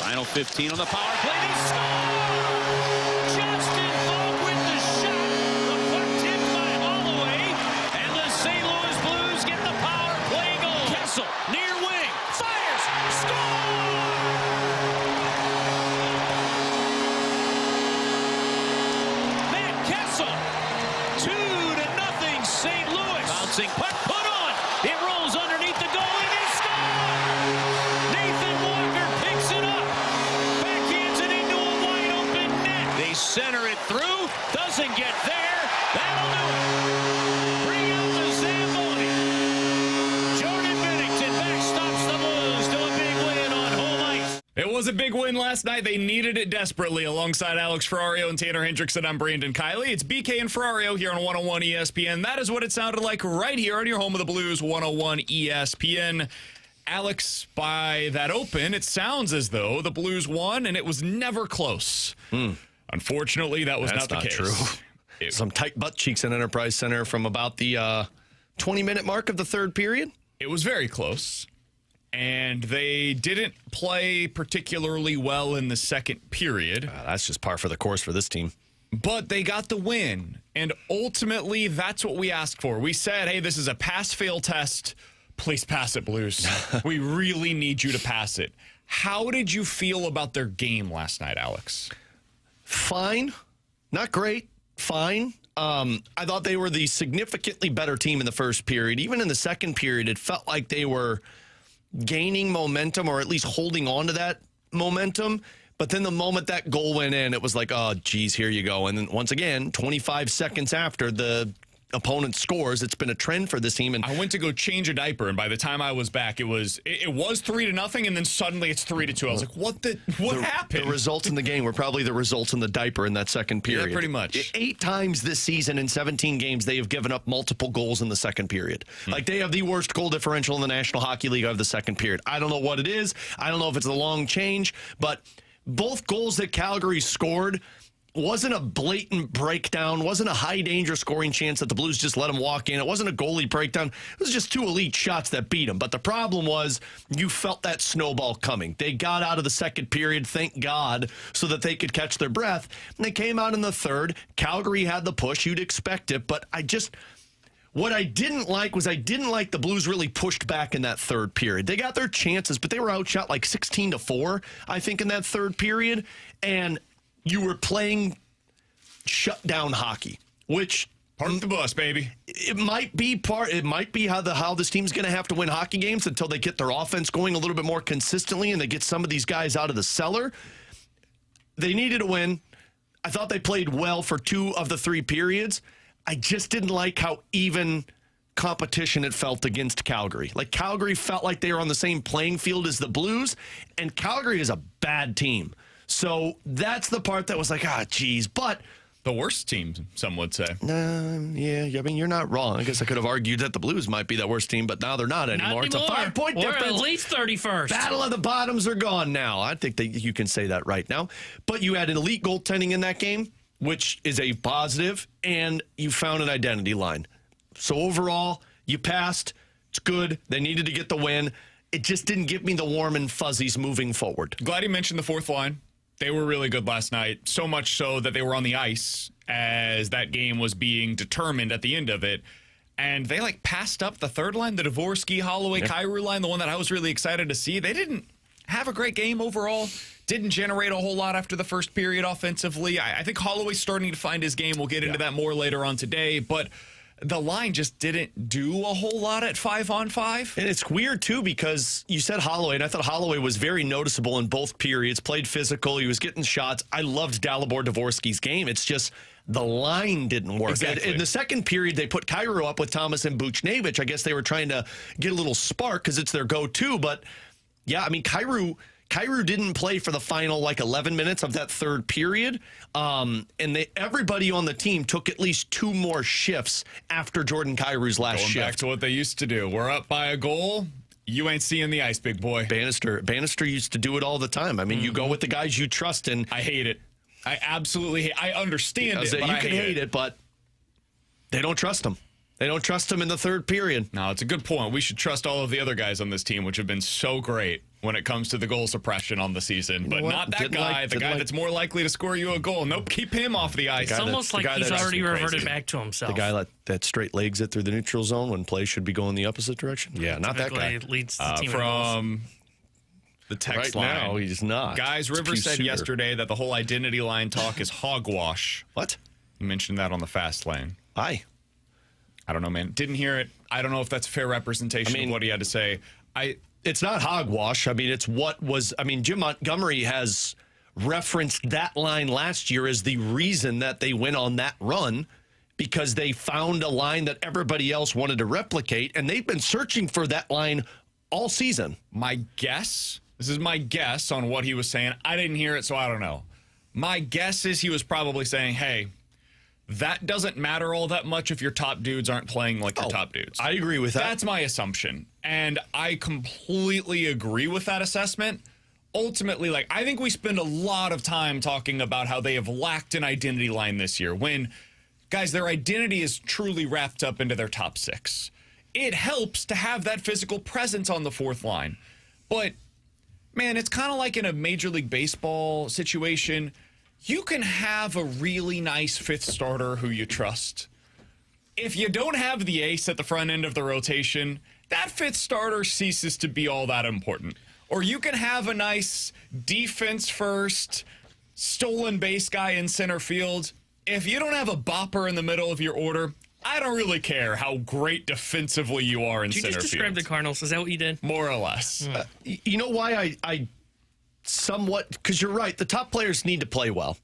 Final 15 on the power play. They score! Justin Falk with the shot. The puck tipped by Holloway. And the St. Louis Blues get the power play goal. Kessel, near wing, fires, score! Matt Kessel, 2-0 St. Louis. Bouncing puck put on. It rolls underneath the goal and they score! Nathan Walker picks it up. Backhands it into a wide open net. They center it through. Doesn't get there. That'll do it. Bring out the Zamboni. Jordan Binnington backstops the Blues to a big win on home ice. It was a big win last night. They needed it desperately. Alongside Alex Ferrario and Tanner Hendrickson, I'm Brandon Kiley. It's BK and Ferrario here on 101 ESPN. That is what it sounded like right here on your home of the Blues, 101 ESPN. Alex, by that open, it sounds as though the Blues won, and it was never close. Unfortunately, that was not the case. True. Some tight butt cheeks in Enterprise Center from about the 20-minute mark of the third period. It was very close. And they didn't play particularly well in the second period. That's just par for the course for this team. But they got the win. And ultimately, that's what we asked for. We said, hey, this is a pass-fail test. Please pass it, Blues. We really need you to pass it. How did you feel about their game last night, Alex? Fine. Not great. Fine. I thought they were the significantly better team in the first period. Even in the second period, it felt like they were gaining momentum or at least holding on to that momentum. But then the moment that goal went in, it was like, oh, geez, here you go. And then once again, 25 seconds after the opponent scores, it's been a trend for this team. And I went to go change a diaper, and by the time I was back, it was 3-0, and then suddenly it's 3-2. I was like, what happened? The results in the game were probably the results in the diaper in that second period. Yeah, pretty much. 8 times this season in 17 games, they have given up multiple goals in the second period. Like, they have the worst goal differential in the National Hockey League of the second period. I don't know what it is. I don't know if it's a long change, but both goals that Calgary scored wasn't a blatant breakdown, wasn't a high-danger scoring chance that the Blues just let them walk in. It wasn't a goalie breakdown. It was just 2 elite shots that beat them. But the problem was you felt that snowball coming. They got out of the second period, thank God, so that they could catch their breath. And they came out in the third. Calgary had the push. You'd expect it. But what I didn't like was the Blues really pushed back in that third period. They got their chances, but they were outshot like 16-4, I think, in that third period. And you were playing shutdown hockey, which Park the bus, baby. It might be how this team's going to have to win hockey games until they get their offense going a little bit more consistently and they get some of these guys out of the cellar. They needed a win. I thought they played well for 2 of the 3 periods. I just didn't like how even competition it felt against Calgary. Like, Calgary felt like they were on the same playing field as the Blues, and Calgary is a bad team. So that's the part that was like, geez. But the worst team, some would say. Yeah, I mean, you're not wrong. I guess I could have argued that the Blues might be that worst team, but now they're not anymore. It's a 5-point difference. We're at least 31st. Battle of the bottoms are gone now. I think that you can say that right now. But you had an elite goaltending in that game, which is a positive, and you found an identity line. So overall, you passed. It's good. They needed to get the win. It just didn't give me the warm and fuzzies moving forward. Glad you mentioned the fourth line. They were really good last night, so much so that they were on the ice as that game was being determined at the end of it. And they, passed up the third line, the Dvorsky, Holloway, Kyrou line, the one that I was really excited to see. They didn't have a great game overall. Didn't generate a whole lot after the first period offensively. I think Holloway's starting to find his game. We'll get into that more later on today. But the line just didn't do a whole lot at 5-on-5. And it's weird, too, because you said Holloway, and I thought Holloway was very noticeable in both periods, played physical, he was getting shots. I loved Dalibor Dvorsky's game. It's just the line didn't work. Exactly. In the second period, they put Kyrou up with Thomas and Buchnevich. I guess they were trying to get a little spark because it's their go-to. But, yeah, I mean, Kyrou didn't play for the final 11 minutes of that third period, and everybody on the team took at least 2 more shifts after Jordan Kyrou's last shift. Going back to what they used to do. We're up by a goal. You ain't seeing the ice, big boy. Bannister used to do it all the time. I mean, you go with the guys you trust, and I hate it. I absolutely hate it. I understand it, but you can hate it, but they don't trust him. They don't trust him in the third period. No, it's a good point. We should trust all of the other guys on this team, which have been so great. when it comes to the goal suppression on the season, but not that guy, the guy that's more likely to score you a goal. Nope, keep him off the ice. It's almost like he's already reverted back to himself. The guy that straight legs it through the neutral zone when play should be going the opposite direction. Yeah, not that guy. Leads the team from the text line. Now, he's not. Guys, Rivers said yesterday that the whole identity line talk is hogwash. What? You mentioned that on the fast lane. Aye. I don't know, man. Didn't hear it. I don't know if that's a fair representation of what he had to say. It's not hogwash. I mean, it's what was. I mean, Jim Montgomery has referenced that line last year as the reason that they went on that run, because they found a line that everybody else wanted to replicate, and they've been searching for that line all season. This is my guess on what he was saying. I didn't hear it, so I don't know. My guess is he was probably saying, hey, that doesn't matter all that much if your top dudes aren't playing like your top dudes. I agree with that. That's my assumption. And I completely agree with that assessment. Ultimately, I think we spend a lot of time talking about how they have lacked an identity line this year when, guys, their identity is truly wrapped up into their top six. It helps to have that physical presence on the fourth line. But, man, it's kind of like in a Major League Baseball situation. You can have a really nice fifth starter who you trust. If you don't have the ace at the front end of the rotation, that fifth starter ceases to be all that important. Or you can have a nice defense first, stolen base guy in center field. If you don't have a bopper in the middle of your order, I don't really care how great defensively you are in center field. Did you just describe the Cardinals? Is that what you did? More or less. You know why I somewhat, because you're right, the top players need to play well.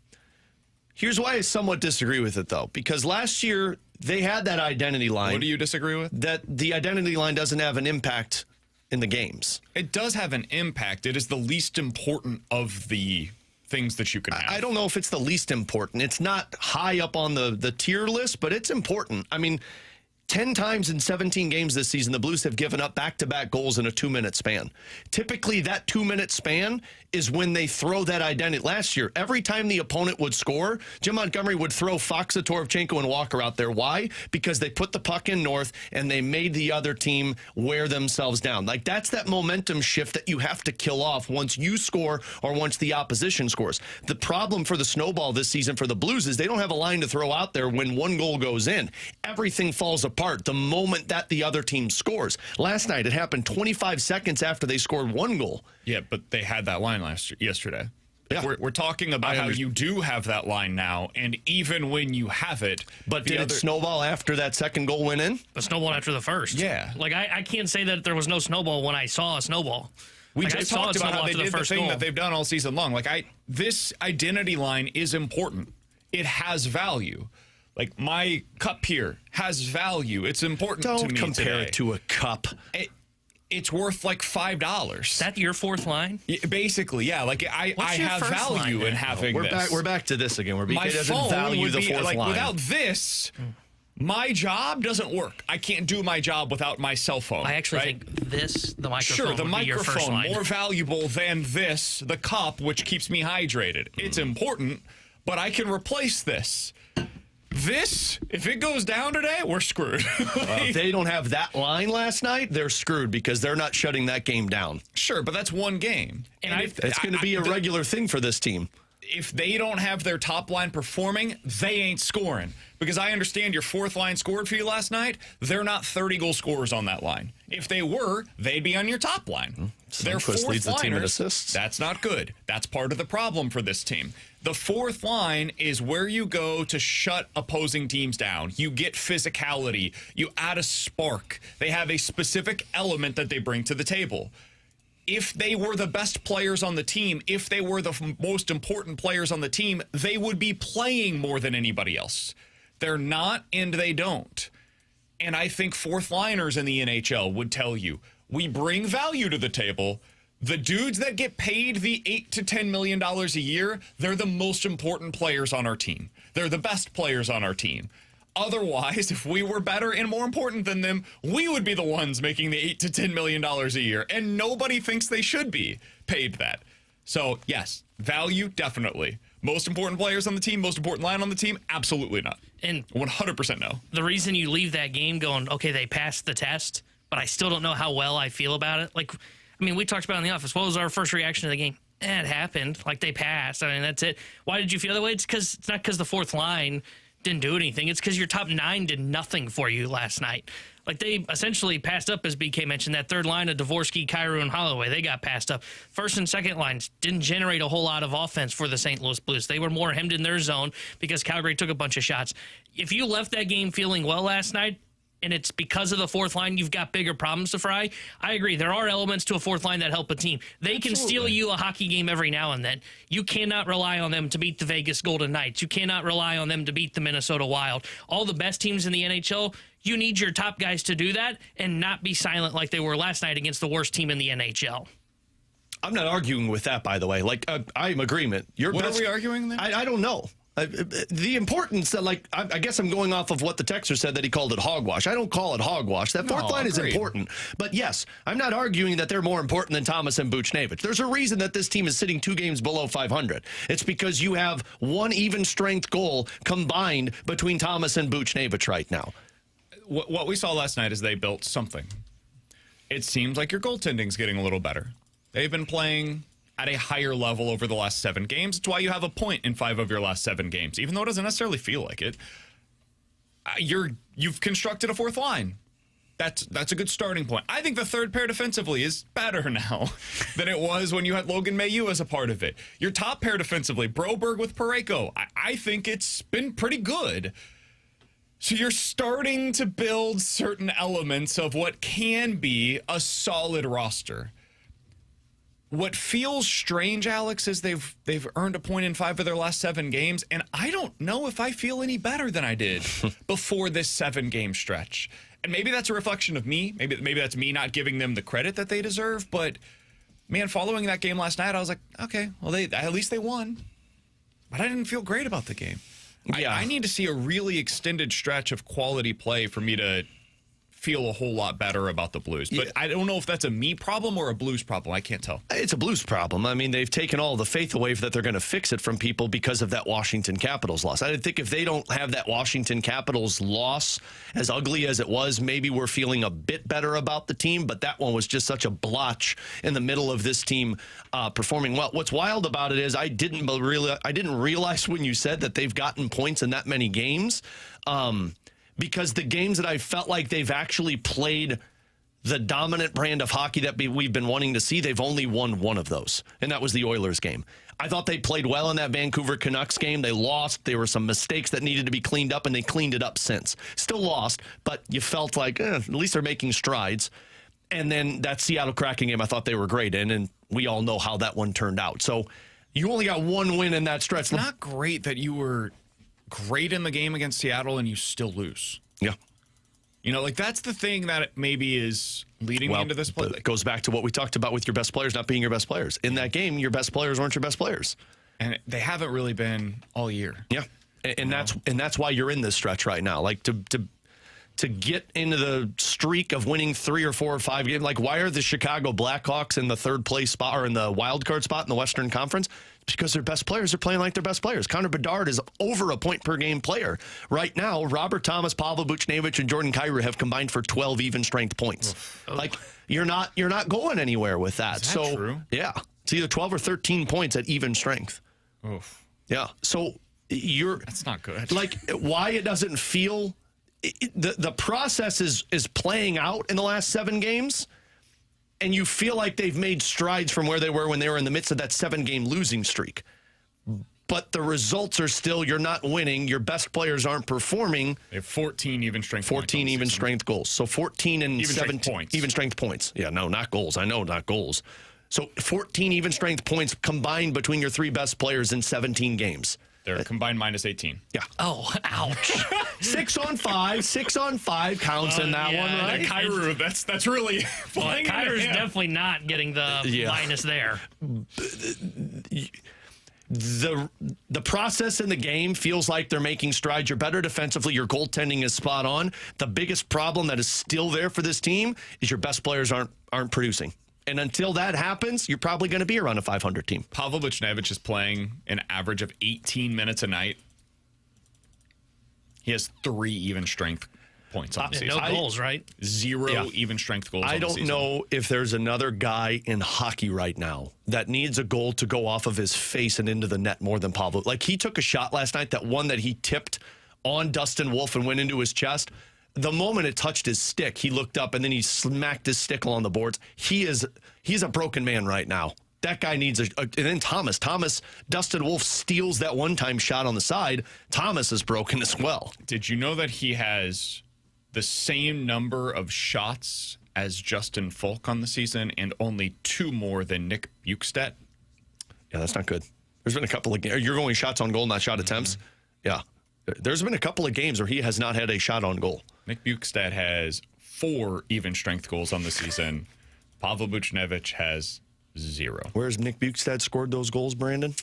Here's why I somewhat disagree with it, though, because last year they had that identity line. What do you disagree with? That the identity line doesn't have an impact in the games. It does have an impact. It is the least important of the things that you can have. I don't know if it's the least important. It's not high up on the tier list, but it's important. I mean, 10 times in 17 games this season, the Blues have given up back-to-back goals in a 2-minute span. Typically, that 2-minute span is when they throw that identity. Last year, every time the opponent would score, Jim Montgomery would throw Foxa, Torovchenko, and Walker out there. Why? Because they put the puck in north, and they made the other team wear themselves down. That's that momentum shift that you have to kill off once you score or once the opposition scores. The problem for the snowball this season for the Blues is they don't have a line to throw out there when one goal goes in. Everything falls apart the moment that the other team scores. Last night, it happened 25 seconds after they scored one goal. Yeah, but they had that line yesterday. Yeah. We're talking about how you do have that line now, and even when you have it. But did it snowball after that second goal went in? The snowball after the first. Yeah. I can't say that there was no snowball when I saw a snowball. We just talked about how they did the thing that they've done all season long. This identity line is important. It has value. My cup here has value. It's important to me today. Don't compare it to a cup. It's worth $5. Is that your fourth line? Basically, yeah. I have value in having this. We're back to this again. My doesn't value the fourth line. Without this, my job doesn't work. I can't do my job without my cell phone. I actually think the microphone Sure, the would be your first microphone line. more valuable than the cup, which keeps me hydrated. It's important, but I can replace this. This, if it goes down today, we're screwed. If they don't have that line last night, they're screwed because they're not shutting that game down. Sure, but that's one game. And it's going to be a regular thing for this team. If they don't have their top line performing, they ain't scoring. Because I understand your fourth line scored for you last night. They're not 30-goal scorers on that line. If they were, they'd be on your top line. Their fourth leads the team in liners, assists. That's not good. That's part of the problem for this team. The fourth line is where you go to shut opposing teams down. You get physicality. You add a spark. They have a specific element that they bring to the table. If they were the best players on the team, if they were the most important players on the team, they would be playing more than anybody else. They're not, and they don't. And I think fourth liners in the NHL would tell you, we bring value to the table. The dudes that get paid the $8 to $10 million a year, they're the most important players on our team. They're the best players on our team. Otherwise, if we were better and more important than them, we would be the ones making the $8 to $10 million a year. And nobody thinks they should be paid that. So, yes, value, definitely. Most important players on the team, most important line on the team, absolutely not. And 100% no. The reason you leave that game going, okay, they passed the test, but I still don't know how well I feel about it. I mean, we talked about it in the office. What was our first reaction to the game? It happened. Like, they passed. I mean, that's it. Why did you feel that way? It's not because the fourth line didn't do anything. It's because your top 9 did nothing for you last night. Like, they essentially passed up, as BK mentioned, that third line of Dvorsky, Kyrou, and Holloway. They got passed up. First and second lines didn't generate a whole lot of offense for the St. Louis Blues. They were more hemmed in their zone because Calgary took a bunch of shots. If you left that game feeling well last night, and it's because of the fourth line, you've got bigger problems to fry. I agree. There are elements to a fourth line that help a team. They can steal you a hockey game every now and then. You cannot rely on them to beat the Vegas Golden Knights. You cannot rely on them to beat the Minnesota Wild. All the best teams in the NHL, you need your top guys to do that and not be silent like they were last night against the worst team in the NHL. I'm not arguing with that, by the way. Like, I'm in agreement. What are we arguing there? I don't know. The importance that, like, I guess I'm going off of what the texter said that he called it hogwash. I don't call it hogwash. That fourth line is important. But yes, I'm not arguing that they're more important than Thomas and Buchnevich. There's a reason that this team is sitting 2 games below 500. It's because you have one even strength goal combined between Thomas and Buchnevich right now. What we saw last night is they built something. It seems like your goaltending's getting a little better. They've been playing at a higher level over the last 7 games. It's why you have a point in 5 of your last 7 games, even though it doesn't necessarily feel like it. You've constructed a fourth line. That's a good starting point. I think the third pair defensively is better now than it was when you had Logan Mailloux as a part of it. Your top pair defensively, Broberg with Parayko, I think it's been pretty good. So you're starting to build certain elements of what can be a solid roster. What feels strange, Alex, is they've earned a point in 5 of their last 7 games, and I don't know if I feel any better than I did before this 7-game stretch. And maybe that's a reflection of me. Maybe that's me not giving them the credit that they deserve. But man, following that game last night, I was like, okay, well, at least they won. But I didn't feel great about the game. Yeah. I need to see a really extended stretch of quality play for me to feel a whole lot better about the Blues. But I don't know if that's a me problem or a Blues problem. I can't tell. It's a Blues problem. I mean, they've taken all the faith away that they're going to fix it from people because of that Washington Capitals loss. I think if they don't have that Washington Capitals loss, as ugly as it was, maybe we're feeling a bit better about the team, but that one was just such a blotch in the middle of this team performing well. What's wild about it is I didn't realize when you said that they've gotten points in that many games, because the games that I felt like they've actually played the dominant brand of hockey that we've been wanting to see, they've only won one of those, and that was the Oilers game. I thought they played well in that Vancouver Canucks game. They lost. There were some mistakes that needed to be cleaned up, and they cleaned it up since. Still lost, but you felt like at least they're making strides. And then that Seattle Kraken game, I thought they were great in, and we all know how that one turned out. So you only got one win in that stretch. It's not great that you were great in the game against Seattle and you still lose. Yeah. You know, like that's the thing that maybe is leading me into this play. It goes back to what we talked about with your best players not being your best players. In that game, your best players weren't your best players. And they haven't really been all year. Yeah. And that's why you're in this stretch right now. Like to get into the streak of winning 3 or 4 or 5 games. Like, why are the Chicago Blackhawks in the 3rd place spot or in the wild card spot in the Western Conference? Because their best players are playing like their best players. Connor Bedard is over a point per game player. Right now, Robert Thomas, Pavel Buchnevich, and Jordan Kyrou have combined for 12 even strength points. Like, you're not going anywhere with that. Is that true? Yeah. It's either 12 or 13 points at even strength. Oof. Yeah. So that's not good. Like, why it doesn't feel the process is playing out in the last 7 games, and you feel like they've made strides from where they were when they were in the midst of that 7-game losing streak. But the results are still, you're not winning. Your best players aren't performing. They have 14 even strength 14 even strength goals. So 14 and even 17 points. Even strength points. Yeah, no, not goals. I know, not goals. So 14 even strength points combined between your 3 best players in 17 games. They're combined minus 18. Yeah. Oh, ouch. 6 on 5. 6 on 5 counts in that one, right? Kyrou, that's really flying. Kyrou's definitely not getting the minus there. The process in the game feels like they're making strides. You're better defensively. Your goaltending is spot on. The biggest problem that is still there for this team is your best players aren't producing. And until that happens, you're probably going to be around a 500 team. Pavel Buchnevich is playing an average of 18 minutes a night. He has 3 even strength points on the season. No goals, right? Zero even strength goals. I don't know if there's another guy in hockey right now that needs a goal to go off of his face and into the net more than Pablo. Like, he took a shot last night, that one that he tipped on Dustin Wolf and went into his chest. The moment it touched his stick, he looked up and then he smacked his stick along the boards. He's a broken man right now. That guy needs and then Thomas, Dustin Wolf steals that one-time shot on the side. Thomas is broken as well. Did you know that he has the same number of shots as Justin Falk on the season and only 2 more than Nick Bukestad? Yeah, that's not good. There's been a couple of games. You're going shots on goal, not shot attempts. Yeah. There's been a couple of games where he has not had a shot on goal. Nick Bukestad has 4 even strength goals on the season. Pavel Buchnevich has 0. Where's Nick Bukestad scored those goals, Brandon?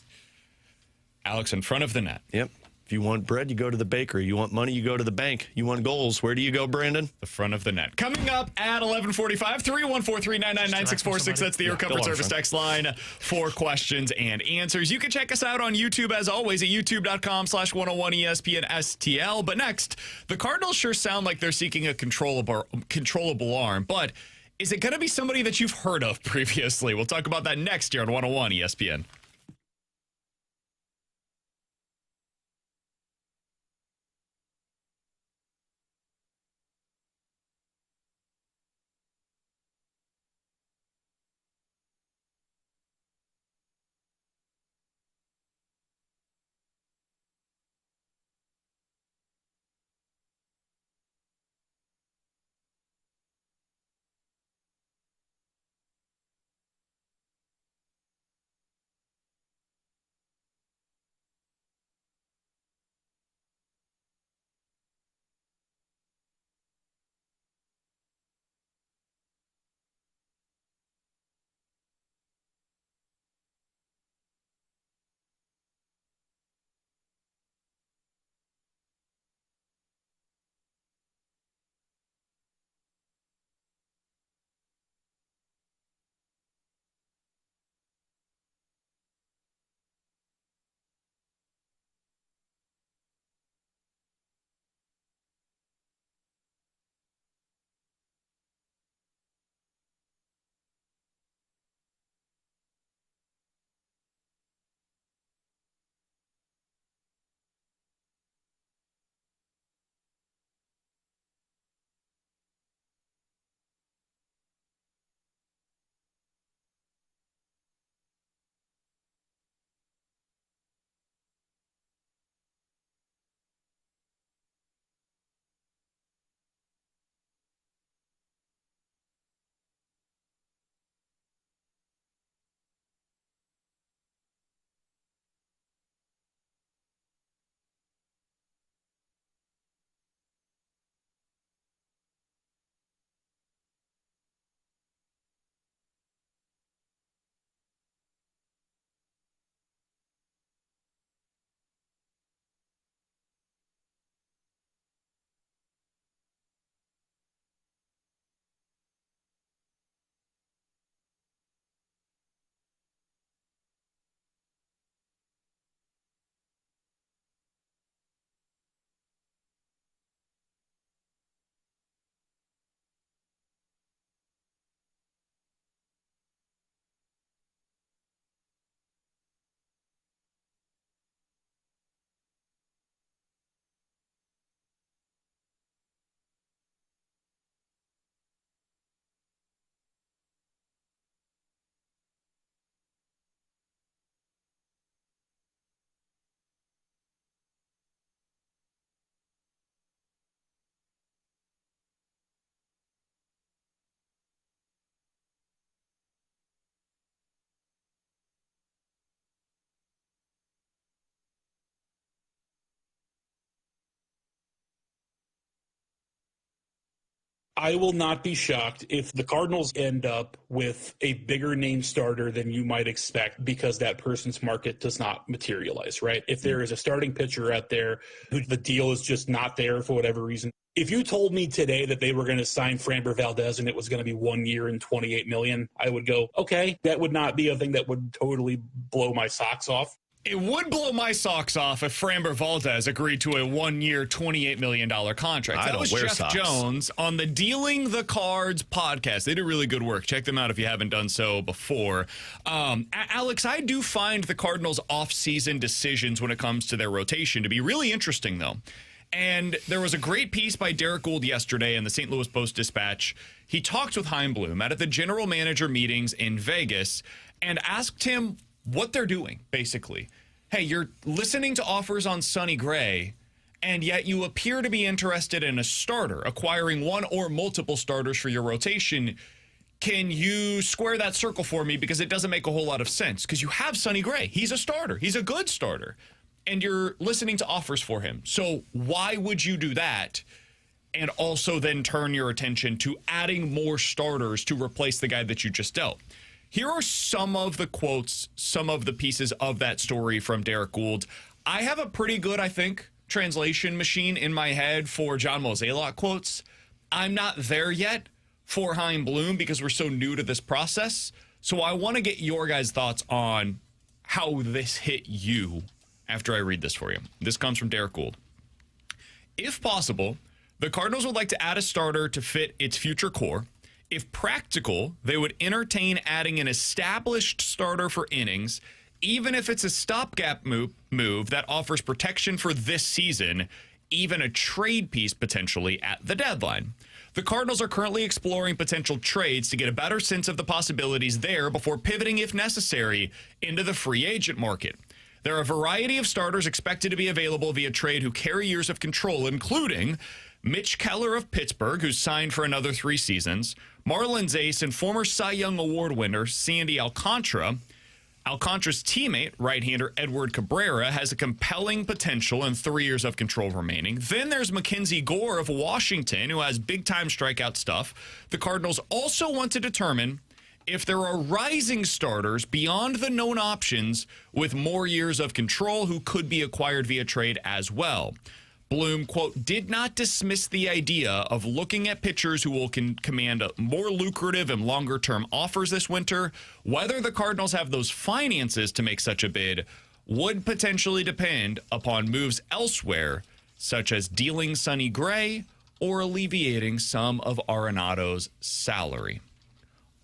Alex, in front of the net. Yep. If you want bread, you go to the bakery. You want money, you go to the bank. You want goals, where do you go, Brandon? The front of the net. Coming up at 11:45, 314-399-9646. That's the Air Comfort Service text line for questions and answers. You can check us out on YouTube, as always, at youtube.com/101ESPN STL. But next, the Cardinals sure sound like they're seeking a controllable arm, but is it going to be somebody that you've heard of previously? We'll talk about that next year on 101 ESPN. I will not be shocked if the Cardinals end up with a bigger name starter than you might expect because that person's market does not materialize, right? If there is a starting pitcher out there who the deal is just not there for whatever reason. If you told me today that they were going to sign Framber Valdez and it was going to be 1 year and $28 million, I would go, okay, that would not be a thing that would totally blow my socks off. It would blow my socks off if Framber Valdez agreed to a 1-year, $28 million contract. That was Jeff Jones on the Dealing the Cards podcast. They did really good work. Check them out if you haven't done so before. Alex, I do find the Cardinals' offseason decisions when it comes to their rotation to be really interesting, though. And there was a great piece by Derek Gould yesterday in the St. Louis Post-Dispatch. He talked with Chaim Bloom at the general manager meetings in Vegas and asked him what they're doing, basically. Hey, you're listening to offers on Sonny Gray, and yet you appear to be interested in a starter, acquiring one or multiple starters for your rotation. Can you square that circle for me? Because it doesn't make a whole lot of sense. Because you have Sonny Gray. He's a starter. He's a good starter. And you're listening to offers for him. So why would you do that and also then turn your attention to adding more starters to replace the guy that you just dealt? Here are some of the quotes, some of the pieces of that story from Derek Gould. I have a pretty good, I think, translation machine in my head for John Mozeliak quotes. I'm not there yet for Chaim Bloom because we're so new to this process. So I want to get your guys' thoughts on how this hit you after I read this for you. This comes from Derek Gould. If possible, the Cardinals would like to add a starter to fit its future core. If practical, they would entertain adding an established starter for innings, even if it's a stopgap move that offers protection for this season, even a trade piece potentially at the deadline. The Cardinals are currently exploring potential trades to get a better sense of the possibilities there before pivoting, if necessary, into the free agent market. There are a variety of starters expected to be available via trade who carry years of control, including Mitch Keller of Pittsburgh, who's signed for another 3 seasons, Marlins ace and former Cy Young Award winner Sandy Alcantara. Alcantara's teammate, right-hander Edward Cabrera, has a compelling potential and 3 years of control remaining. Then there's Mackenzie Gore of Washington, who has big-time strikeout stuff. The Cardinals also want to determine if there are rising starters beyond the known options with more years of control who could be acquired via trade as well. Bloom, quote, did not dismiss the idea of looking at pitchers who will command more lucrative and longer-term offers this winter. Whether the Cardinals have those finances to make such a bid would potentially depend upon moves elsewhere, such as dealing Sonny Gray or alleviating some of Arenado's salary.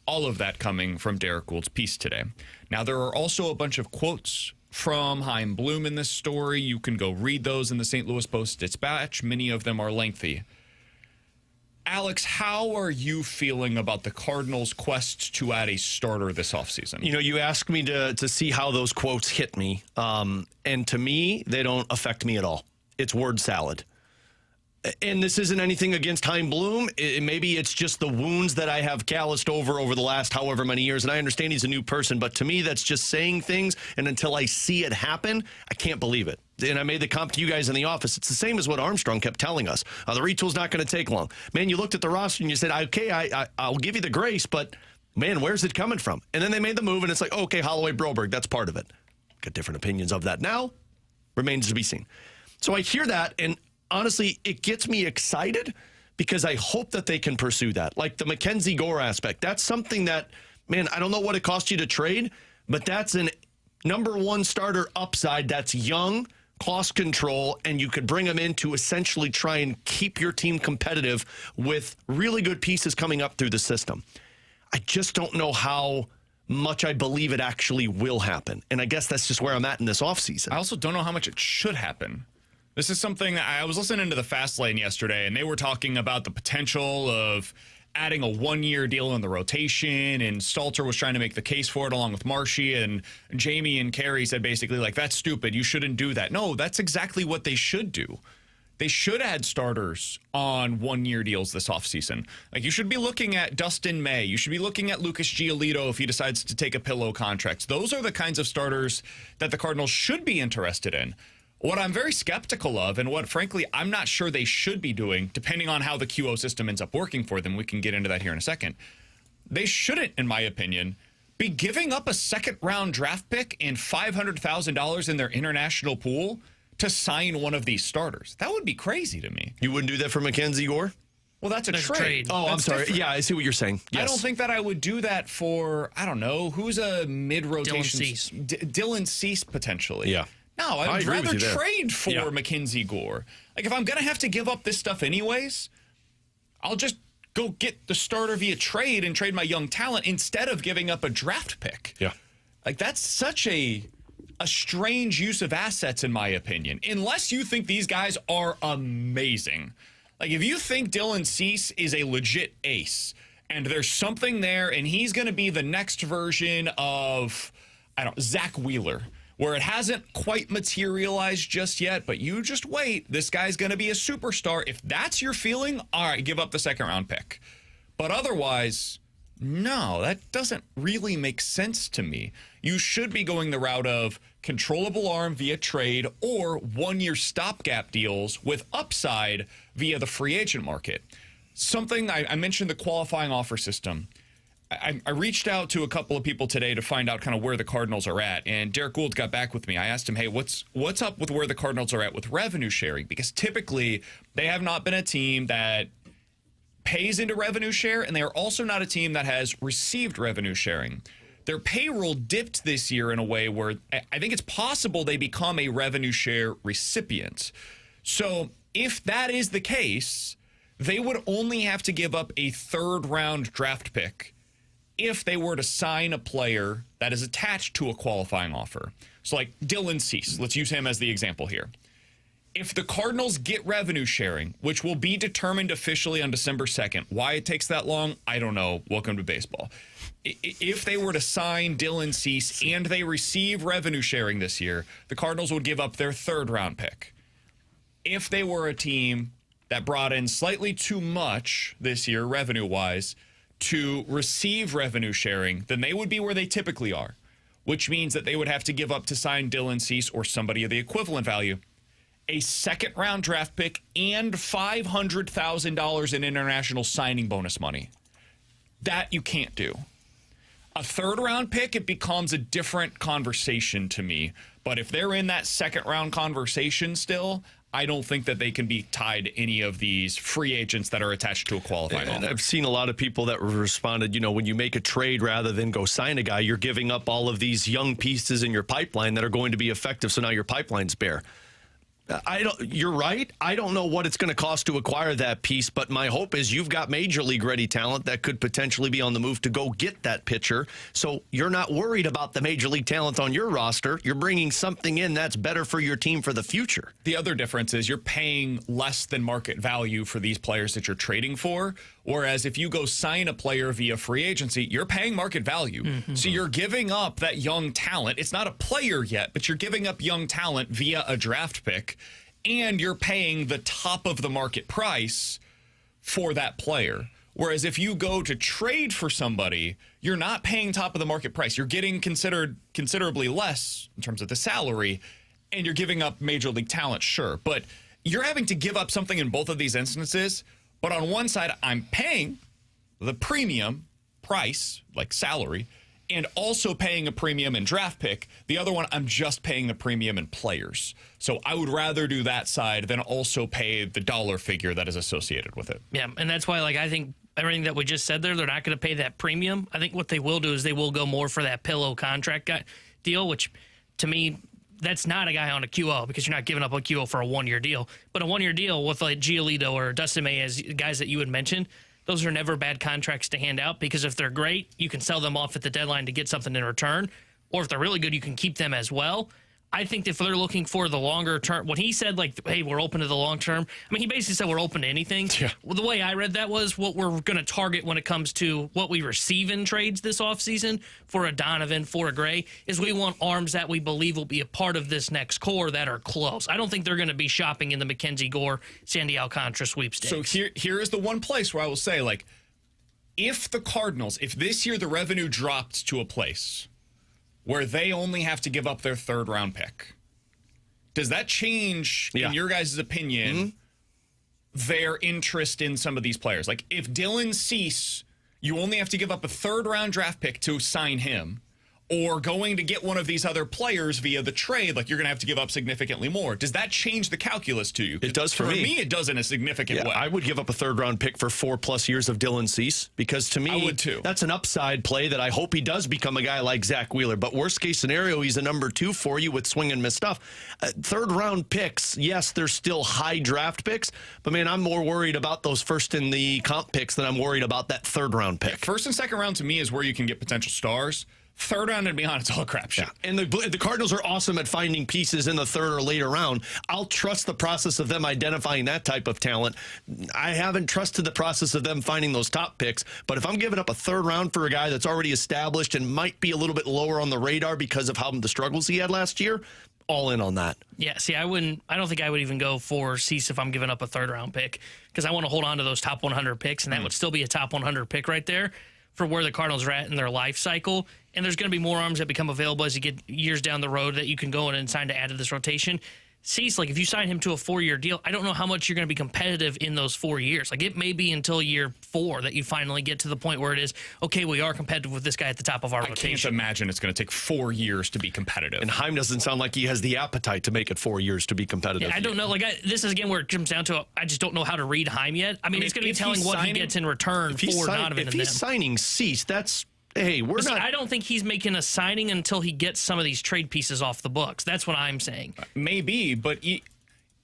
All of that coming from Derek Gould's piece today. Now, there are also a bunch of quotes from Chaim Bloom in this story. You can go read those in the St. Louis Post-Dispatch. Many of them are lengthy. Alex, how are you feeling about the Cardinals' quest to add a starter this offseason? You know, you asked me to see how those quotes hit me. And to me, they don't affect me at all. It's word salad. And this isn't anything against Chaim Bloom. Maybe it's just the wounds that I have calloused over the last however many years. And I understand he's a new person, but to me, that's just saying things. And until I see it happen, I can't believe it. And I made the comp to you guys in the office. It's the same as what Armstrong kept telling us. The retool's not going to take long. Man, you looked at the roster and you said, okay, I'll give you the grace, but man, where's it coming from? And then they made the move and it's like, okay, Holloway Broberg, that's part of it. Got different opinions of that now. Remains to be seen. So I hear that, and honestly, it gets me excited because I hope that they can pursue that. Like the Mackenzie Gore aspect. That's something that, man, I don't know what it cost you to trade, but that's an number one starter upside that's young, cost control, and you could bring them in to essentially try and keep your team competitive with really good pieces coming up through the system. I just don't know how much I believe it actually will happen. And I guess that's just where I'm at in this offseason. I also don't know how much it should happen. This is something that I was listening to the Fast Lane yesterday, and they were talking about the potential of adding a 1-year deal in the rotation, and Stalter was trying to make the case for it along with Marshy, and Jamie and Carey said basically, like, that's stupid. You shouldn't do that. No, that's exactly what they should do. They should add starters on 1-year deals this offseason. Like, you should be looking at Dustin May. You should be looking at Lucas Giolito if he decides to take a pillow contract. Those are the kinds of starters that the Cardinals should be interested in. What I'm very skeptical of, and what, frankly, I'm not sure they should be doing, depending on how the QO system ends up working for them, we can get into that here in a second, they shouldn't, in my opinion, be giving up a second-round draft pick and $500,000 in their international pool to sign one of these starters. That would be crazy to me. You wouldn't do that for Mackenzie Gore? Well, that's a That's a trade. trade. Oh, I'm That's sorry. different. Yeah, I see what you're saying. Yes. I don't think that I would do that for, I don't know, who's a mid-rotation? Dylan Cease. Dylan Cease, potentially. Yeah. No, I I'd agree with rather you there. trade for Yeah. Mackenzie Gore. Like, if I'm going to have to give up this stuff anyways, I'll just go get the starter via trade and trade my young talent instead of giving up a draft pick. Yeah. Like, that's such a strange use of assets, in my opinion, unless you think these guys are amazing. Like, if you think Dylan Cease is a legit ace and there's something there and he's going to be the next version of, I don't know, Zach Wheeler, where it hasn't quite materialized just yet, but you just wait. This guy's going to be a superstar. If that's your feeling, all right, give up the second round pick. But otherwise, no, that doesn't really make sense to me. You should be going the route of controllable arm via trade or one-year stopgap deals with upside via the free agent market. Something I mentioned, the qualifying offer system. I reached out to a couple of people today to find out kind of where the Cardinals are at, and Derek Gould got back with me. I asked him, hey, what's up with where the Cardinals are at with revenue sharing? Because typically they have not been a team that pays into revenue share, and they are also not a team that has received revenue sharing. Their payroll dipped this year in a way where I think it's possible they become a revenue share recipient. So if that is the case, they would only have to give up a third-round draft pick if they were to sign a player that is attached to a qualifying offer. So like Dylan Cease, let's use him as the example here. If the Cardinals get revenue sharing, which will be determined officially on December 2nd, why it takes that long, I don't know. Welcome to baseball. If they were to sign Dylan Cease and they receive revenue sharing this year, the Cardinals would give up their third round pick. If they were a team that brought in slightly too much this year, revenue-wise, to receive revenue sharing, then they would be where they typically are, which means that they would have to give up to sign Dylan Cease or somebody of the equivalent value a second-round draft pick and $500,000 in international signing bonus money. That you can't do. A third-round pick, it becomes a different conversation to me. But if they're in that second-round conversation still, I don't think that they can be tied to any of these free agents that are attached to a qualifying And offer. I've seen a lot of people that responded, when you make a trade rather than go sign a guy, you're giving up all of these young pieces in your pipeline that are going to be effective, so now your pipeline's bare. You're right. I don't know what it's going to cost to acquire that piece, but my hope is you've got major league ready talent that could potentially be on the move to go get that pitcher. So you're not worried about the major league talent on your roster. You're bringing something in that's better for your team for the future. The other difference is you're paying less than market value for these players that you're trading for. Whereas if you go sign a player via free agency, you're paying market value. Mm-hmm. So you're giving up that young talent. It's not a player yet, but you're giving up young talent via a draft pick, and you're paying the top of the market price for that player. Whereas if you go to trade for somebody, you're not paying top of the market price. You're getting considerably less in terms of the salary, and you're giving up major league talent, sure. But you're having to give up something in both of these instances. But on one side, I'm paying the premium price, like salary, and also paying a premium in draft pick. The other one, I'm just paying the premium in players. So I would rather do that side than also pay the dollar figure that is associated with it. Yeah, and that's why, I think everything that we just said there, they're not going to pay that premium. I think what they will do is they will go more for that pillow contract deal, which to me, that's not a guy on a QO because you're not giving up a QO for a one-year deal. But a one-year deal with like Giolito or Dustin May as guys that you would mention, those are never bad contracts to hand out because if they're great, you can sell them off at the deadline to get something in return. Or if they're really good, you can keep them as well. I think if they're looking for the longer term, when he said, hey, we're open to the long term, he basically said we're open to anything. Yeah. Well, the way I read that was what we're going to target when it comes to what we receive in trades this offseason for a Donovan, for a Gray, is we want arms that we believe will be a part of this next core that are close. I don't think they're going to be shopping in the Mackenzie Gore, Sandy Alcantara sweepstakes. So here is the one place where I will say, if the Cardinals, if this year the revenue dropped to a place where they only have to give up their third round pick, does that change, in your guys' opinion, their interest in some of these players? If Dylan Cease, you only have to give up a third round draft pick to sign him, or going to get one of these other players via the trade, like you're going to have to give up significantly more. Does that change the calculus to you? It does for me. For me, it does in a significant way. I would give up a third-round pick for 4+ years of Dylan Cease, because to me, I would too. That's an upside play that I hope he does become a guy like Zach Wheeler. But worst-case scenario, he's a number 2 for you with swing and miss stuff. Third-round picks, yes, they're still high draft picks, but, man, I'm more worried about those first in the comp picks than I'm worried about that third-round pick. First and second round, to me, is where you can get potential stars. Third round and beyond, it's all a crapshoot. Yeah. And the Cardinals are awesome at finding pieces in the third or later round. I'll trust the process of them identifying that type of talent. I haven't trusted the process of them finding those top picks. But if I'm giving up a third round for a guy that's already established and might be a little bit lower on the radar because of how the struggles he had last year, all in on that. Yeah, see, I don't think I would even go for Cease if I'm giving up a third-round pick, because I want to hold on to those top 100 picks, and that would still be a top 100 pick right there for where the Cardinals are at in their life cycle. And there's going to be more arms that become available as you get years down the road that you can go in and sign to add to this rotation. Cease, like if you sign him to a 4-year deal, I don't know how much you're going to be competitive in those 4 years. Like it may be until year 4 that you finally get to the point where it is, okay, we are competitive with this guy at the top of our rotation. I can't imagine it's going to take 4 years to be competitive. And Heim doesn't sound like he has the appetite to make it 4 years to be competitive. Yeah, I don't know. This is again where it comes down to I just don't know how to read Heim yet. I mean, it's going to be telling what he gets in return for Donovan and them. If he's signing Cease, that's... Hey, I don't think he's making a signing until he gets some of these trade pieces off the books. That's what I'm saying. Maybe, but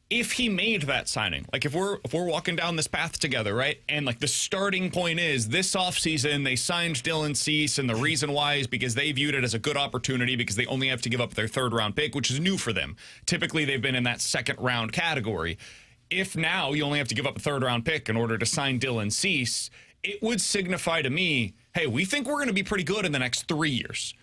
if he made that signing, like if we're walking down this path together, right? And like the starting point is this offseason, they signed Dylan Cease, and the reason why is because they viewed it as a good opportunity because they only have to give up their third-round pick, which is new for them. Typically, they've been in that second-round category. If now you only have to give up a third-round pick in order to sign Dylan Cease, it would signify to me, hey, we think we're going to be pretty good in the next 3 years.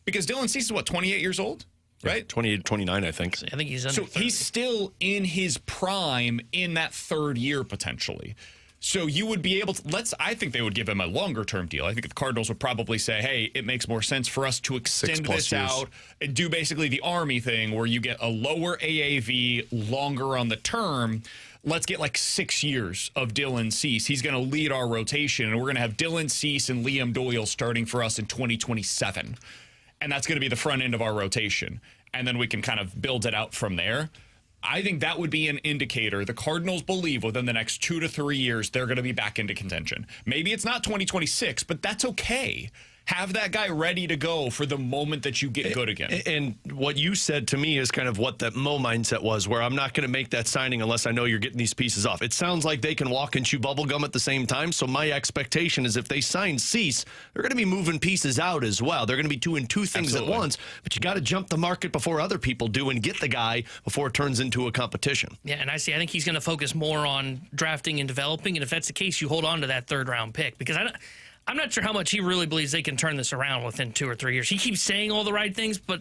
Because Dylan Cease is, 28 years old? Right? 28, 29, I think. I think he's under 30. He's still in his prime in that third year, potentially. So you would be able to, I think they would give him a longer-term deal. I think the Cardinals would probably say, hey, it makes more sense for us to extend this out and do basically the Army thing where you get a lower AAV, longer on the term. Let's get like 6 years of Dylan Cease. He's going to lead our rotation, and we're going to have Dylan Cease and Liam Doyle starting for us in 2027. And that's going to be the front end of our rotation. And then we can kind of build it out from there. I think that would be an indicator. The Cardinals believe within the next 2 to 3 years, they're going to be back into contention. Maybe it's not 2026, but that's okay. Have that guy ready to go for the moment that you get good again. And what you said to me is kind of what that Mo mindset was, where I'm not going to make that signing unless I know you're getting these pieces off. It sounds like they can walk and chew bubblegum at the same time, so my expectation is if they sign Cease, they're going to be moving pieces out as well. They're going to be doing 2 things at once, but you got to jump the market before other people do and get the guy before it turns into a competition. Yeah, and I think he's going to focus more on drafting and developing, and if that's the case, you hold on to that third-round pick, because I'm not sure how much he really believes they can turn this around within 2 or 3 years. He keeps saying all the right things, but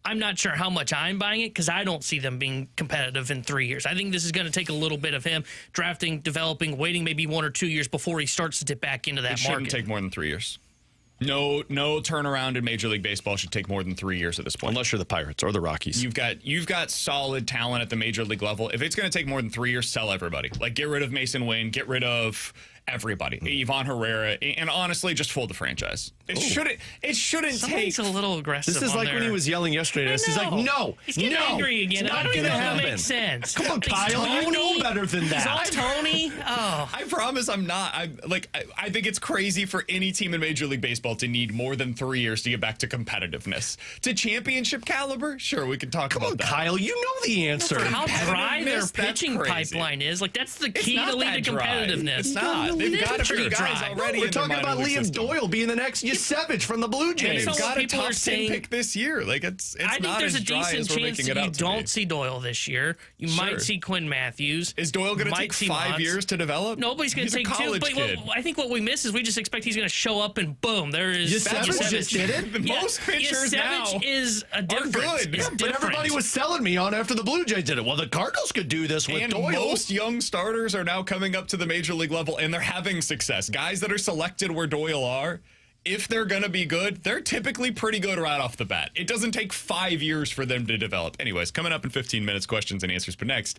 I'm not sure how much I'm buying it because I don't see them being competitive in 3 years. I think this is going to take a little bit of him drafting, developing, waiting maybe 1 or 2 years before he starts to dip back into that market. It shouldn't take more than 3 years. No turnaround in Major League Baseball should take more than 3 years at this point. Unless you're the Pirates or the Rockies. You've got solid talent at the Major League level. If it's going to take more than 3 years, sell everybody. Like, get rid of Mason Wayne, get rid of everybody. Ivan Herrera, and honestly, just fold the franchise. It shouldn't Somebody's take... a little aggressive. This is like when he was yelling yesterday. He's like, no, he's getting angry again. It's I not don't going even to know if happen. that makes sense. Come on, Kyle, you know better than that. He's all Tony. Oh, I promise I'm not. I think it's crazy for any team in Major League Baseball to need more than 3 years to get back to competitiveness. To championship caliber? Sure, we can talk about that. Kyle, you know the answer. For how dry their Competitiveness, pitching that's crazy. pipeline is. Like, that's the It's key not to lead that to dry. competitiveness. It's not. They've got a few guys already. We're in their talking minor about league Liam system. Doyle being the next Yasevich from the Blue Jays. They've Some got a people top are 10 saying- pick this year. Like it's I think not there's as a dry decent as we're chance making it that you out to be. don't see Doyle this year. You might Sure. see Quinn Matthews. Is Doyle going to Might take see 5 Montz. years to develop? Nobody's going He's to a take 2. college But kid. I think what we miss is we just expect he's going to show up and boom, there is Yasevich just did it. Most pitchers now Yasevich is a difference. good. It's Yeah, But everybody was selling me on after the Blue Jays did it. Well, the Cardinals could do this with And Doyle. most young starters are now coming up to the Major League level, and they're having success. Guys that are selected where Doyle are, if they're going to be good, they're typically pretty good right off the bat. It doesn't take 5 years for them to develop. Anyways, coming up in 15 minutes, questions and answers. But next,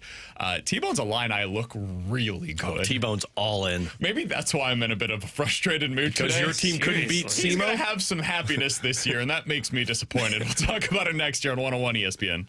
T-Bone's Illini look really good. T-Bone's all in. Maybe that's why I'm in a bit of a frustrated mood Because today. your team couldn't beat He's SEMO? going to have some happiness this year, and that makes me disappointed. We'll talk about it next year on 101 ESPN.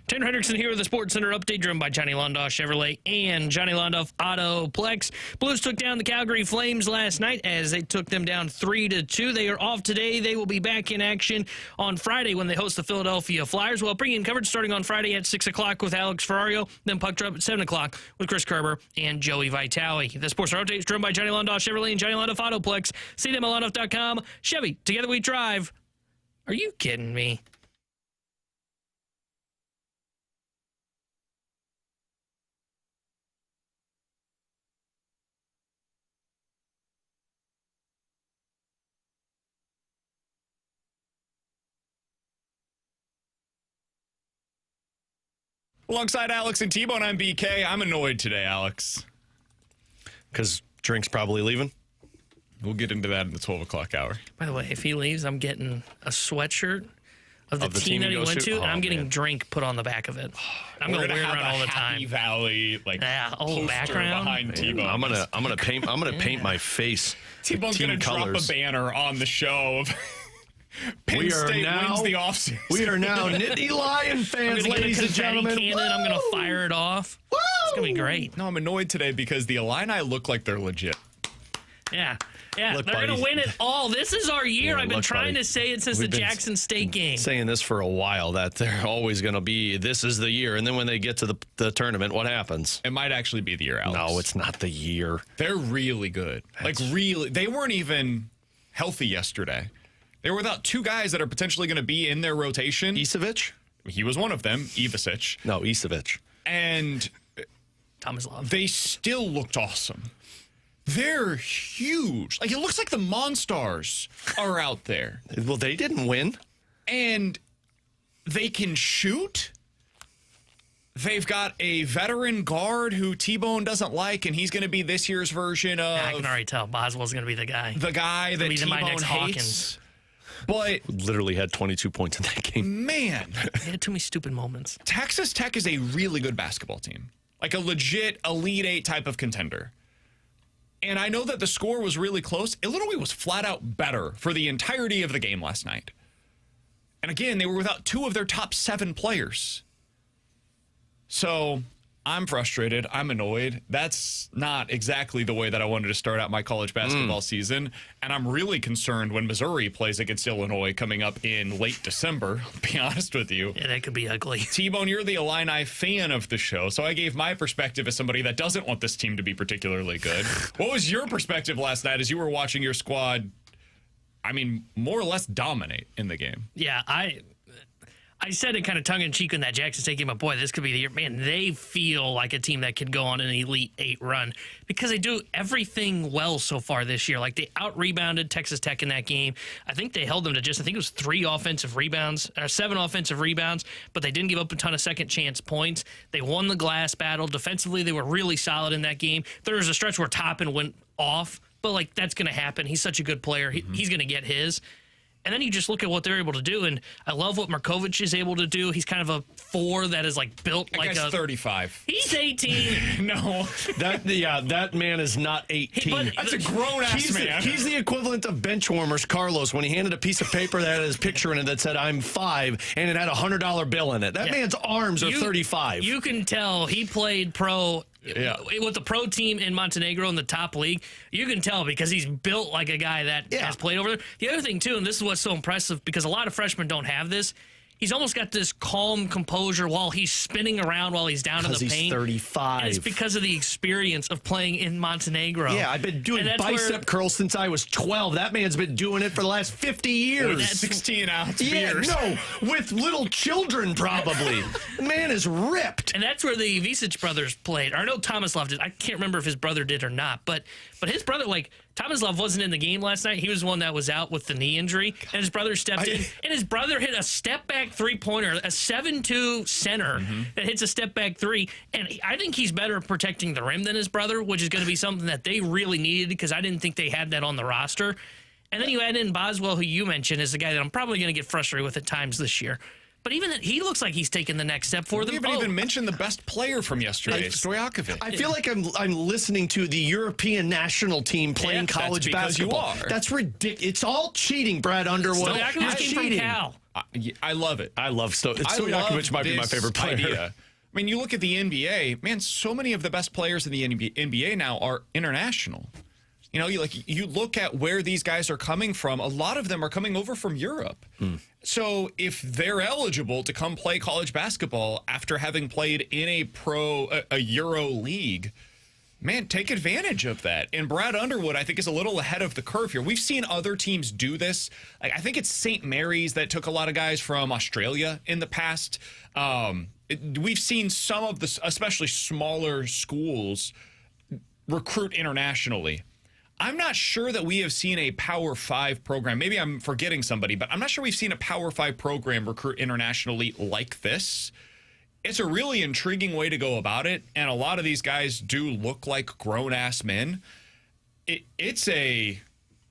Tanner Hendrickson here with the Sports Center update, driven by Johnny Londoff Chevrolet and Johnny Londoff Autoplex. Blues took down the Calgary Flames last night as they took them down 3-2. They are off today. They will be back in action on Friday when they host the Philadelphia Flyers. Well, bringing coverage starting on Friday at 6 o'clock with Alex Ferrario, then puck drop at 7 o'clock with Chris Kerber and Joey Vitale. The Sports Center update is driven by Johnny Londoff Chevrolet and Johnny Londoff Autoplex. See them at Londoff.com. Chevy, together we drive. Are you kidding me? Alongside Alex and T-Bone, I'm BK. I'm annoyed today, Alex. Because Drink's probably leaving. We'll get into that in the 12 o'clock hour. By the way, if he leaves, I'm getting a sweatshirt of the team that he went to, and I'm getting Drink put on the back of it. I'm going to wear it around all the time. Happy Valley, poster background behind T-Bone. I'm gonna paint my face. T-Bone's team going to drop colors. a banner on the show of Penn We are State now- wins the offseason. We are now Nittany Lion I'm fans, gonna ladies get a and confetti gentlemen. cannon. I'm going to fire it off. It's going to be great. No, I'm annoyed today because the Illini look like they're legit. Yeah, Look, they're going buddy. to win it all. This is our year. Yeah, I've been look, trying buddy. to say it since We've the been Jackson State game. Saying this for a while, that they're always going to be, this is the year. And then when they get to the tournament, what happens? It might actually be the year, Alex. No, it's not the year. They're really good. Really. They weren't even healthy yesterday. They were without two guys that are potentially going to be in their rotation. Isevich? He was one of them, Ivasic. No, Isevich. And Thomas Love. they still looked awesome. They're huge. It looks like the Monstars are out there. Well, they didn't win. And they can shoot. They've got a veteran guard who T-Bone doesn't like, and he's going to be this year's version of I can already tell Boswell's going to be the guy. the guy that be my T-Bone next hates. Hawkins. But, Literally had 22 points in that game. man, He had too many stupid moments. Texas Tech is a really good basketball team. Like a legit Elite Eight type of contender. And I know that the score was really close. Illinois was flat out better for the entirety of the game last night. And again, they were without two of their top 7 players. So I'm frustrated. I'm annoyed. That's not exactly the way that I wanted to start out my college basketball season. And I'm really concerned when Missouri plays against Illinois coming up in late December, I'll be honest with you. Yeah, that could be ugly. T-Bone, you're the Illini fan of the show, so I gave my perspective as somebody that doesn't want this team to be particularly good. What was your perspective last night as you were watching your squad, more or less dominate in the game? Yeah, I said it kind of tongue-in-cheek in that Jackson State game, but boy, this could be the year. Man, they feel like a team that could go on an Elite Eight run because they do everything well so far this year. Like, they out-rebounded Texas Tech in that game. I think they held them to just, I think it was 7 offensive rebounds, but they didn't give up a ton of second-chance points. They won the glass battle. Defensively, they were really solid in that game. There was a stretch where Toppin went off, but, that's going to happen. He's such a good player. He's going to get his. And then you just look at what they're able to do, and I love what Markovich is able to do. He's kind of a 4 that is built That like guy's a 35. He's 18. No. That man is not 18. But- That's a grown-ass man. He's the equivalent of Benchwarmers Carlos when he handed a piece of paper that had his picture in it that said, I'm 5, and it had a $100 bill in it. That man's arms are 35. You can tell he played pro. Yeah. With the pro team in Montenegro in the top league, you can tell because he's built like a guy that has played over there. The other thing, too, and this is what's so impressive because a lot of freshmen don't have this, he's almost got this calm composure while he's spinning around while he's down in the Because paint. he's 35. And it's because of the experience of playing in Montenegro. Yeah, I've been doing And that's bicep where- curls since I was 12. That man's been doing it for the last 50 years. That's- 16-ounce Yeah, beers. no, with little children probably. The man is ripped. And that's where the Visic brothers played. Or I know Thomas Love did. I can't remember if his brother did or not. But his brother, Thomas Love wasn't in the game last night. He was the one that was out with the knee injury. And his brother stepped in. And his brother hit a step-back three-pointer, a 7'2" center that hits a step-back 3. And I think he's better at protecting the rim than his brother, which is going to be something that they really needed because I didn't think they had that on the roster. And then you add in Boswell, who you mentioned is the guy that I'm probably going to get frustrated with at times this year. But even that, he looks like he's taking the next step for them. We haven't even mentioned the best player from yesterday, Stojakovic. I feel like I'm listening to the European national team playing college basketball. That's ridiculous. It's all cheating, Brad Underwood. Stojakovic came from Cal. I love it. I love Stojakovic. Might be my favorite player. Idea. I mean, you look at the NBA, man, so many of the best players in the NBA now are international. You know, you look at where these guys are coming from, a lot of them are coming over from Europe. So if they're eligible to come play college basketball after having played in a Euro league, man, take advantage of that. And Brad Underwood, I think, is a little ahead of the curve here. We've seen other teams do this. I think it's St. Mary's that took a lot of guys from Australia in the past. We've seen some of the, especially smaller schools, recruit internationally. I'm not sure that we have seen a Power 5 program. Maybe I'm forgetting somebody, but I'm not sure we've seen a Power 5 program recruit internationally like this. It's a really intriguing way to go about it, and a lot of these guys do look like grown-ass men. It's a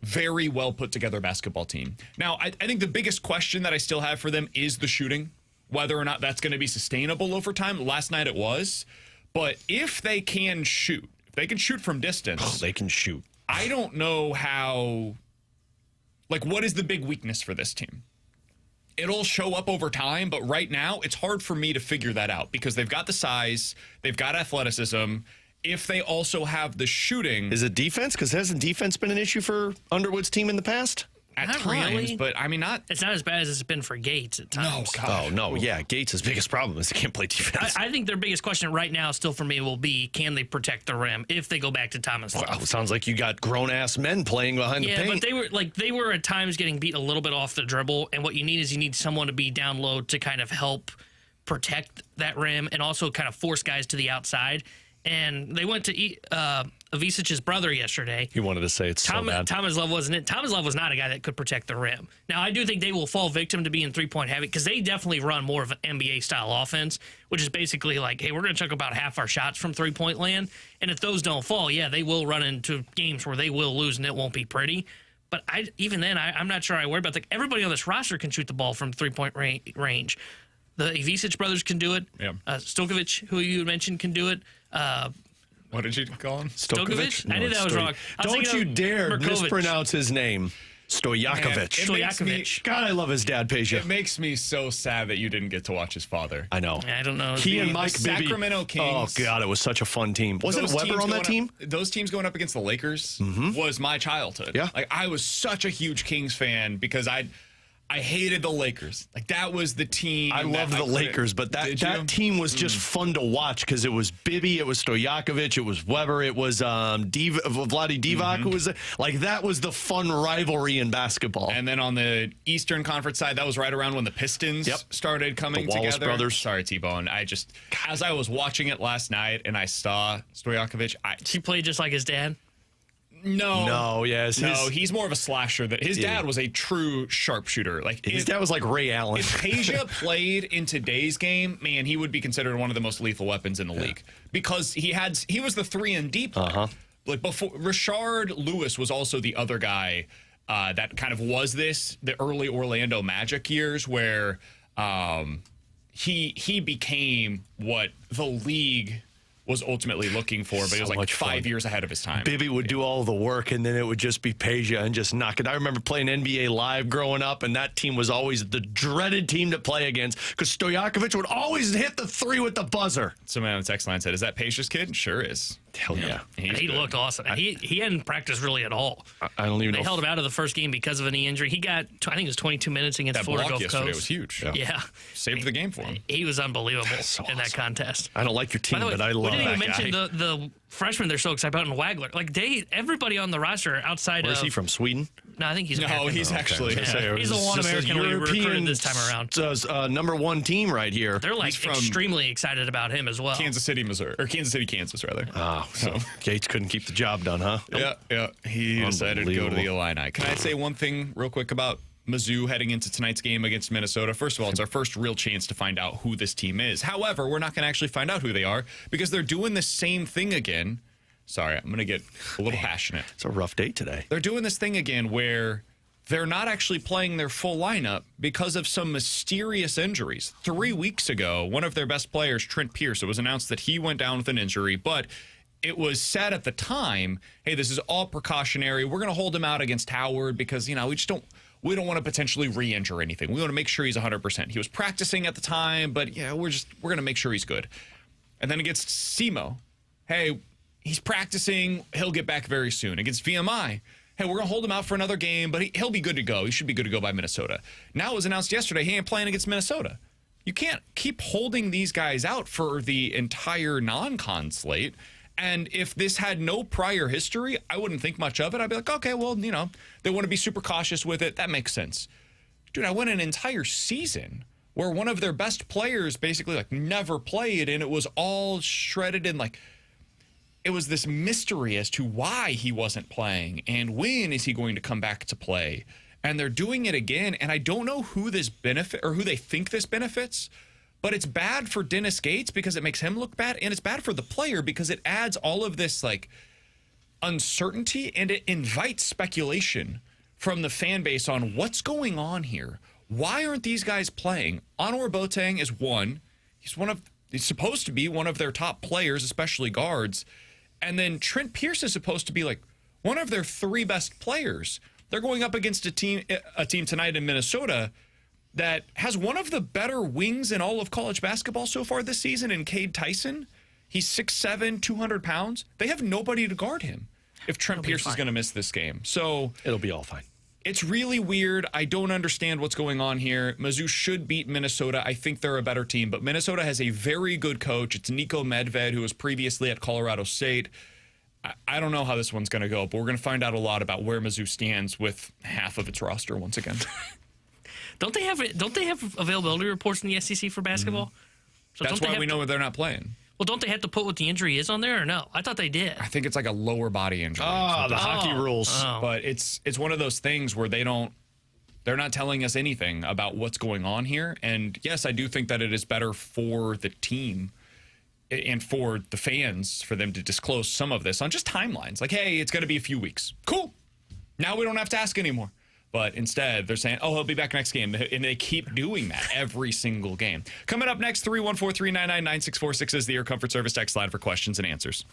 very well put-together basketball team. Now, I think the biggest question that I still have for them is the shooting, whether or not that's going to be sustainable over time. Last night it was. But if they can shoot, if they can shoot from distance. They can shoot. I don't know how, what is the big weakness for this team? It'll show up over time, but right now it's hard for me to figure that out because they've got the size, they've got athleticism. If they also have the shooting. Is it defense? Because hasn't defense been an issue for Underwood's team in the past? At Not times, really. but I mean, It's not as bad as it's been for Gates at times. No, God. Oh, no. Yeah, Gates' biggest problem is he can't play defense. I think their biggest question right now still for me will be, can they protect the rim if they go back to Thomas Love? Wow, sounds like you got grown-ass men playing behind the paint. Yeah, but they were at times getting beat a little bit off the dribble, and what you need someone to be down low to kind of help protect that rim and also kind of force guys to the outside. And they went to Ivicic's brother yesterday. You wanted to say it's so bad. Thomas Love wasn't it. Thomas Love was not a guy that could protect the rim. Now, I do think they will fall victim to being three-point heavy because they definitely run more of an NBA-style offense, which is basically like, hey, we're going to chuck about half our shots from three-point land. And if those don't fall, yeah, they will run into games where they will lose and it won't be pretty. But even then, I'm not sure I worry about everybody on this roster can shoot the ball from three-point range. The Ivicic brothers can do it. Yeah. Stojakovic, who you mentioned, can do it. What did you call him? Stojakovic? I knew that was wrong. Don't you dare Merkovic. mispronounce his name. Stojakovic. Stojakovic. God, I love his dad, Peja. It makes me so sad that you didn't get to watch his father. I know. I don't know. He and Mike Bibby. Sacramento Kings. Oh, God, it was such a fun team. Wasn't Weber on that team? Those teams going up against the Lakers was my childhood. Yeah. I was such a huge Kings fan because I hated the Lakers. That was the team. I loved the Lakers, but that team was just fun to watch because it was Bibby, it was Stojakovic, it was Weber, it was Vlade Divac, who was that was the fun rivalry in basketball. And then on the Eastern Conference side, that was right around when the Pistons started coming the Wallace together. brothers. Sorry, T-Bone. As I was watching it last night and I saw Stojakovic, He played just like his dad. No, he's more of a slasher. His dad was a true sharpshooter. His dad was like Ray Allen. If Peja played in today's game, man, he would be considered one of the most lethal weapons in the league because he was the 3-and-D player. Before Rashard Lewis was also the other guy that kind of was the early Orlando Magic years where he became what the league was ultimately looking for, but it was 5 years ahead of his time. Bibby would do all the work, and then it would just be Peja and just knock it. I remember playing NBA Live growing up, and that team was always the dreaded team to play against because Stojakovic would always hit the three with the buzzer. Someone on the text line said, is that Peja's kid? Sure is. Hell yeah. He looked awesome. He hadn't practiced really at all. I don't even know. They held him out of the first game because of a knee injury. He got, I think it was 22 minutes against that Florida block Gulf yesterday Coast. was huge. Yeah. Saved the game for him. He was unbelievable in that contest. I don't like your team, By the way, but I love that guy. We didn't even mention the freshman they're so excited about in Wagler. Everybody on the roster outside Where's he from, Sweden? No, I think he's American. he's actually. Yeah. He's the one American we recruited this time around. Number one team right here. They're extremely excited about him as well. Kansas City, Missouri. Or Kansas City, Kansas, rather. Oh, so Gates couldn't keep the job done, huh? Yeah. He decided to go to the Illini. Can I say one thing real quick about Mizzou heading into tonight's game against Minnesota? First of all, it's our first real chance to find out who this team is. However, we're not going to actually find out who they are because they're doing the same thing again. Sorry, I'm going to get a little passionate. It's a rough day today. They're doing this thing again where they're not actually playing their full lineup because of some mysterious injuries. 3 weeks ago, one of their best players, Trent Pierce, it was announced that he went down with an injury, but it was said at the time, hey, this is all precautionary. We're going to hold him out against Howard because, we don't want to potentially re-injure anything. We want to make sure he's 100%. He was practicing at the time, but we're going to make sure he's good. And then against SEMO, hey, he's practicing. He'll get back very soon. Against VMI, hey, we're going to hold him out for another game, but he'll be good to go. He should be good to go by Minnesota. Now it was announced yesterday he ain't playing against Minnesota. You can't keep holding these guys out for the entire non-con slate. And if this had no prior history, I wouldn't think much of it. I'd be like, okay, well, they want to be super cautious with it. That makes sense. Dude, I went an entire season where one of their best players basically never played, and it was all shredded and it was this mystery as to why he wasn't playing and when is he going to come back to play. And they're doing it again, and I don't know who this benefit or who they think this benefits. But it's bad for Dennis Gates because it makes him look bad, and it's bad for the player because it adds all of this uncertainty, and it invites speculation from the fan base on what's going on here. Why aren't these guys playing? Anwar Boateng is one. He's supposed to be one of their top players, especially guards. And then Trent Pierce is supposed to be one of their 3 best players. They're going up against a team tonight in Minnesota that has one of the better wings in all of college basketball so far this season in Cade Tyson. He's 6'7", 200 pounds. They have nobody to guard him if Trent Pierce is going to miss this game. So it'll be all fine. It's really weird. I don't understand what's going on here. Mizzou should beat Minnesota. I think they're a better team, but Minnesota has a very good coach. It's Nico Medved, who was previously at Colorado State. I don't know how this one's going to go, but we're going to find out a lot about where Mizzou stands with half of its roster once again. Don't they have availability reports in the SEC for basketball? So that's why we know they're not playing. Well, don't they have to put what the injury is on there or no? I thought they did. I think it's a lower body injury. Oh, the hockey rules. Oh. But it's one of those things where they're not telling us anything about what's going on here. And yes, I do think that it is better for the team and for the fans for them to disclose some of this on just timelines. Hey, it's going to be a few weeks. Cool. Now we don't have to ask anymore. But instead, they're saying, he'll be back next game. And they keep doing that every single game. Coming up next, 314-399-9646 is the Air Comfort Service text line for questions and answers.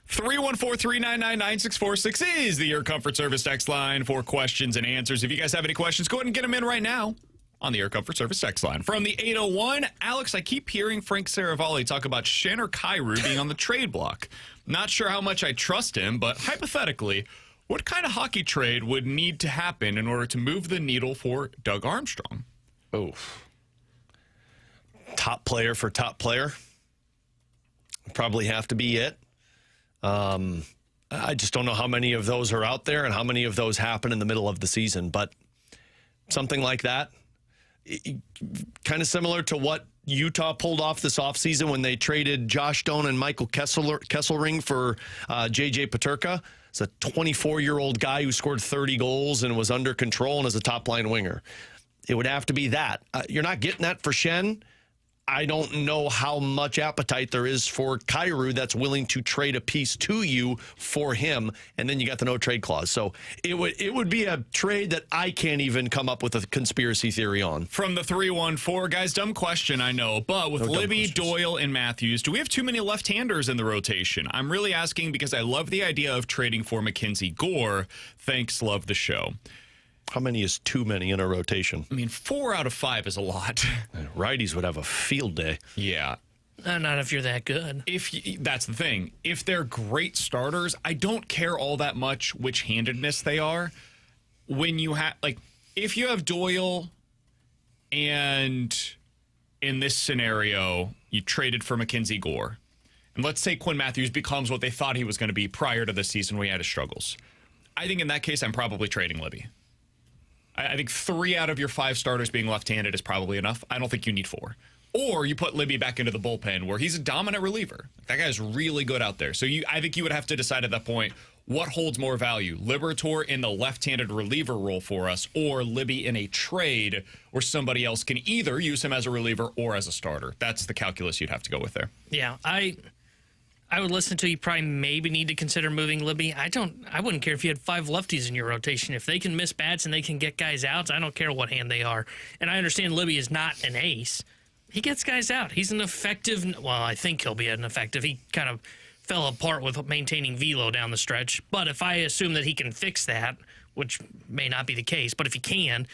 314-399-9646 is the Air Comfort Service text line for questions and answers. If you guys have any questions, go ahead and get them in right now on the Air Comfort Service text line. From the 801, Alex, I keep hearing Frank Saravalli talk about Shanner Kyrou being on the trade block. Not sure how much I trust him, but hypothetically, what kind of hockey trade would need to happen in order to move the needle for Doug Armstrong? Oh. Top player for top player. Probably have to be it. I just don't know how many of those are out there and how many of those happen in the middle of the season, but something like that, kind of similar to what Utah pulled off this offseason when they traded Josh Doan and Michael Kesselring for J.J. Peterka. It's a 24-year-old guy who scored 30 goals and was under control and is a top-line winger. It would have to be that. You're not getting that for Shen. I don't know how much appetite there is for Kyrou that's willing to trade a piece to you for him, and then you got the no-trade clause. So it would be a trade that I can't even come up with a conspiracy theory on. From the 314, guys, dumb question, I know, but with Libby, Doyle, and Matthews, do we have too many left-handers in the rotation? I'm really asking because I love the idea of trading for Mackenzie Gore. Thanks, love the show. How many is too many in a rotation? I mean, 4 out of 5 is a lot. Righties would have a field day. Yeah. Not if you're that good. That's the thing. If they're great starters, I don't care all that much which handedness they are. When you have, if you have Doyle and in this scenario, you traded for Mackenzie Gore, and let's say Quinn Matthews becomes what they thought he was going to be prior to this season when he had his struggles. I think in that case, I'm probably trading Libby. I think 3 out of your 5 starters being left-handed is probably enough. I don't think you need 4. Or you put Libby back into the bullpen where he's a dominant reliever. That guy's really good out there. So I think you would have to decide at that point, what holds more value? Liberatore in the left-handed reliever role for us, or Libby in a trade where somebody else can either use him as a reliever or as a starter. That's the calculus you'd have to go with there. Yeah, I would listen to you probably maybe need to consider moving Libby. I wouldn't care if you had 5 lefties in your rotation. If they can miss bats and they can get guys out, I don't care what hand they are. And I understand Libby is not an ace. He gets guys out. He's an effective, well, I think he'll be an effective. He kind of fell apart with maintaining velo down the stretch. But if I assume that he can fix that, which may not be the case, but if he can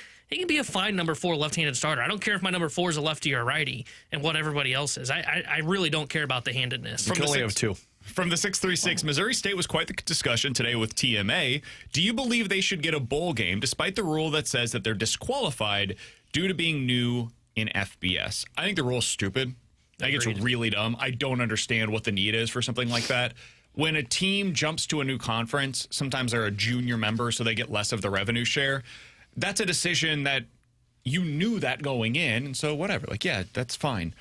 be a fine number 4 left-handed starter. I don't care if my number 4 is a lefty or a righty and what everybody else is. I really don't care about the handedness. You can only have 2. From the 636, Missouri State was quite the discussion today with TMA. Do you believe they should get a bowl game despite the rule that says that they're disqualified due to being new in FBS? I think the rule is stupid. I think it's really dumb. I don't understand what the need is for something like that. When a team jumps to a new conference, sometimes they're a junior member, so they get less of the revenue share. That's a decision that you knew that going in, and so whatever. Yeah, that's fine.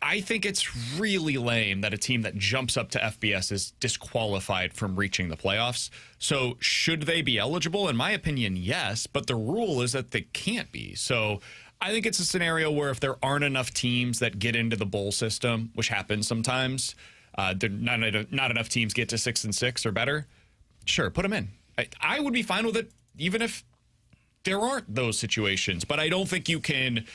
I think it's really lame that a team that jumps up to FBS is disqualified from reaching the playoffs. So should they be eligible? In my opinion, yes, but the rule is that they can't be. So I think it's a scenario where if there aren't enough teams that get into the bowl system, which happens sometimes, not enough teams get to 6-6 or better, sure, put them in. I would be fine with it, even if there aren't those situations, but I don't think you can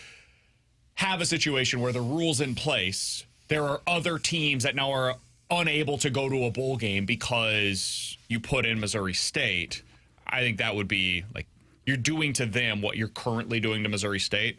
have a situation where the rule's in place. There are other teams that now are unable to go to a bowl game because you put in Missouri State. I think that would be you're doing to them what you're currently doing to Missouri State.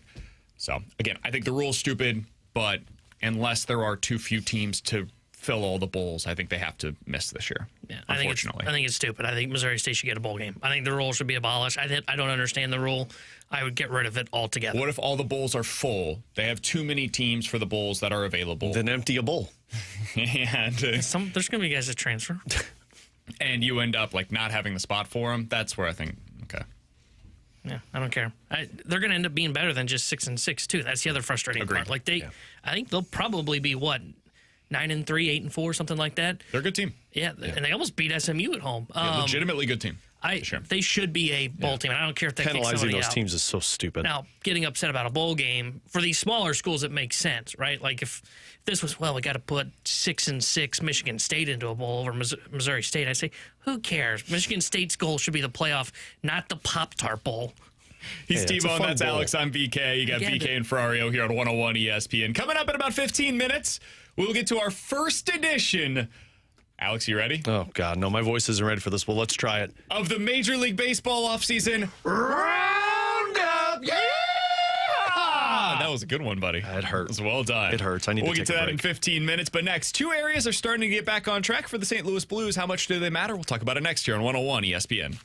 So again, I think the rule's stupid, but unless there are too few teams to fill all the bowls, I think they have to miss this year. Yeah, unfortunately. I think it's stupid. I think Missouri State should get a bowl game. I think the rule should be abolished. I don't understand the rule. I would get rid of it altogether. What if all the bowls are full? They have too many teams for the bowls that are available. Then empty a bowl. And there's going to be guys that transfer. And you end up not having the spot for them. That's where I think, okay. Yeah, I don't care. They're going to end up being better than just 6-6 too. That's the other frustrating part. I think they'll probably be 9-3, 8-4, something like that. They're a good team. Yeah, and they almost beat SMU at home. Legitimately good team. Sure. They should be a bowl team, and I don't care if they penalizing those teams is so stupid. Now, getting upset about a bowl game for these smaller schools, it makes sense, right? If this was we got to put 6-6 Michigan State into a bowl over Missouri State, I say, who cares? Michigan State's goal should be the playoff, not the Pop-Tart Bowl. He's T-Bone, that's bowl. Alex, I'm VK. You got VK and Ferrario here on 101 ESPN. Coming up in about 15 minutes, we'll get to our first edition Alex, you ready? Oh, God, no, my voice isn't ready for this. Well, let's try it. Of the Major League Baseball offseason Roundup! Yeah! That was a good one, buddy. It hurt. That was well done. It hurts. I need We'll to get take to a that in break. 15 minutes. But next, two areas are starting to get back on track for the St. Louis Blues. How much do they matter? We'll talk about it next year on 101 ESPN.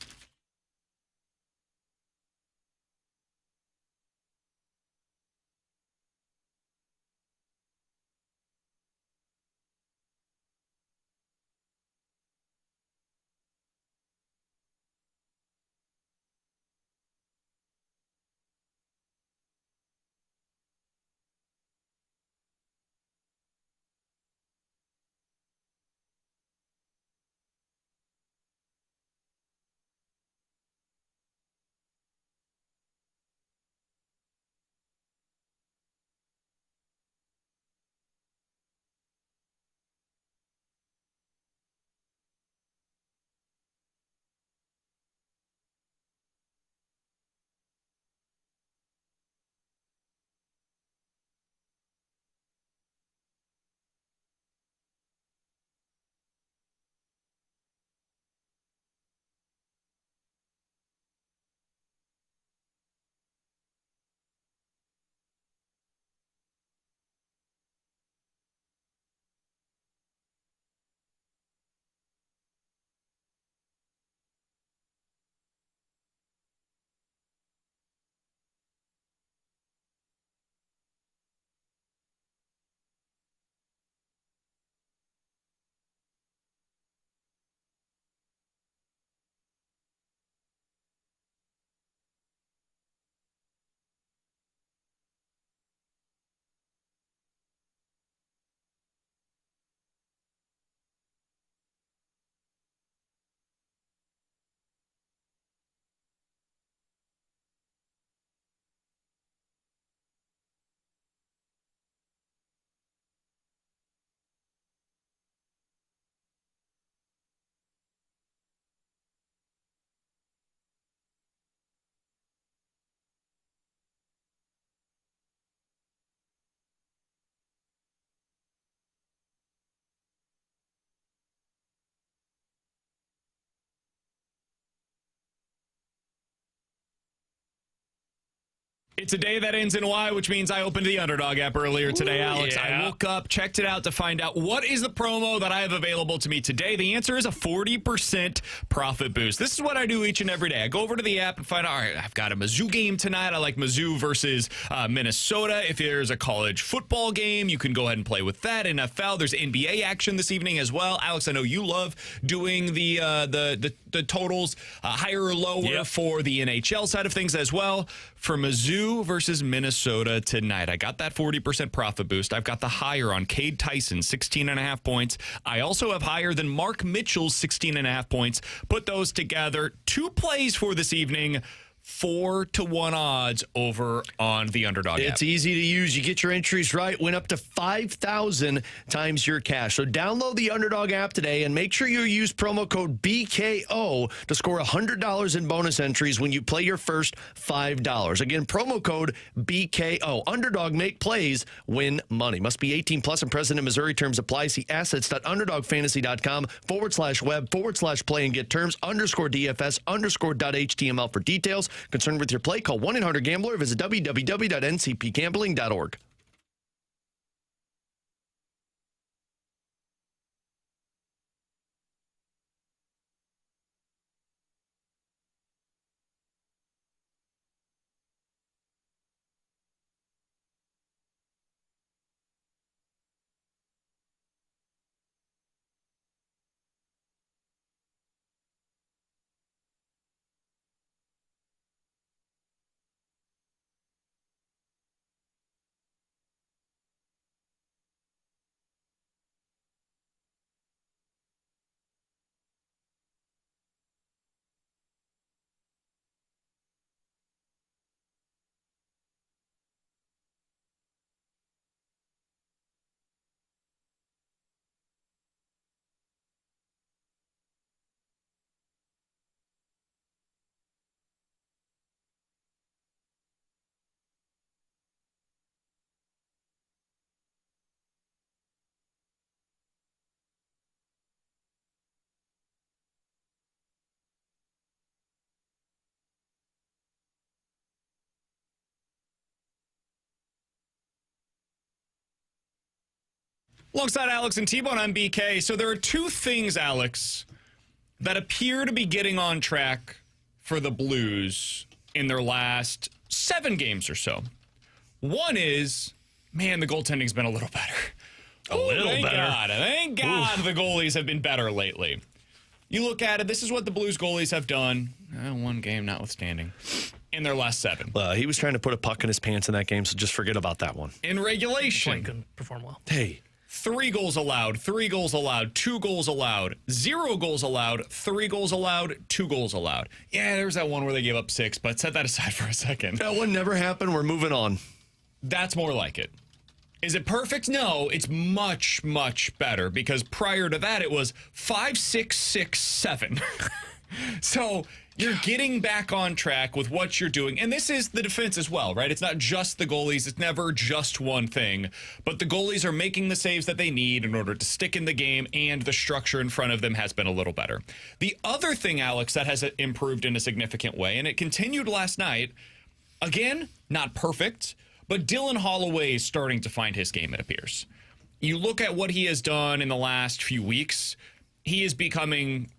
It's a day that ends in Y, which means I opened the Underdog app earlier today, Alex. yeah. I woke up, checked it out to find out what is the promo that I have available to me today. The answer is a 40% profit boost. This is what I do each and every day. I go over to the app and find out, all right, I've got a Mizzou game tonight. I like Mizzou versus Minnesota. If there's a college football game, you can go ahead and play with that. NFL, there's NBA action this evening as well. Alex, I know you love doing the totals higher or lower for the NHL side of things as well. For Mizzou versus Minnesota tonight, I got that 40% profit boost. I've got the higher on Cade Tyson, 16.5 points. I also have higher than Mark Mitchell's 16.5 points. Put those together. Two plays for this evening. 4-1 odds over on the Underdog app. It's easy to use. You get your entries right, win up to 5,000 times your cash. So download the Underdog app today and make sure you use promo code BKO to score $100 in bonus entries when you play your first $5. Again, promo code BKO. Underdog, make plays, win money. Must be 18 plus and present in Missouri. Terms apply. See assets.underdogfantasy.com/web/play and get terms _DFS_.html for details. Concerned with your play? Call 1-800-GAMBLER. Visit www.ncpgambling.org. Alongside Alex and T-Bone, I'm BK. So there are two things, Alex, that appear to be getting on track for the Blues in their last 7 games or so. One is, man, the goaltending's been a little better. Thank God the goalies have been better lately. You look at it, this is what the Blues goalies have done, one game notwithstanding, in their last 7. He was trying to put a puck in his pants in that game, so just forget about that one. In regulation, Couldn't perform well. Hey. 3 goals allowed, 3 goals allowed, 2 goals allowed, 0 goals allowed, 3 goals allowed, 2 goals allowed. Yeah, there was that one where they gave up 6, but set that aside for a second. That one never happened. We're moving on. That's more like it. Is it perfect? No, it's much, much better because prior to that, it was 5, 6, 6, 7. So you're getting back on track with what you're doing. And this is the defense as well, right? It's not just the goalies. It's never just one thing. But the goalies are making the saves that they need in order to stick in the game, and the structure in front of them has been a little better. The other thing, Alex, that has improved in a significant way, and it continued last night, again, not perfect, but Dylan Holloway is starting to find his game, it appears. You look at what he has done in the last few weeks, he is becoming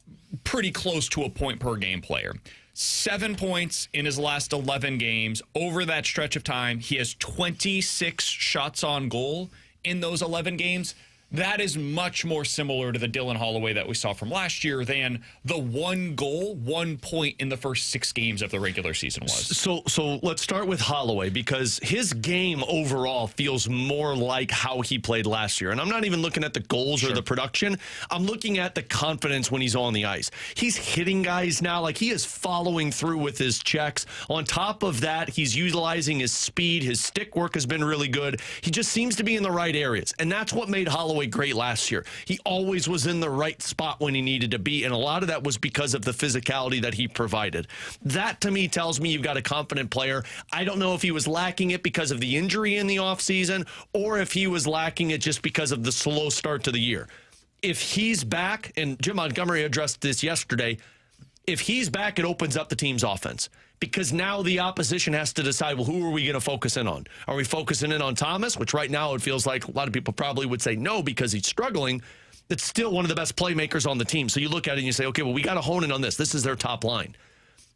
pretty close to a point-per-game player. 7 points in his last 11 games. Over that stretch of time, he has 26 shots on goal in those 11 games. That is much more similar to the Dylan Holloway that we saw from last year than the 1 goal, 1 point in the first 6 games of the regular season was. So let's start with Holloway, because his game overall feels more like how he played last year. And I'm not even looking at the goals or the production. I'm looking at the confidence when he's on the ice. He's hitting guys now. Like, he is following through with his checks. On top of that, he's utilizing his speed. His stick work has been really good. He just seems to be in the right areas. And that's what made Holloway great last year. He always was in the right spot when he needed to be, and a lot of that was because of the physicality that he provided. That, to me, tells me you've got a confident player. I don't know if he was lacking it because of the injury in the offseason or if he was lacking it just because of the slow start to the year. If he's back, and Jim Montgomery addressed this yesterday, if he's back, it opens up the team's offense. Because now the opposition has to decide, well, who are we going to focus in on? Are we focusing in on Thomas, which right now it feels like a lot of people probably would say no because he's struggling. It's still one of the best playmakers on the team. So you look at it and you say, okay, well, we got to hone in on this. This is their top line.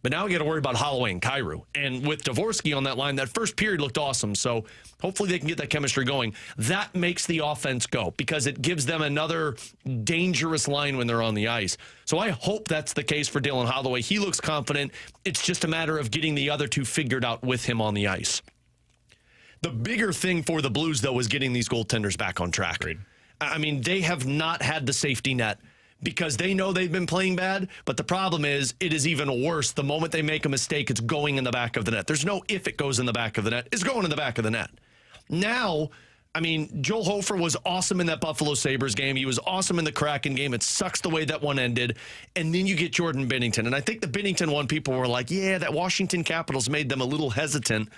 But now we got to worry about Holloway and Kyrou. And with Dvorsky on that line, that first period looked awesome. So hopefully they can get that chemistry going. That makes the offense go because it gives them another dangerous line when they're on the ice. So I hope that's the case for Dylan Holloway. He looks confident. It's just a matter of getting the other two figured out with him on the ice. The bigger thing for the Blues, though, is getting these goaltenders back on track. Agreed. I mean, they have not had the safety net because they know they've been playing bad, but the problem is it is even worse. The moment they make a mistake, it's going in the back of the net. There's no if it goes in the back of the net. It's going in the back of the net. Now, I mean, Joel Hofer was awesome in that Buffalo Sabres game. He was awesome in the Kraken game. It sucks the way that one ended. And then you get Jordan Binnington. And I think the Binnington one, people were like, yeah, that Washington Capitals made them a little hesitant.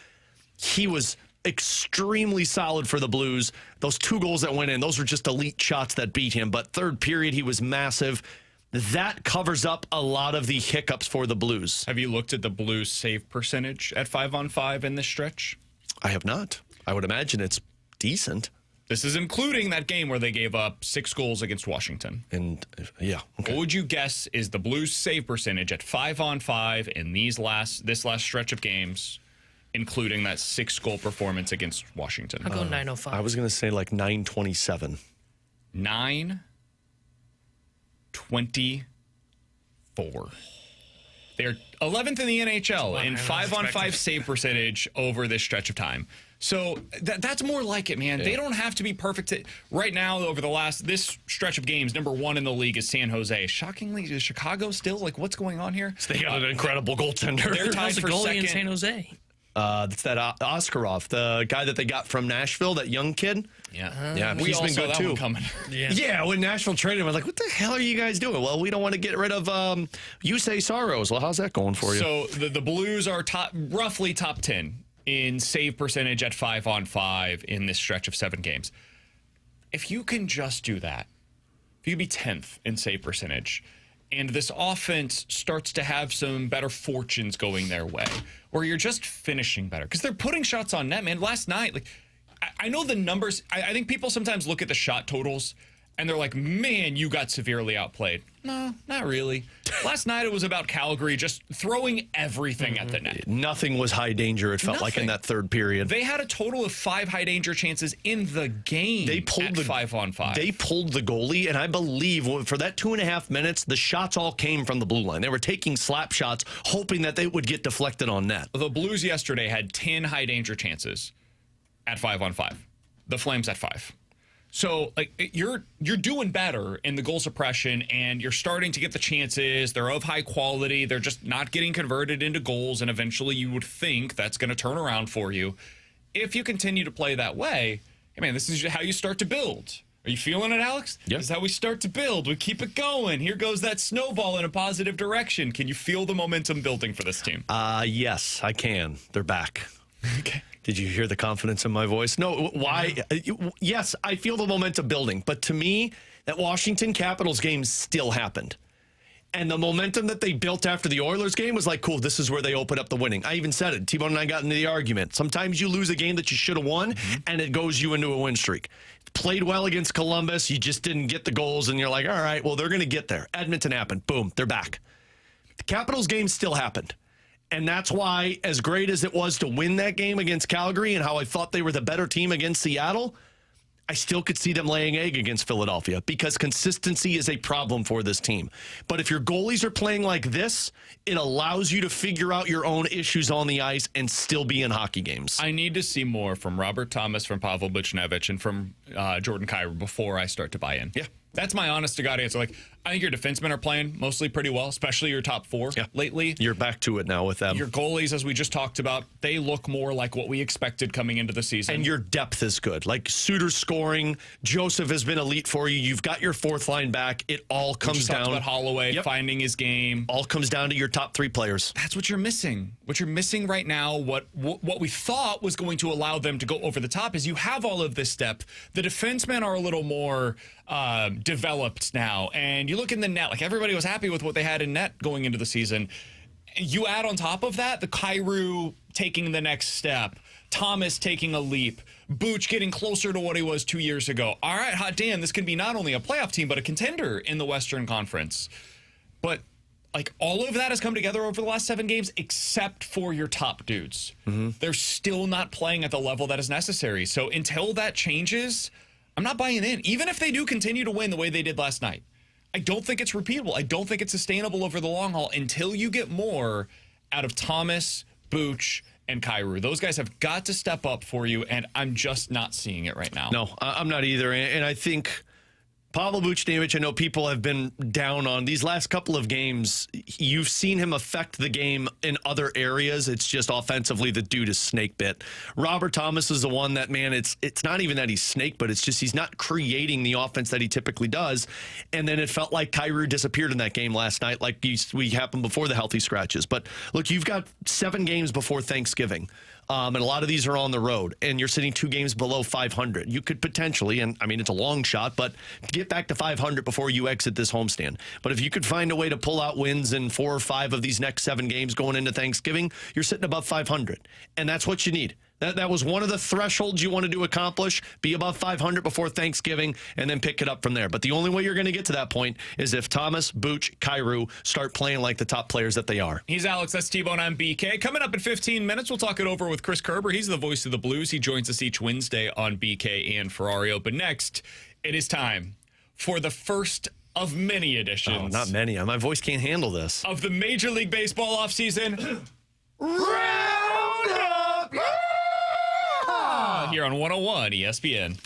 He was extremely solid for the Blues. Those 2 goals that went in, those were just elite shots that beat him. But third period, he was massive. That covers up a lot of the hiccups for the Blues. Have you looked at the Blues save percentage at 5-on-5 in this stretch? I have not. I would imagine it's decent. This is including that game where they gave up 6 goals against Washington. And yeah, okay. What would you guess is the Blues save percentage at 5-on-5 in this last stretch of games, including that 6-goal performance against Washington? I'll go 905. I was going to say like 927. 924. They're 11th in the NHL in 5-on-5 save percentage over this stretch of time. So that's more like it, man. Yeah. They don't have to be perfect. Right now, over this stretch of games, number 1 in the league is San Jose. Shockingly, is Chicago still? Like, what's going on here? So they got an incredible goaltender. They're tied for goalie second. in San Jose. It's that Oskarov, the guy that they got from Nashville, that young kid. Yeah, he's been good too. Coming. Yeah, when Nashville traded him, I was like, what the hell are you guys doing? Well, we don't want to get rid of Yusei Saros. Well, how's that going for you? So the Blues are roughly top 10 in save percentage at 5-on-5 in this stretch of 7 games. If you can just do that, if you can be 10th in save percentage, and this offense starts to have some better fortunes going their way, or you're just finishing better, because they're putting shots on net, man. Last night, like, I know the numbers. I think people sometimes look at the shot totals and they're like, man, you got severely outplayed. No, not really. Last night it was about Calgary just throwing everything at the net. Nothing was high danger, it felt like, in that third period. They had a total of 5 high danger chances in the game. They pulled the 5-on-5. They pulled the goalie, and I believe for that 2.5 minutes, the shots all came from the blue line. They were taking slap shots, hoping that they would get deflected on net. The Blues yesterday had 10 high danger chances at 5-on-5. The Flames at 5. So, like, you're doing better in the goal suppression, and you're starting to get the chances. They're of high quality. They're just not getting converted into goals, and eventually you would think that's going to turn around for you. If you continue to play that way, hey, man, this is how you start to build. Are you feeling it, Alex? Yep. This is how we start to build. We keep it going. Here goes that snowball in a positive direction. Can you feel the momentum building for this team? Yes, I can. They're back. Okay. Did you hear the confidence in my voice? No, why? Yes, I feel the momentum building. But to me, that Washington Capitals game still happened. And the momentum that they built after the Oilers game was like, cool, this is where they open up the winning. I even said it. T-Bone and I got into the argument. Sometimes you lose a game that you should have won, and it goes you into a win streak. Played well against Columbus. You just didn't get the goals, and you're like, all right, well, they're going to get there. Edmonton happened. Boom, they're back. The Capitals game still happened. And that's why, as great as it was to win that game against Calgary and how I thought they were the better team against Seattle, I still could see them laying egg against Philadelphia because consistency is a problem for this team. But if your goalies are playing like this, it allows you to figure out your own issues on the ice and still be in hockey games. I need to see more from Robert Thomas, from Pavel Buchnevich, and from Jordan Kyrou before I start to buy in. Yeah. That's my honest to God answer. Like, I think your defensemen are playing mostly pretty well, especially your top 4 lately. You're back to it now with them. Your goalies, as we just talked about, they look more like what we expected coming into the season. And your depth is good. Like, Suter's scoring. Joseph has been elite for you. You've got your fourth line back. It all comes down. About Holloway finding his game. All comes down to your top 3 players. That's what you're missing. What you're missing right now, what we thought was going to allow them to go over the top, is you have all of this depth. The defensemen are a little more developed now, and you look in the net, like everybody was happy with what they had in net going into the season. You add on top of that the Kyrou taking the next step, Thomas taking a leap, Booch getting closer to what he was 2 years ago. All right, hot damn, this can be not only a playoff team but a contender in the Western Conference. But like, all of that has come together over the last 7 games except for your top dudes. They're still not playing at the level that is necessary. So until that changes, I'm not buying in. Even if they do continue to win the way they did last night, I don't think it's repeatable. I don't think it's sustainable over the long haul until you get more out of Thomas, Booch, and Kyrou. Those guys have got to step up for you, and I'm just not seeing it right now. No, I'm not either. And I think Pavel Buchnevich, I know people have been down on these last couple of games. You've seen him affect the game in other areas. It's just offensively, the dude is snake bit. Robert Thomas is the one that, man, it's not even that he's snake, but it's just he's not creating the offense that he typically does. And then it felt like Kyrou disappeared in that game last night, like we happened before the healthy scratches. But look, you've got 7 games before Thanksgiving. And a lot of these are on the road, and you're sitting 2 games below 500. You could potentially, and I mean, it's a long shot, but get back to 500 before you exit this homestand. But if you could find a way to pull out wins in 4 or 5 of these next 7 games going into Thanksgiving, you're sitting above 500. And that's what you need. That was one of the thresholds you wanted to accomplish, be above 500 before Thanksgiving, and then pick it up from there. But the only way you're going to get to that point is if Thomas, Booch, Kyrou start playing like the top players that they are. He's Alex, that's T-Bone, I'm BK. Coming up in 15 minutes, we'll talk it over with Chris Kerber. He's the voice of the Blues. He joins us each Wednesday on BK and Ferrario. But next, it is time for the first of many editions. Oh, not many. My voice can't handle this. Of the Major League Baseball offseason Roundup! here on 101 ESPN.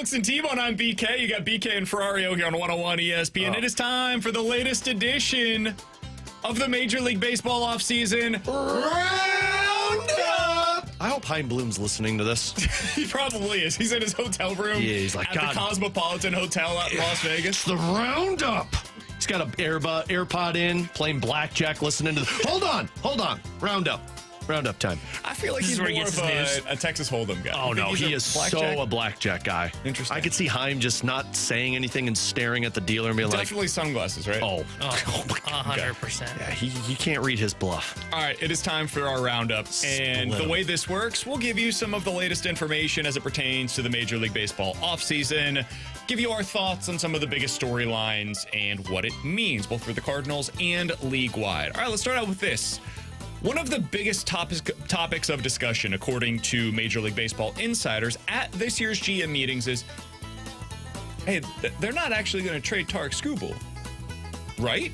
Stokes and T-Bone. I'm BK. You got BK and Ferrario here on 101 ESPN. It is time for the latest edition of the Major League Baseball offseason Roundupp. I hope Hein Bloom's listening to this. He probably is. He's in his hotel room He's like, at God. the Cosmopolitan Hotel at Las Vegas. The Roundup. He's got an AirPod in, playing blackjack, listening to Hold on. Roundup time. I feel like This he's is where more he gets of his news. a Texas Hold'em guy. Oh, no, he is so a blackjack guy. Interesting. I could see Hein just not saying anything and staring at the dealer and being Definitely sunglasses, right? like, oh, 100%. yeah, he can't read his bluff. All right, it is time for our roundup. And the way this works, we'll give you some of the latest information as it pertains to the Major League Baseball offseason, give you our thoughts on some of the biggest storylines and what it means, both for the Cardinals and league-wide. All right, let's start out with this. One of the biggest topics of discussion, according to Major League Baseball insiders at this year's GM meetings, is, hey, they're not actually going to trade Tarek Skubal, right?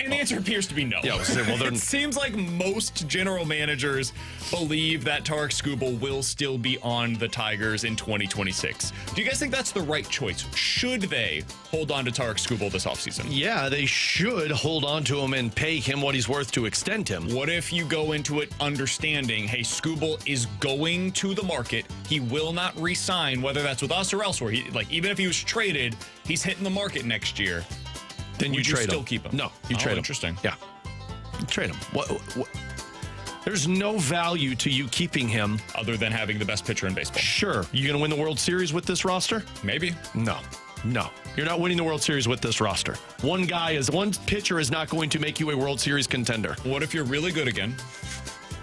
And the answer appears to be no. Yeah, well, It seems like most general managers believe that Tarek Skubal will still be on the Tigers in 2026. Do you guys think that's the right choice? Should they hold on to Tarek Skubal this offseason? Yeah, they should hold on to him and pay him what he's worth to extend him. What if you go into it understanding, hey, Skubal is going to the market. He will not re-sign, whether that's with us or elsewhere. Even if he was traded, he's hitting the market next year. Then you Would you trade still him. keep him? No, you trade him. Interesting. Yeah, you trade him. What? There's no value to you keeping him. Other than having the best pitcher in baseball. Sure, you going to win the World Series with this roster? Maybe. No. You're not winning the World Series with this roster. One pitcher is not going to make you a World Series contender. What if you're really good again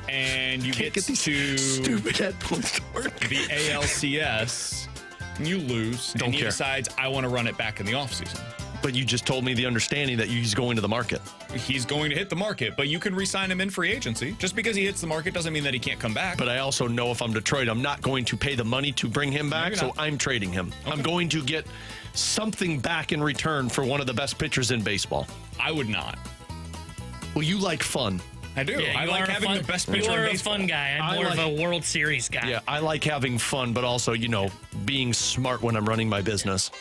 and you Can't get these to stupid headphones to work. the ALCS and you lose Don't and he care. decides I want to run it back in the offseason? But you just told me the understanding that he's going to the market. He's going to hit the market, but you can re-sign him in free agency. Just because he hits the market doesn't mean that he can't come back. But I also know if I'm Detroit, I'm not going to pay the money to bring him back, Maybe so not. I'm trading him. Okay. I'm going to get something back in return for one of the best pitchers in baseball. I would not. Well, you like fun. I do. Yeah, I you like are a having fun- the best You pitcher are in a baseball. fun guy. I'm I more like- of a World Series guy. Yeah, I like having fun, but also, being smart when I'm running my business.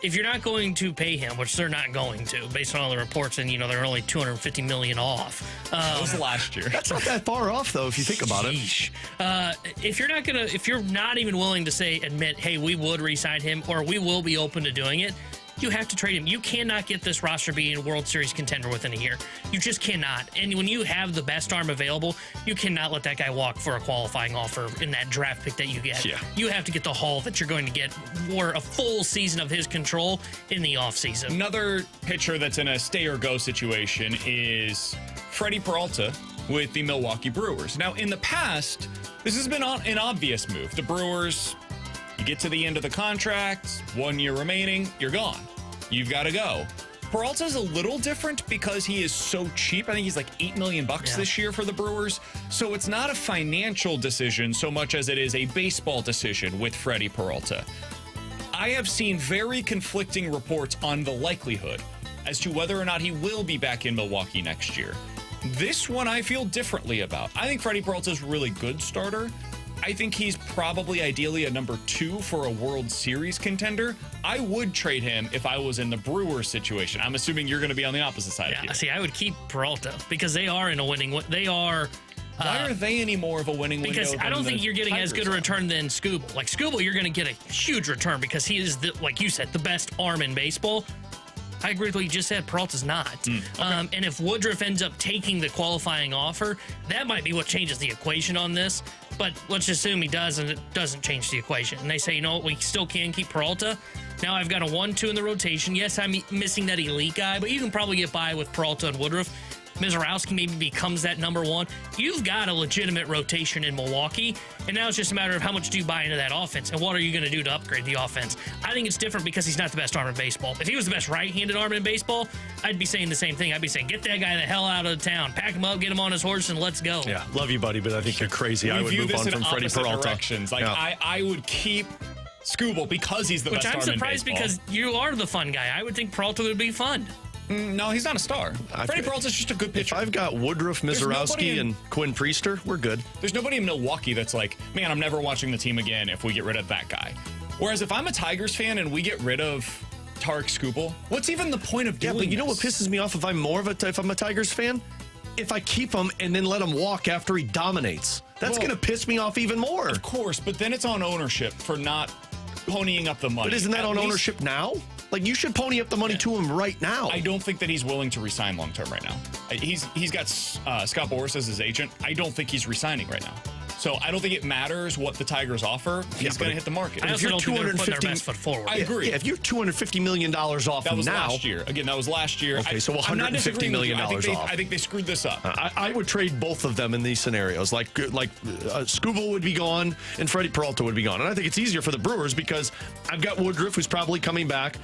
If you're not going to pay him, which they're not going to, based on all the reports, and they're only $250 million off. That was last year. That's not that far off, though, if you think about it. Sheesh. If you're not even willing to admit, hey, we would re-sign him, or we will be open to doing it, you have to trade him. You cannot get this roster being a World Series contender within a year. You just cannot. And when you have the best arm available, you cannot let that guy walk for a qualifying offer in that draft pick that you get. Yeah. You have to get the haul that you're going to get for a full season of his control in the offseason. Another pitcher that's in a stay or go situation is Freddie Peralta with the Milwaukee Brewers. Now, in the past, this has been an obvious move. The Brewers, you get to the end of the contract, 1 year remaining, you're gone. You've got to go. Peralta's a little different because he is so cheap. I think he's like $8 million this year for the Brewers. So it's not a financial decision so much as it is a baseball decision with Freddie Peralta. I have seen very conflicting reports on the likelihood as to whether or not he will be back in Milwaukee next year. This one I feel differently about. I think Freddie Peralta's a really good starter. I think he's probably ideally a number 2 for a World Series contender. I would trade him if I was in the Brewers situation. I'm assuming you're going to be on the opposite side of Yeah, here. see, I would keep Peralta because they are in a winning. They are. Why are they any more of a winning window? Because I don't than think the you're getting as Tigers good a are? return than Skubal. Like Skubal, you're going to get a huge return because he is, like you said, the best arm in baseball. I agree with what you just said. Peralta's not. And if Woodruff ends up taking the qualifying offer, that might be what changes the equation on this. But let's assume he does, and it doesn't change the equation. And they say, we still can keep Peralta. Now I've got a 1-2 in the rotation. Yes, I'm missing that elite guy, but you can probably get by with Peralta and Woodruff. Mizorowski maybe becomes that number 1. You've got a legitimate rotation in Milwaukee, and now it's just a matter of how much do you buy into that offense, and what are you going to do to upgrade the offense? I think it's different because he's not the best arm in baseball. If he was the best right-handed arm in baseball, I'd be saying the same thing. I'd be saying, get that guy the hell out of town, pack him up, get him on his horse, and let's go. Yeah, love you, buddy, but I think you're crazy. I We would view move this on in from Freddie opposite Peralta. directions. Like Yeah. I would keep Skubal because he's the Which best I'm arm in surprised baseball. because you are the fun guy. I would think Peralta would be fun. No, he's not a star. Freddie Peralta's just a good If pitcher. I've got Woodruff, nobody Mizorowski, in- and Quinn Priester, we're good. There's nobody in Milwaukee that's like, man, I'm never watching the team again if we get rid of that guy. Whereas if I'm a Tigers fan and we get rid of Tarek Skubal, what's even the point of doing Yeah, but you know what this? pisses me off if I'm a Tigers fan? If I keep him and then let him walk after he dominates. That's going to piss me off even more. Of course, but then it's on ownership for not ponying up the money. But isn't that At on least- ownership now? Like, you should pony up the money to him right now. I don't think that he's willing to resign long term right now. He's got Scott Boras as his agent. I don't think he's resigning right now. So I don't think it matters what the Tigers offer. He's going to hit the market. I also don't think they're putting their 250 best foot forward. I agree. Yeah, if you're $250 million off That him was now. last year. Again, that was last year. Okay, so I'm not $150 disagreeing with you. million off. I think they screwed this up. I would trade both of them in these scenarios. Like Skubal would be gone and Freddie Peralta would be gone. And I think it's easier for the Brewers because I've got Woodruff, who's probably coming back.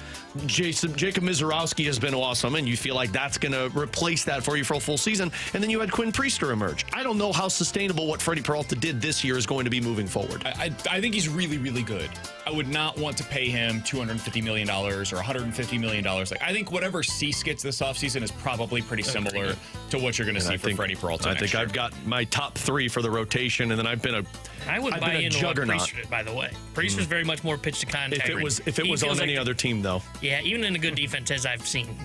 Jacob Mizorowski has been awesome, and you feel like that's going to replace that for you for a full season. And then you had Quinn Priester emerge. I don't know how sustainable what Freddie Peralta did this year is going to be moving forward. I think he's really, really good. I would not want to pay him $250 million or $150 million. Like, I think whatever Cease gets this offseason is probably pretty similar to what you're going to see for Freddie Peralta. I think I've got my top three for the rotation, and then I've been I would buy into what Priester did, by the way. Priester's very much more pitch to contact. If it was on any other team, though. Yeah, even in a good defense, as I've seen,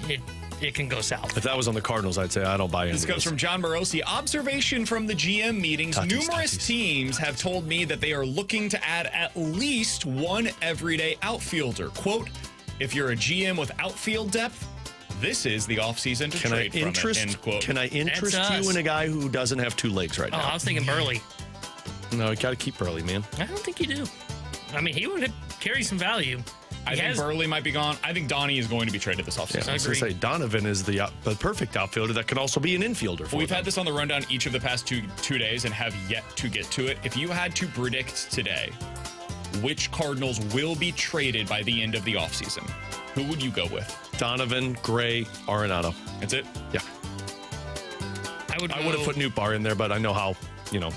it can go south. If that was on the Cardinals, I'd say I don't buy into this. Comes from John Morosi. Observation from the GM meetings. Numerous teams have told me that they are looking to add at least one everyday outfielder. Quote, if you're a GM with outfield depth, this is the offseason to trade from it. End quote. Can I interest you in a guy who doesn't have two legs right now? I was thinking Burley. No, you got to keep Burley, man. I don't think you do. I mean, he would carry some value. I think Burley might be gone. I think Donnie is going to be traded this offseason. I was going to say, Donovan is the perfect outfielder that could also be an infielder for We've them. had this on the rundown each of the past two days and have yet to get to it. If you had to predict today which Cardinals will be traded by the end of the offseason, who would you go with? Donovan, Gray, Arenado. That's it? Yeah. I would have put Nootbaar in there, but I know how, Yeah,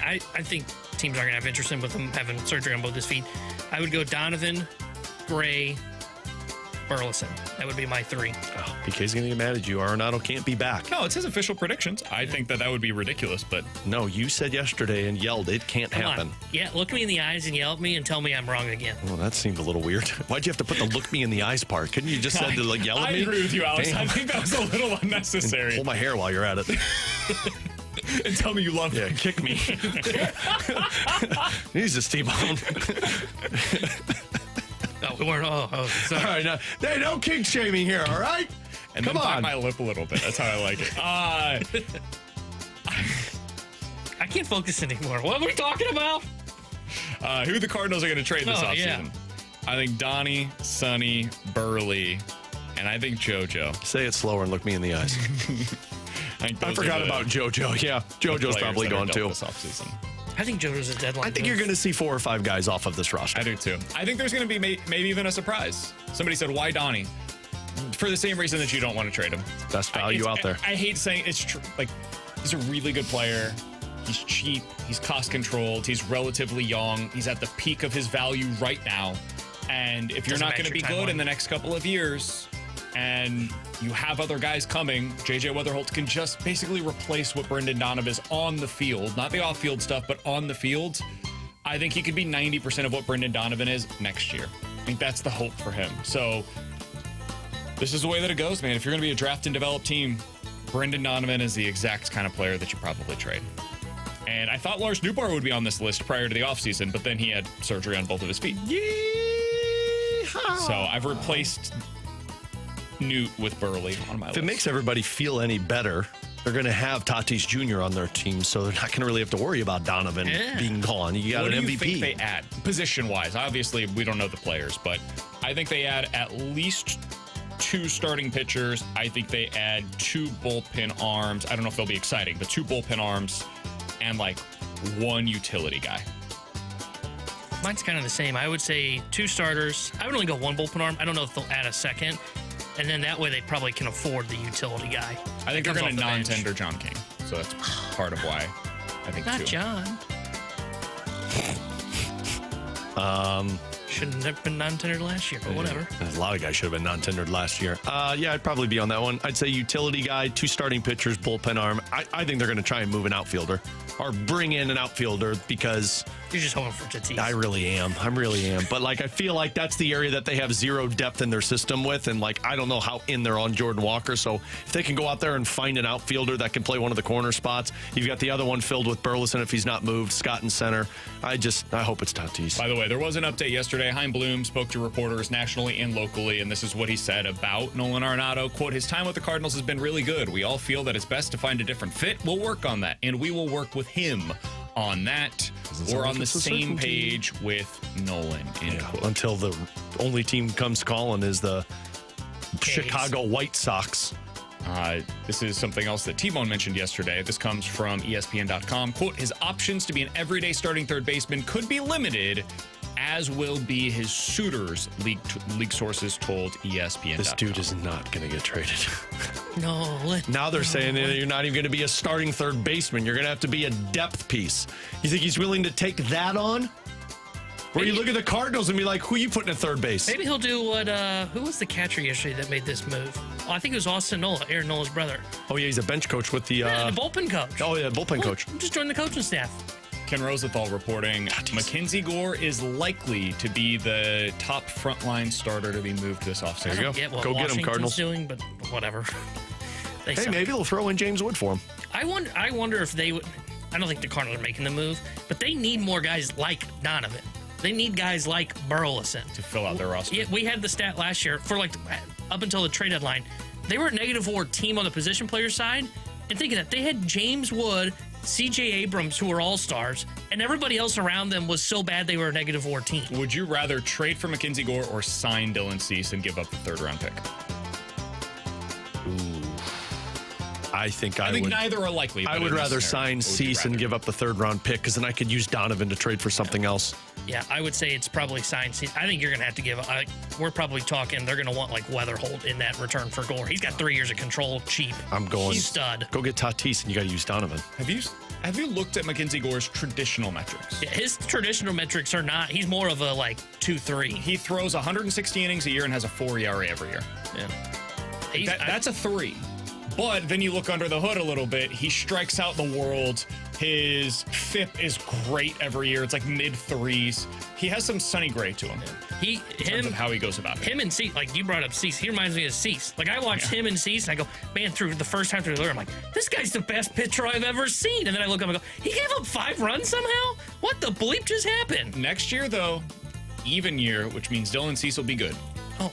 I think teams are going to have interest in with him having surgery on both his feet. I would go Donovan, Gray, Burleson. That would be my three. Oh, PK's going to get mad at you. Arenado can't be back. No, it's his official predictions. I think that would be ridiculous, but... No, you said yesterday and yelled it can't happen. On. Yeah, look me in the eyes and yell at me and tell me I'm wrong again. Well, that seemed a little weird. Why'd you have to put the look me in the eyes part? Couldn't you just said to yell at me? I agree with you, Alex. Damn. I think that was a little unnecessary. Pull my hair while you're at it. And tell me you love Yeah, me. kick me. He's a T-bone. Oh, we weren't. Oh, sorry. All right, now, hey, no kink shaming here, all right? And Come then bite on. my lip a little bit. That's how I like it. I can't focus anymore. What are we talking about? Who the Cardinals are going to trade this offseason? Yeah. I think Donnie, Sonny, Burley, and I think JoJo. Say it slower and look me in the eyes. I forgot about JoJo. Yeah, JoJo's probably gone too. This offseason. I think JoJo's a deadline. I think you're going to see 4 or 5 guys off of this roster. I do too. I think there's going to be maybe even a surprise. Somebody said, why Donnie? For the same reason that you don't want to trade him. Best value out there. I hate saying it's true. Like, he's a really good player. He's cheap. He's cost controlled. He's relatively young. He's at the peak of his value right now. And if you're not going to be good in the next couple of years and you have other guys coming, JJ Weatherholt can just basically replace what Brendan Donovan is on the field. Not the off-field stuff, but on the field. I think he could be 90% of what Brendan Donovan is next year. I think that's the hope for him. So this is the way that it goes, man. If you're going to be a draft and develop team, Brendan Donovan is the exact kind of player that you probably trade. And I thought Lars Nootbaar would be on this list prior to the offseason, but then he had surgery on both of his feet. Yeehaw. So I've replaced Newt with Burley on my list. If it makes everybody feel any better, they're going to have Tatis Jr. on their team, so they're not going to really have to worry about Donovan being gone. You got what an do you MVP. think they add, position-wise? Obviously, we don't know the players, but I think they add at least 2 starting pitchers. I think they add 2 bullpen arms. I don't know if they'll be exciting, but 2 bullpen arms and like 1 utility guy. Mine's kind of the same. I would say 2 starters. I would only go 1 bullpen arm. I don't know if they'll add a second. And then that way they probably can afford the utility guy. I think they're going to Comes off the bench. non-tender John King. So that's part of why I think Not 2. John. Shouldn't have been non-tendered last year, but whatever. A lot of guys should have been non-tendered last year. Yeah, I'd probably be on that one. I'd say utility guy, 2 starting pitchers, bullpen arm. I think they're going to try and move an outfielder or bring in an outfielder because You're just hoping for Tatis. I really am. But, like, I feel like that's the area that they have zero depth in their system with. And, like, I don't know how in they're on Jordan Walker. So if they can go out there and find an outfielder that can play one of the corner spots, you've got the other one filled with Burleson if he's not moved, Scott in center. I hope it's Tatis. By the way, there was an update yesterday. Chaim Bloom spoke to reporters nationally and locally, and this is what he said about Nolan Arenado. Quote, his time with the Cardinals has been really good. We all feel that it's best to find a different fit. We'll work on that, and we will work with him on that. We're on the same page with Nolan. Until the only team comes calling is the Chicago White Sox. This is something else that T-Bone mentioned yesterday. This comes from ESPN.com. Quote, his options to be an everyday starting third baseman could be limited, as will be his suitors, league sources told ESPN. This dude is not going to get traded. No. Now they're saying that you're not even going to be a starting third baseman. You're going to have to be a depth piece. You think he's willing to take that on? Where you look at the Cardinals and be like, who are you putting at third base? Maybe he'll do what, who was the catcher yesterday that made this move? Oh, I think it was Austin Nola, Aaron Nola's brother. Oh, yeah, he's a bench coach with the... the bullpen coach. Oh, yeah, bullpen coach. Just joined the coaching staff. Ken Rosenthal reporting, Mackenzie Gore is likely to be the top frontline starter to be moved this offseason. There you go. Get what Go get him, Cardinals. doing, but whatever. Hey, maybe they'll throw in James Wood for him. I wonder if they would... I don't think the Cardinals are making the move, but they need more guys like Donovan. They need guys like Burleson to fill out their roster. Yeah, we had the stat last year for up until the trade deadline. They were a -4 team on the position player side. And thinking that they had James Wood, C.J. Abrams, who were all-stars, and everybody else around them was so bad they were a -4 team. Would you rather trade for Mackenzie Gore or sign Dylan Cease and give up the third-round pick? Ooh. I think neither are likely. I would rather sign Cease and give up the third-round pick, because then I could use Donovan to trade for something else. Yeah, I would say it's probably sign Cease. I think you're going to have to give we're probably talking they're going to want like Weatherholt in that return for Gore. He's got 3 years of control, cheap. I'm going. He's stud. Go get Tatis, and you got to use Donovan. Have you looked at Mackenzie Gore's traditional metrics? Yeah, his traditional metrics are not. He's more of a 2-3. He throws 160 innings a year and has a 4 ERA every year. Yeah, that's a 3. But then you look under the hood a little bit. He strikes out the world. His FIP is great every year. It's like mid-3s. He has some Sonny Gray to him. In terms of how he goes about it. Him and Cease, like you brought up Cease. He reminds me of Cease. Like I watched him and Cease, and I go, man, through the first time through the year, I'm like, this guy's the best pitcher I've ever seen. And then I look up and go, he gave up 5 runs somehow? What the bleep just happened? Next year, though, even year, which means Dylan Cease will be good. Oh.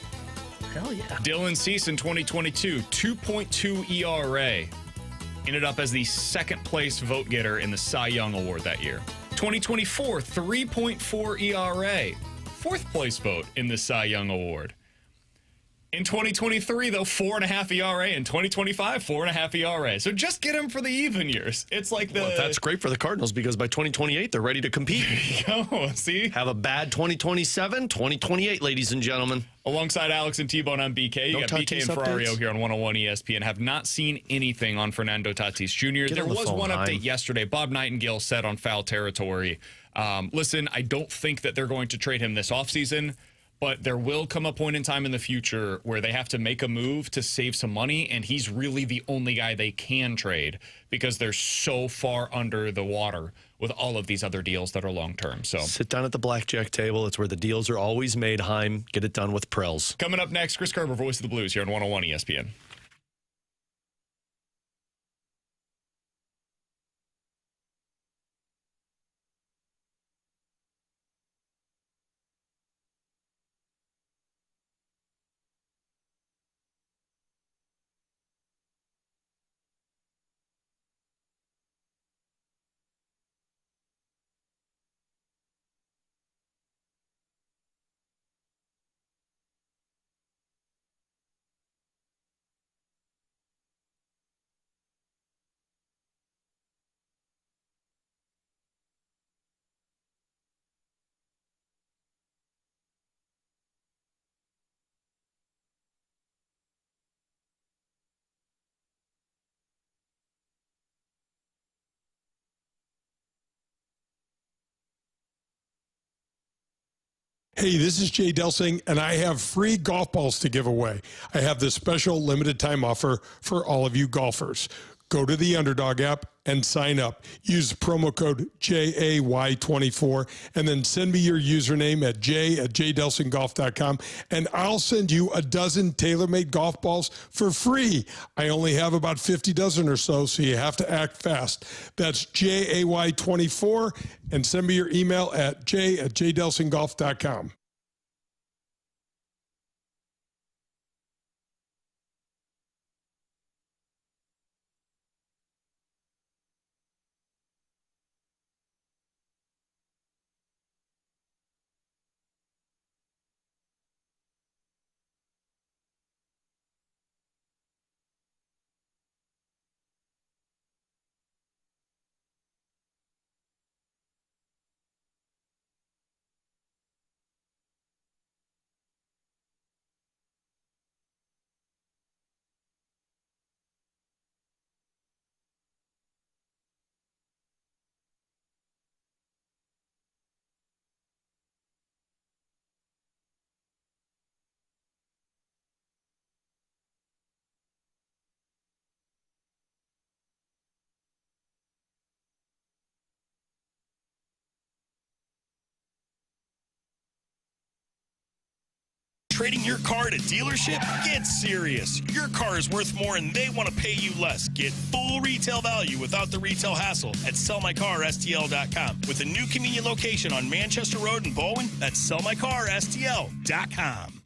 Hell yeah. Dylan Cease in 2022, 2.2 ERA. Ended up as the second place vote getter in the Cy Young Award that year. 2024, 3.4 ERA. Fourth place vote in the Cy Young Award. In 2023, though, 4.5 ERA. In 2025, 4.5 ERA. So just get him for the even years. It's like the... Well, that's great for the Cardinals, because by 2028, they're ready to compete. See? Have a bad 2027, 2028, ladies and gentlemen. Alongside Alex and T-Bone on BK, you got BK and Ferrario here on 101 ESPN. Have not seen anything on Fernando Tatis Jr. There was one update yesterday. Bob Nightingale said on Foul Territory, listen, I don't think that they're going to trade him this offseason, but there will come a point in time in the future where they have to make a move to save some money, and he's really the only guy they can trade because they're so far under the water with all of these other deals that are long-term. So sit down at the blackjack table. It's where the deals are always made, Chaim. Get it done with Prels. Coming up next, Chris Kerber, voice of the Blues, here on 101 ESPN. Hey, this is Jay Delsing, and I have free golf balls to give away. I have this special limited time offer for all of you golfers. Go to the Underdog app and sign up. Use promo code JAY24 and then send me your username at j@jdelsinggolf.com and I'll send you a dozen TaylorMade golf balls for free. I only have about 50 dozen or so you have to act fast. That's JAY24 and send me your email at j@jdelsinggolf.com. Trading your car at a dealership? Get serious. Your car is worth more and they want to pay you less. Get full retail value without the retail hassle at sellmycarstl.com. With a new convenient location on Manchester Road in Baldwin, that's sellmycarstl.com.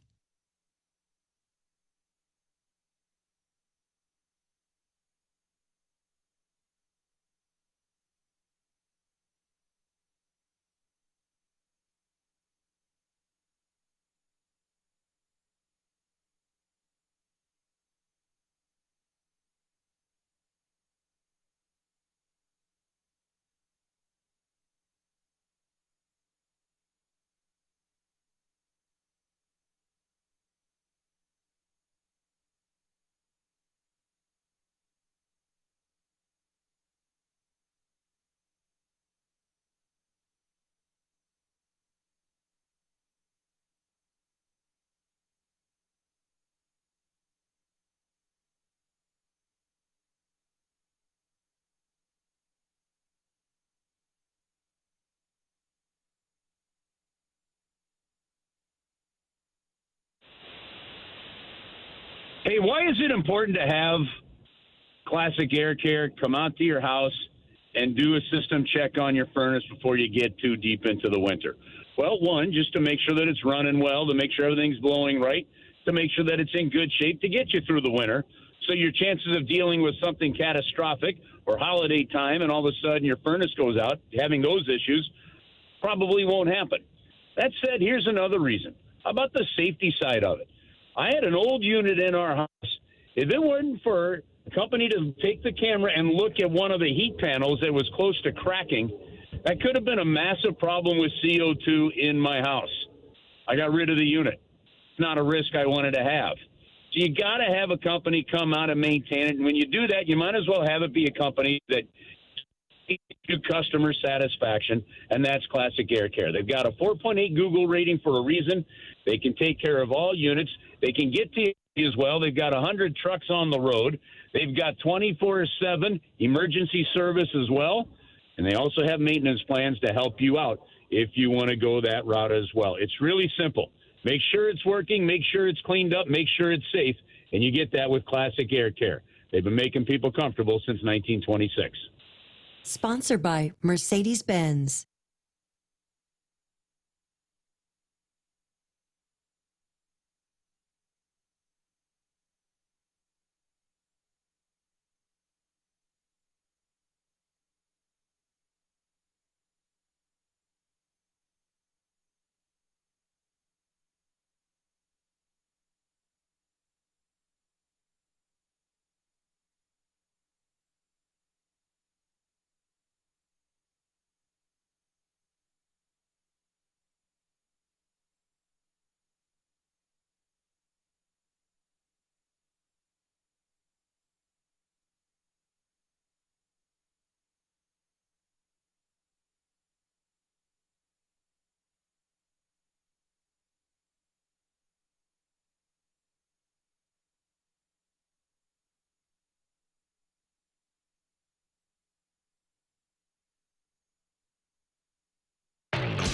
Hey, why is it important to have Classic Air Care come out to your house and do a system check on your furnace before you get too deep into the winter? Well, one, just to make sure that it's running well, to make sure everything's blowing right, to make sure that it's in good shape to get you through the winter. So your chances of dealing with something catastrophic or holiday time and all of a sudden your furnace goes out, having those issues, probably won't happen. That said, here's another reason. How about the safety side of it? I had an old unit in our house. If it wasn't for a company to take the camera and look at one of the heat panels that was close to cracking, that could have been a massive problem with CO2 in my house. I got rid of the unit. It's not a risk I wanted to have. So you got to have a company come out and maintain it. And when you do that, you might as well have it be a company that to customer satisfaction, and that's Classic Air Care. They've got a 4.8 Google rating for a reason. They can take care of all units. They can get to you as well. They've got 100 trucks on the road. They've got 24/7 emergency service as well, and they also have maintenance plans to help you out if you want to go that route as well. It's really simple. Make sure it's working, make sure it's cleaned up, make sure it's safe, and you get that with Classic Air Care. They've been making people comfortable since 1926. Sponsored by Mercedes-Benz.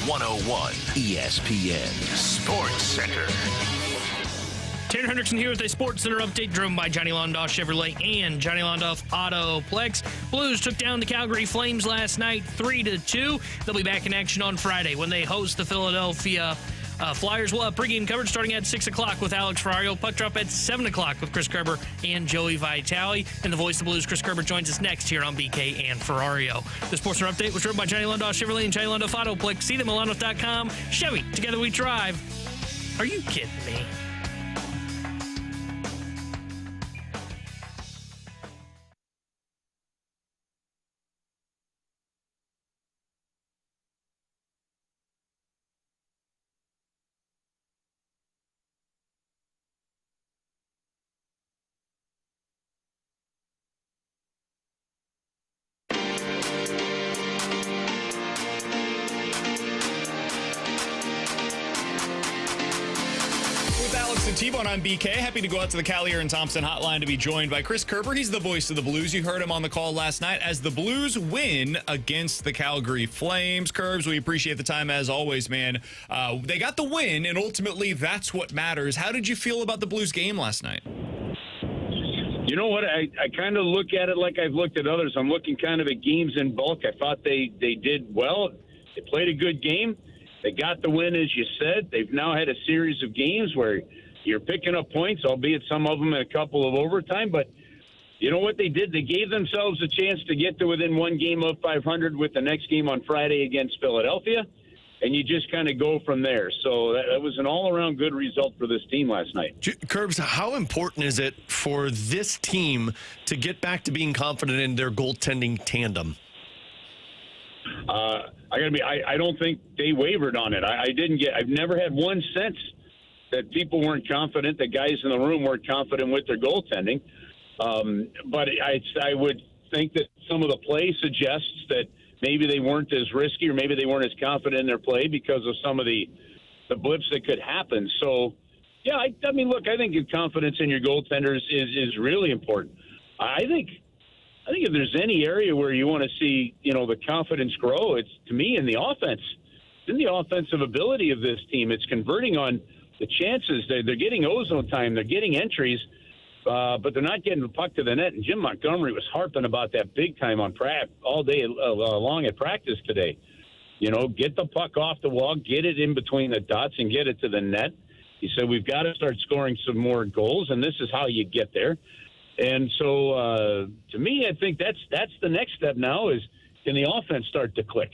101 ESPN Sports Center. Tanner Hendrickson here with a Sports Center update driven by Johnny Londoff Chevrolet and Johnny Londoff Autoplex. Blues took down the Calgary Flames last night 3-2. They'll be back in action on Friday when they host the Philadelphia Flyers. Will have pregame coverage starting at 6 o'clock with Alex Ferrario. Puck drop at 7 o'clock with Chris Kerber and Joey Vitale. And the voice of the Blues, Chris Kerber, joins us next here on BK and Ferrario. The Sports Center update was driven by Johnny Londoff Chevrolet and Johnny Londoff Autoplex. See them at Londoff.com. Chevy, together we drive. Are you kidding me? T-Bone, I'm BK. Happy to go out to the Callier and Thompson hotline to be joined by Chris Kerber. He's the voice of the Blues. You heard him on the call last night as the Blues win against the Calgary Flames. Kerbs, we appreciate the time as always, man. They got the win, and ultimately that's what matters. How did you feel about the Blues game last night? You know what? I kind of look at it like I've looked at others. I'm looking kind of at games in bulk. I thought they did well. They played a good game. They got the win, as you said. They've now had a series of games where you're picking up points, albeit some of them in a couple of overtime. But you know what they did? They gave themselves a chance to get to within one game of 500 with the next game on Friday against Philadelphia, and you just kind of go from there. So that was an all-around good result for this team last night. Curbs, how important is it for this team to get back to being confident in their goaltending tandem? I don't think they wavered on it. I've never had one sense that people weren't confident, the guys in the room weren't confident with their goaltending. But I would think that some of the play suggests that maybe they weren't as risky or maybe they weren't as confident in their play because of some of the blips that could happen. So, yeah, I mean, look, I think your confidence in your goaltenders is really important. I think if there's any area where you want to see, the confidence grow, it's, to me, in the offense. It's in the offensive ability of this team. It's converting on the chances. They're getting ozone time. They're getting entries, but they're not getting the puck to the net. And Jim Montgomery was harping about that big time on all day long at practice today. Get the puck off the wall, get it in between the dots, and get it to the net. He said, we've got to start scoring some more goals, and this is how you get there. And so, to me, I think that's the next step now is, can the offense start to click?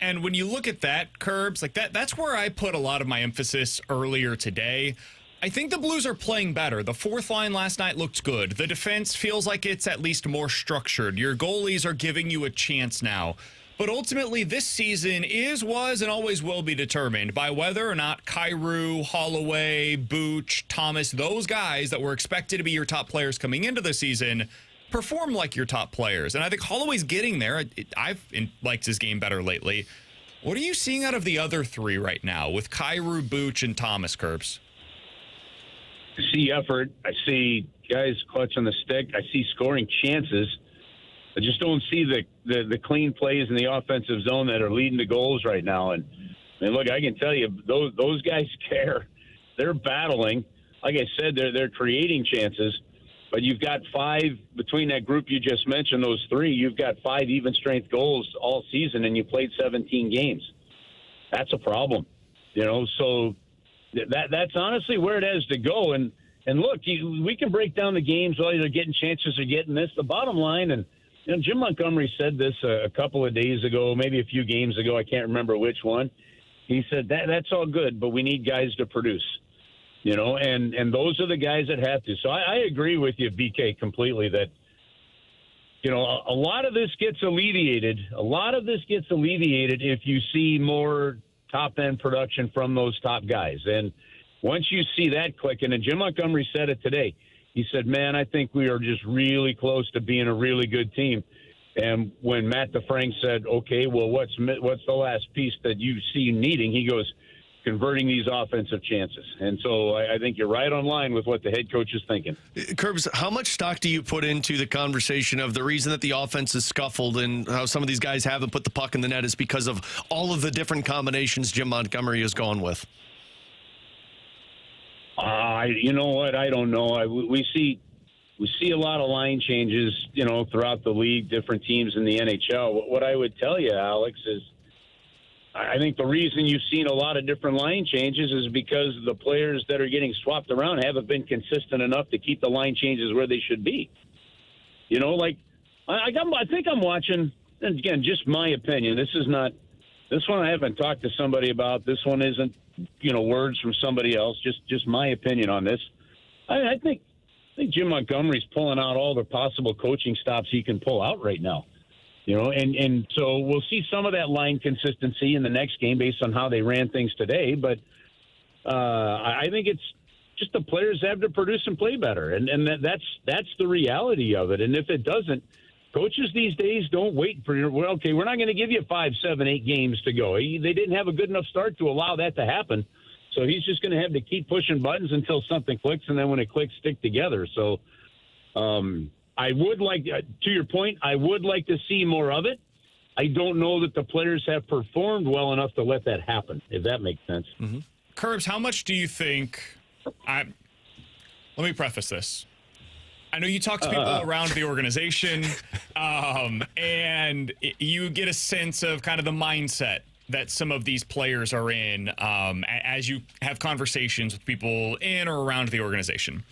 And when you look at that, Curbs, like that's where I put a lot of my emphasis earlier today. I think the Blues are playing better. The fourth line last night looked good. The defense feels like it's at least more structured. Your goalies are giving you a chance now. But ultimately, this season was, and always will be determined by whether or not Kyrou, Holloway, Booch, Thomas, those guys that were expected to be your top players coming into the season perform like your top players. And I think Holloway's getting there. I've liked his game better lately. What are you seeing out of the other three right now with Kyrou, Booch, and Thomas, Curbs? I see effort. I see guys clutching the stick. I see scoring chances. I just don't see the clean plays in the offensive zone that are leading to goals right now. And look, I can tell you, those guys care. They're battling. Like I said, they're creating chances. But you've got 5 between that group you just mentioned, those 3. You've got 5 even strength goals all season, and you played 17 games. That's a problem, So that's honestly where it has to go. And look, we can break down the games. Well, they're getting chances, they're getting this. The bottom line, and Jim Montgomery said this a couple of days ago, maybe a few games ago. I can't remember which one. He said that's all good, but we need guys to produce. And those are the guys that have to. So I agree with you, BK, completely that, a lot of this gets alleviated. A lot of this gets alleviated if you see more top-end production from those top guys. And once you see that clicking, and Jim Montgomery said it today, he said, man, I think we are just really close to being a really good team. And when Matt DeFrank said, okay, well, what's the last piece that you see needing? He goes, converting these offensive chances. And so I think you're right on line with what the head coach is thinking. Kerbs, how much stock do you put into the conversation of the reason that the offense is scuffled and how some of these guys haven't put the puck in the net is because of all of the different combinations Jim Montgomery has gone with? You know what? I don't know. We see a lot of line changes, throughout the league, different teams in the NHL. What I would tell you, Alex, is I think the reason you've seen a lot of different line changes is because the players that are getting swapped around haven't been consistent enough to keep the line changes where they should be. I think I'm watching, and again, just my opinion. This one I haven't talked to somebody about. This one isn't, words from somebody else. Just my opinion on this. I think Jim Montgomery's pulling out all the possible coaching stops he can pull out right now. And so we'll see some of that line consistency in the next game based on how they ran things today. But I think it's just the players have to produce and play better. And that's the reality of it. And if it doesn't, coaches these days don't wait for we're not going to give you 5, 7, 8 games to go. They didn't have a good enough start to allow that to happen. So he's just going to have to keep pushing buttons until something clicks. And then when it clicks, stick together. So, I would like, to your point, I would like to see more of it. I don't know that the players have performed well enough to let that happen, if that makes sense. Mm-hmm. Kerbs, how much do you think let me preface this. I know you talk to people around the organization, and you get a sense of kind of the mindset that some of these players are in as you have conversations with people in or around the organization.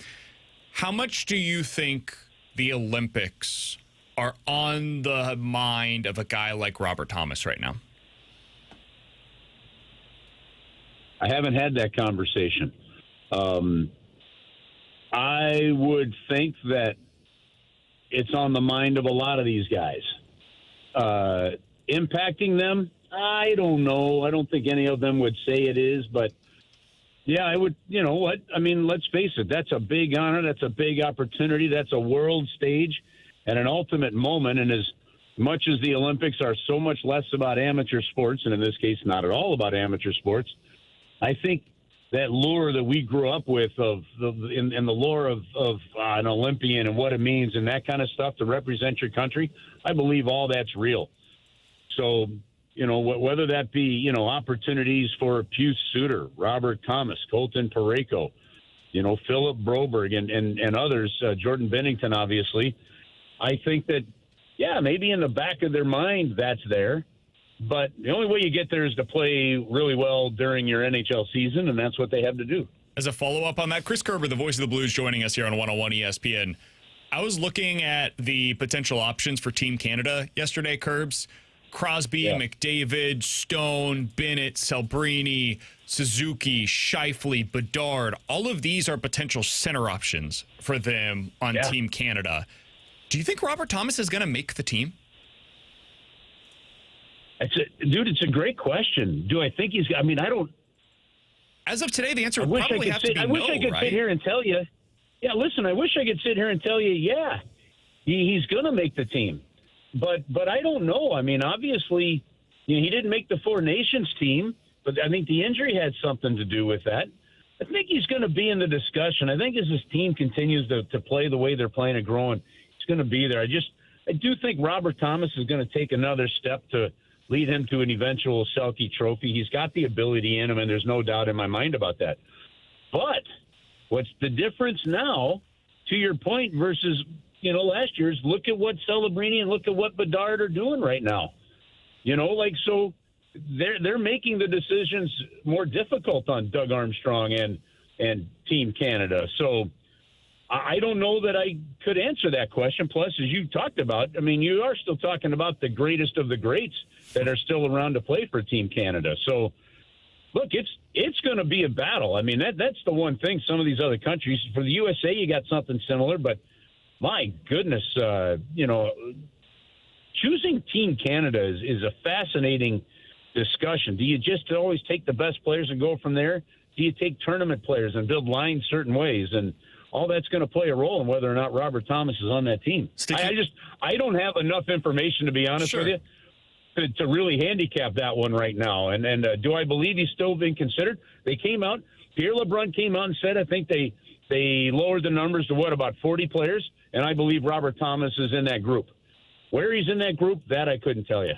How much do you think the Olympics are on the mind of a guy like Robert Thomas right now? I haven't had that conversation. I would think that it's on the mind of a lot of these guys. Impacting them, I don't know. I don't think any of them would say it is, but yeah, I would, let's face it. That's a big honor. That's a big opportunity. That's a world stage and an ultimate moment. And as much as the Olympics are so much less about amateur sports, and in this case, not at all about amateur sports, I think that lure that we grew up with in the lore of an Olympian and what it means and that kind of stuff to represent your country, I believe all that's real. So, whether that be, opportunities for Pius Suter, Robert Thomas, Colton Parayko, Philip Broberg and others, Jordan Bennington, obviously, I think that, yeah, maybe in the back of their mind that's there. But the only way you get there is to play really well during your NHL season, and that's what they have to do. As a follow-up on that, Chris Kerber, the voice of the Blues, joining us here on 101 ESPN. I was looking at the potential options for Team Canada yesterday, Kerbs. Crosby, McDavid, Stone, Bennett, Celebrini, Suzuki, Scheifele, Bedard. All of these are potential center options for them on Team Canada. Do you think Robert Thomas is going to make the team? It's a great question. Do I think he's? I mean, I don't. As of today, the answer would probably have to be no, I wish I could sit here and tell you. Yeah, listen. I wish I could sit here and tell you. Yeah, he's going to make the team. But I don't know. I mean, obviously, he didn't make the Four Nations team, but I think the injury had something to do with that. I think he's going to be in the discussion. I think as this team continues to play the way they're playing and growing, he's going to be there. I do think Robert Thomas is going to take another step to lead him to an eventual Selke trophy. He's got the ability in him, and there's no doubt in my mind about that. But what's the difference now, to your point, versus last year's, look at what Celebrini and look at what Bedard are doing right now. So they're making the decisions more difficult on Doug Armstrong and Team Canada. So I don't know that I could answer that question. Plus, as you talked about, I mean, you are still talking about the greatest of the greats that are still around to play for Team Canada. So, look, it's going to be a battle. I mean, that's the one thing. Some of these other countries, for the USA, you got something similar, but my goodness, choosing Team Canada is a fascinating discussion. Do you just always take the best players and go from there? Do you take tournament players and build lines certain ways? And all that's going to play a role in whether or not Robert Thomas is on that team. I don't have enough information, to be honest with you. to really handicap that one right now. And do I believe he's still being considered? They came out. Pierre LeBrun came out and said, I think they lowered the numbers to about 40 players, and I believe Robert Thomas is in that group. Where he's in that group, that I couldn't tell you.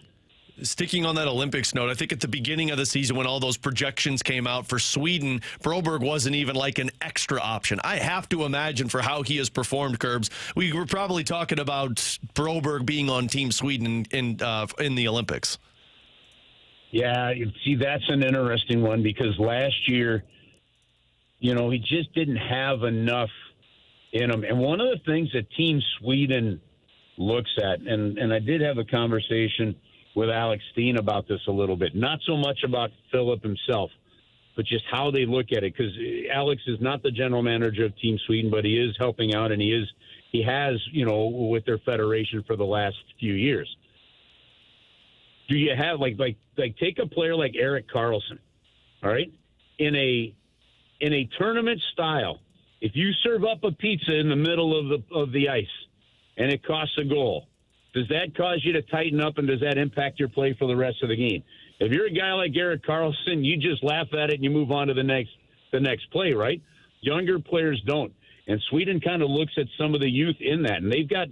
Sticking on that Olympics note, I think at the beginning of the season when all those projections came out for Sweden, Broberg wasn't even like an extra option. I have to imagine for how he has performed, Curbs, we were probably talking about Broberg being on Team Sweden in the Olympics. Yeah, see, that's an interesting one because last year, he just didn't have enough in him. And one of the things that Team Sweden looks at, and I did have a conversation with Alex Steen about this a little bit, not so much about Philip himself, but just how they look at it. Because Alex is not the general manager of Team Sweden, but he is helping out, and he has, with their federation for the last few years. Do you have like take a player like Erik Karlsson, all right, in a tournament style? If you serve up a pizza in the middle of the ice and it costs a goal, does that cause you to tighten up, and does that impact your play for the rest of the game? If you're a guy like Erik Karlsson, you just laugh at it and you move on to the next play, right? Younger players don't. And Sweden kind of looks at some of the youth in that. And they've got,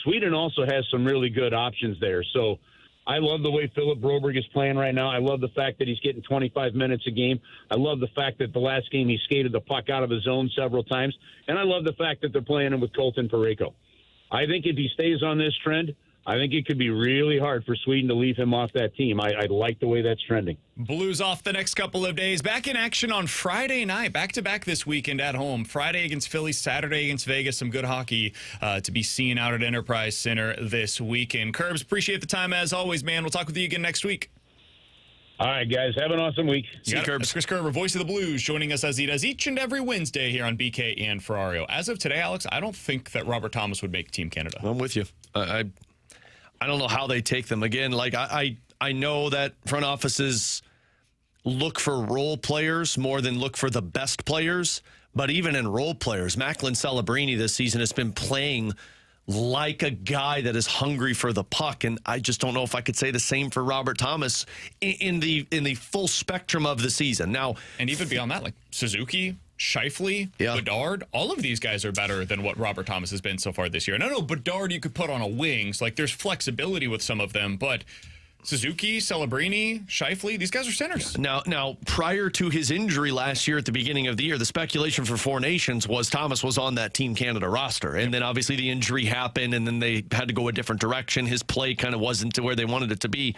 Sweden also has some really good options there. So I love the way Philip Broberg is playing right now. I love the fact that he's getting 25 minutes a game. I love the fact that the last game he skated the puck out of his zone several times. And I love the fact that they're playing him with Colton Parayko. I think if he stays on this trend, I think it could be really hard for Sweden to leave him off that team. I like the way that's trending. Blues off the next couple of days. Back in action on Friday night. Back-to-back this weekend at home. Friday against Philly, Saturday against Vegas. Some good hockey to be seen out at Enterprise Center this weekend. Curbs, appreciate the time as always, man. We'll talk with you again next week. All right, guys. Have an awesome week. See you, Curbs. That's Chris Kerber, voice of the Blues, joining us as he does each and every Wednesday here on BK and Ferrario. As of today, Alex, I don't think that Robert Thomas would make Team Canada. I'm with you. I don't know how they take them. Again, like I know that front offices look for role players more than look for the best players. But even in role players, Macklin Celebrini this season has been playing like a guy that is hungry for the puck, and I just don't know if I could say the same for Robert Thomas in the full spectrum of the season. Now, and even beyond that, like Suzuki, Scheifele, Bedard, all of these guys are better than what Robert Thomas has been so far this year. And I know Bedard you could put on a wing, so like there's flexibility with some of them, but Suzuki, Celebrini, Scheifele, these guys are centers. Now, prior to his injury last year at the beginning of the year, the speculation for Four Nations was Thomas was on that Team Canada roster. And then obviously the injury happened, and then they had to go a different direction. His play kind of wasn't to where they wanted it to be.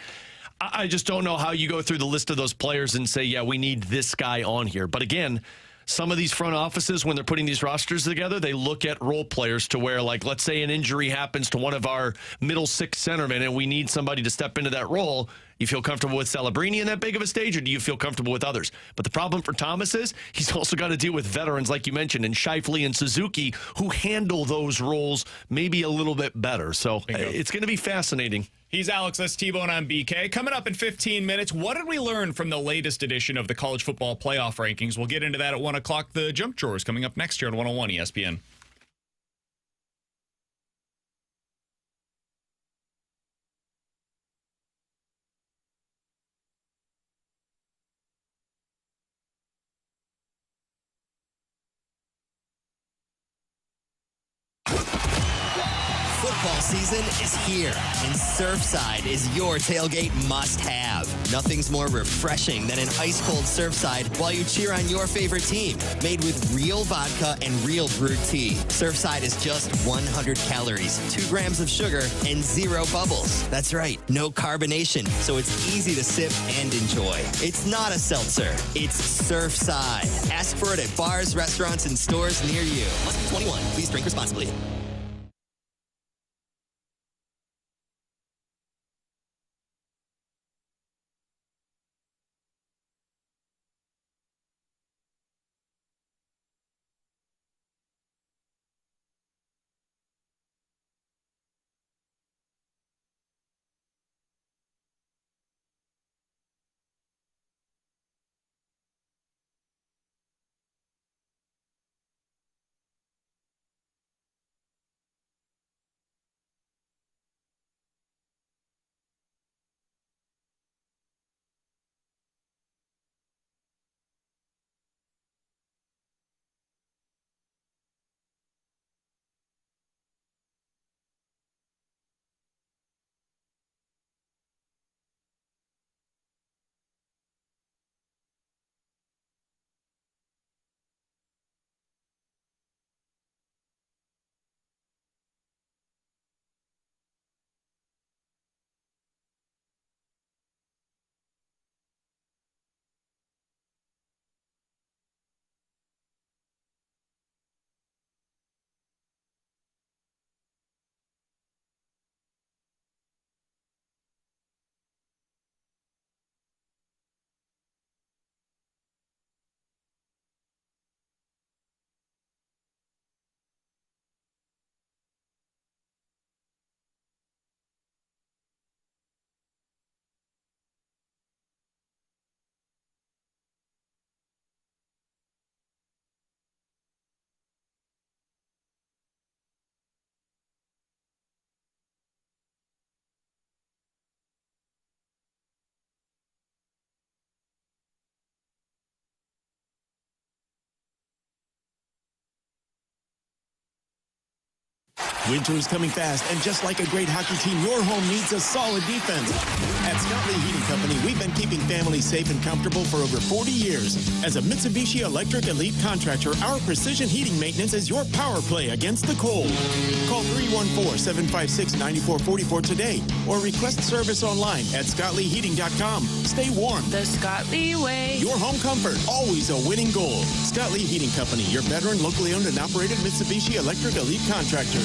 I just don't know how you go through the list of those players and say, yeah, we need this guy on here. But again, some of these front offices, when they're putting these rosters together, they look at role players to where, like, let's say an injury happens to one of our middle six centermen and we need somebody to step into that role. You feel comfortable with Celebrini in that big of a stage, or do you feel comfortable with others? But the problem for Thomas is he's also got to deal with veterans, like you mentioned, and Scheifele and Suzuki, who handle those roles maybe a little bit better. So it's going to be fascinating. He's Alex, that's T-Bone on BK. Coming up in 15 minutes, what did we learn from the latest edition of the college football playoff rankings? We'll get into that at 1 o'clock. The jump drawers coming up next year on 101 ESPN. Football season is here, and Surfside is your tailgate must-have. Nothing's more refreshing than an ice-cold Surfside while you cheer on your favorite team. Made with real vodka and real brewed tea, Surfside is just 100 calories, 2 grams of sugar, and 0 bubbles. That's right, no carbonation, so it's easy to sip and enjoy. It's not a seltzer, it's Surfside. Ask for it at bars, restaurants, and stores near you. Must be 21. Please drink responsibly. Winter is coming fast, and just like a great hockey team, your home needs a solid defense. At Scott Lee Heating Company, we've been keeping families safe and comfortable for over 40 years. As a Mitsubishi Electric Elite contractor, our precision heating maintenance is your power play against the cold. Call 314-756-9444 today or request service online at scottleeheating.com. Stay warm. The Scott Lee way. Your home comfort, always a winning goal. Scott Lee Heating Company, your veteran, locally owned and operated Mitsubishi Electric Elite contractor.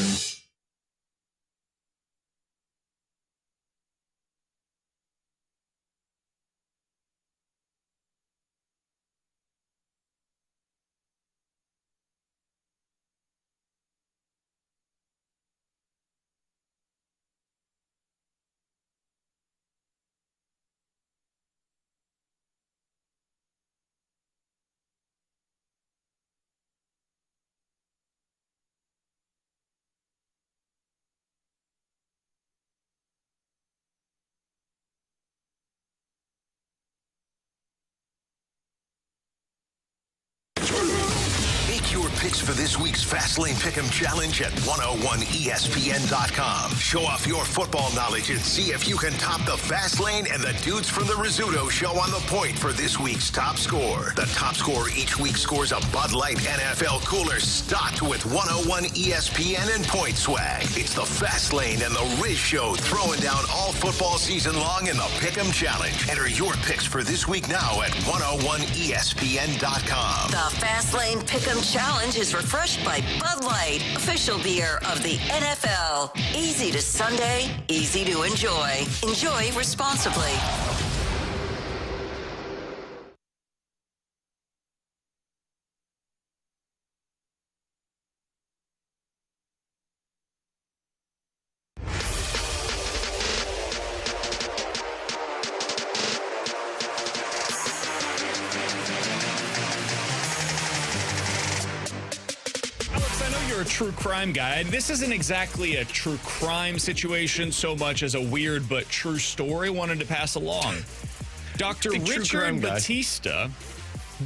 Make your picks for this week's Fastlane Pick'em Challenge at 101ESPN.com. Show off your football knowledge and see if you can top the Fastlane and the dudes from the Rizzuto show on the point for this week's top score. The top scorer each week scores a Bud Light NFL cooler stocked with 101 ESPN and point swag. It's the Fastlane and the Riz Show throwing down all football season long in the Pick'em Challenge. Enter your picks for this week now at 101ESPN.com. The Fastlane Pick'em Challenge is refreshed by Bud Light, official beer of the NFL. Easy to Sunday, easy to enjoy. Enjoy responsibly. A true crime guy. This isn't exactly a true crime situation so much as a weird but true story I wanted to pass along. Dr. Richard Batista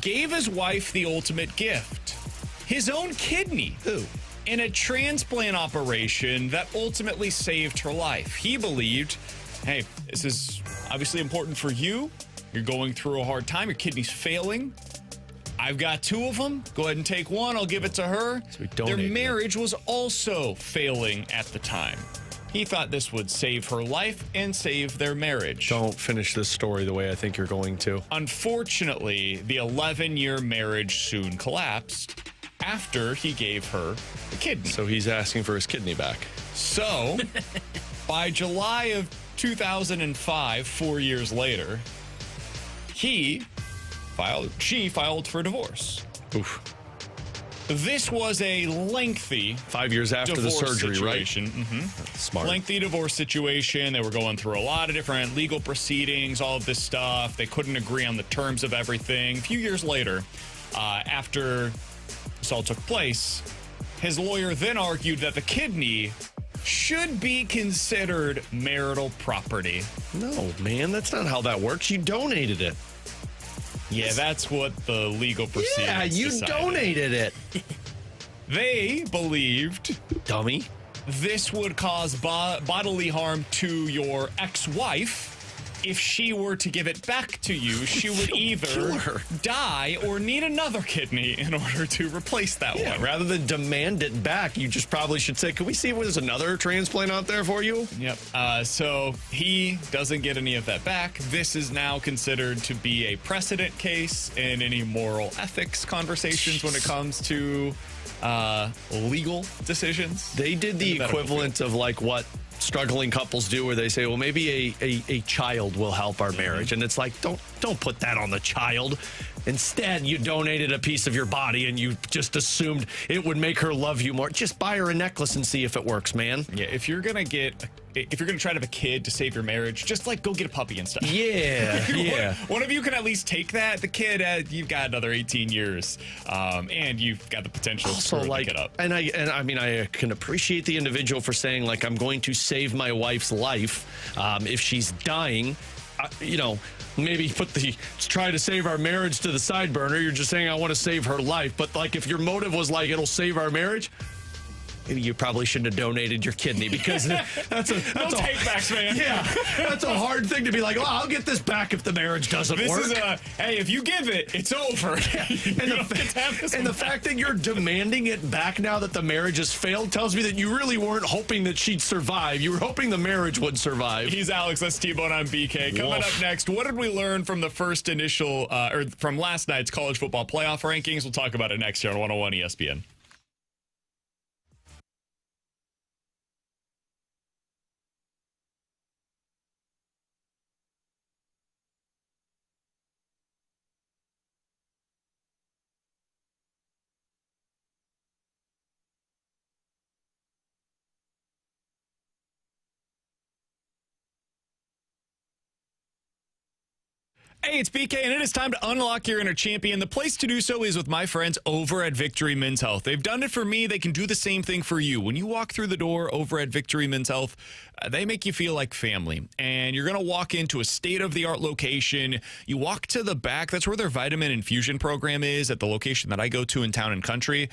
gave his wife the ultimate gift, his own kidney. Who? In a transplant operation that ultimately saved her life. He believed, hey, this is obviously important for you. You're going through a hard time. Your kidney's failing. I've got two of them. Go ahead and take one. I'll give it to her. So their marriage was also failing at the time. He thought this would save her life and save their marriage. Don't finish this story the way I think you're going to. Unfortunately, the 11-year marriage soon collapsed after he gave her the kidney. So he's asking for his kidney back. So, by July of 2005, 4 years later, she filed for divorce. Oof. This was a lengthy 5 years after the surgery, situation. Right? Mm-hmm. Smart. Lengthy divorce situation. They were going through a lot of different legal proceedings, all of this stuff. They couldn't agree on the terms of everything. A few years later, after this all took place, his lawyer then argued that the kidney should be considered marital property. No, man, that's not how that works. You donated it. Yeah, that's what the legal proceedings Yeah, you decided. donated it. They believed, dummy, this would cause bodily harm to your ex-wife. If she were to give it back to you, she would either die or need another kidney in order to replace that one. Rather than demand it back, you just probably should say, can we see if there's another transplant out there for you? Yep. So he doesn't get any of that back. This is now considered to be a precedent case in any moral ethics conversations when it comes to legal decisions. They did the equivalent of like what struggling couples do, where they say, well, maybe a child will help our marriage. And it's like, don't put that on the child. Instead, you donated a piece of your body and you just assumed it would make her love you more. Just buy her a necklace and see if it works, man. Yeah, if you're gonna try to have a kid to save your marriage, just like go get a puppy and stuff. Yeah, yeah. One of you can at least take that. The kid, you've got another 18 years, and you've got the potential to pick it up. And I mean, I can appreciate the individual for saying, like, I'm going to save my wife's life if she's dying. Maybe try to save our marriage to the side burner. You're just saying, I want to save her life. But like, if your motive was like, it'll save our marriage, you probably shouldn't have donated your kidney because that's a take-backs, man. Yeah, that's a hard thing to be like, well, I'll get this back if the marriage doesn't work. Hey, if you give it, it's over. And the fact that you're demanding it back now that the marriage has failed tells me that you really weren't hoping that she'd survive. You were hoping the marriage would survive. He's Alex, that's T-Bone, I'm BK. Coming up next, what did we learn from the first initial, or from last night's college football playoff rankings? We'll talk about it next year on 101 ESPN. Hey, it's BK, and it is time to unlock your inner champion. The place to do so is with my friends over at Victory Men's Health. They've done it for me. They can do the same thing for you. When you walk through the door over at Victory Men's Health, they make you feel like family. And you're going to walk into a state-of-the-art location. You walk to the back. That's where their vitamin infusion program is at the location that I go to in Town and Country.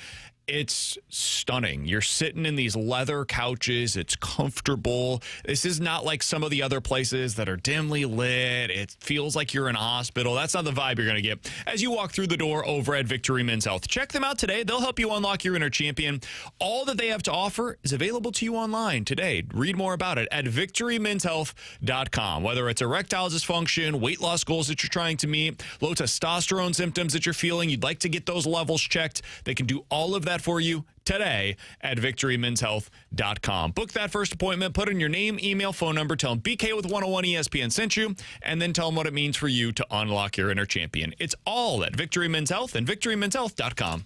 It's stunning. You're sitting in these leather couches. It's comfortable. This is not like some of the other places that are dimly lit. It feels like you're in a hospital. That's not the vibe you're going to get as you walk through the door over at Victory Men's Health. Check them out today. They'll help you unlock your inner champion. All that they have to offer is available to you online today. Read more about it at victorymenshealth.com. Whether it's erectile dysfunction, weight loss goals that you're trying to meet, low testosterone symptoms that you're feeling, you'd like to get those levels checked, they can do all of that for you today at victorymenshealth.com. Book that first appointment, put in your name, email, phone number, tell them BK with 101 ESPN sent you, and then tell them what it means for you to unlock your inner champion. It's all at Victory Men's Health and victorymenshealth.com.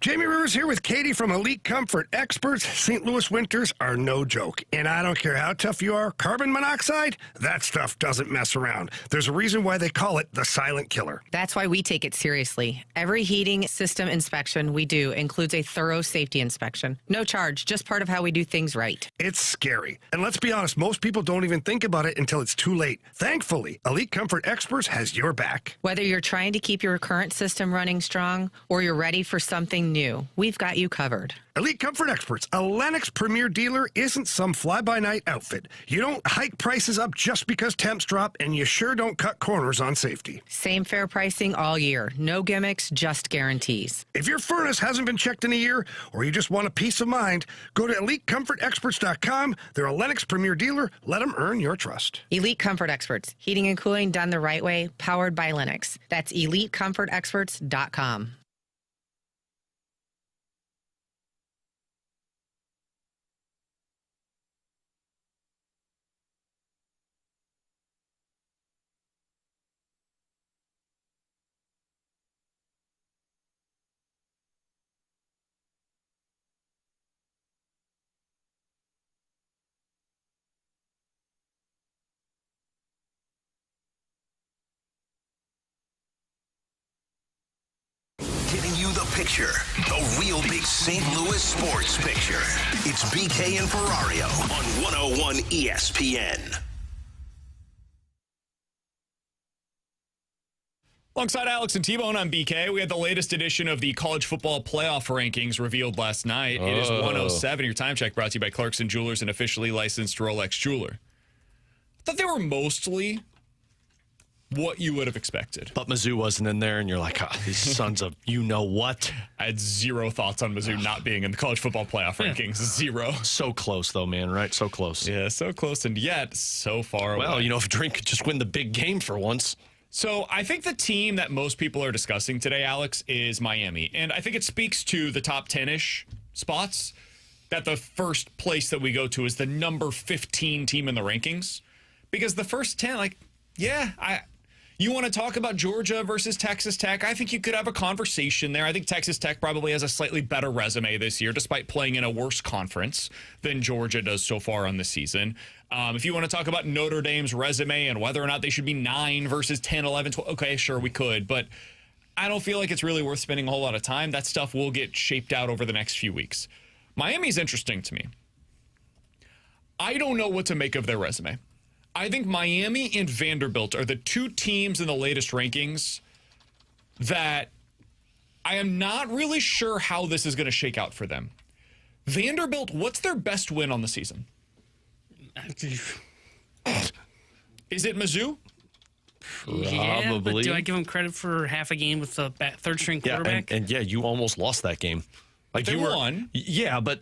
Jamie Rivers here with Katie from Elite Comfort Experts. St. Louis winters are no joke. And I don't care how tough you are, carbon monoxide, that stuff doesn't mess around. There's a reason why they call it the silent killer. That's why we take it seriously. Every heating system inspection we do includes a thorough safety inspection. No charge, just part of how we do things right. It's scary. And let's be honest, most people don't even think about it until it's too late. Thankfully, Elite Comfort Experts has your back. Whether you're trying to keep your current system running strong or you're ready for something new, we've got you covered. Elite Comfort Experts, a Lennox Premier dealer, isn't some fly-by-night outfit. You don't hike prices up just because temps drop, and you sure don't cut corners on safety. Same fair pricing all year. No gimmicks, just guarantees. If your furnace hasn't been checked in a year, or you just want a peace of mind, go to EliteComfortExperts.com. They're a Lennox Premier dealer. Let them earn your trust. Elite Comfort Experts. Heating and cooling done the right way, powered by Lennox. That's EliteComfortExperts.com. Giving you the picture, the real big St. Louis sports picture. It's BK and Ferrario on 101 ESPN. Alongside Alex and T-Bone, I'm BK. We had the latest edition of the college football playoff rankings revealed last night. It is 107. Your time check brought to you by Clarkson Jewelers, an officially licensed Rolex jeweler. I thought they were mostly what you would have expected. But Mizzou wasn't in there, and you're like, these sons of you-know-what. I had zero thoughts on Mizzou not being in the college football playoff rankings. Zero. So close, though, man, right? So close. Yeah, so close, and yet so far away. Well, if Drink could just win the big game for once. So I think the team that most people are discussing today, Alex, is Miami. And I think it speaks to the top 10-ish spots that the first place that we go to is the number 15 team in the rankings. Because the first 10, you want to talk about Georgia versus Texas Tech? I think you could have a conversation there. I think Texas Tech probably has a slightly better resume this year, despite playing in a worse conference than Georgia does so far on the season. If you want to talk about Notre Dame's resume and whether or not they should be 9 versus 10, 11, 12, okay, sure, we could. But I don't feel like it's really worth spending a whole lot of time. That stuff will get shaped out over the next few weeks. Miami's interesting to me. I don't know what to make of their resume. I think Miami and Vanderbilt are the two teams in the latest rankings that I am not really sure how this is going to shake out for them. Vanderbilt, what's their best win on the season? Is it Mizzou? Yeah, but do I give them credit for half a game with the third-string quarterback? And you almost lost that game. They won. Yeah, but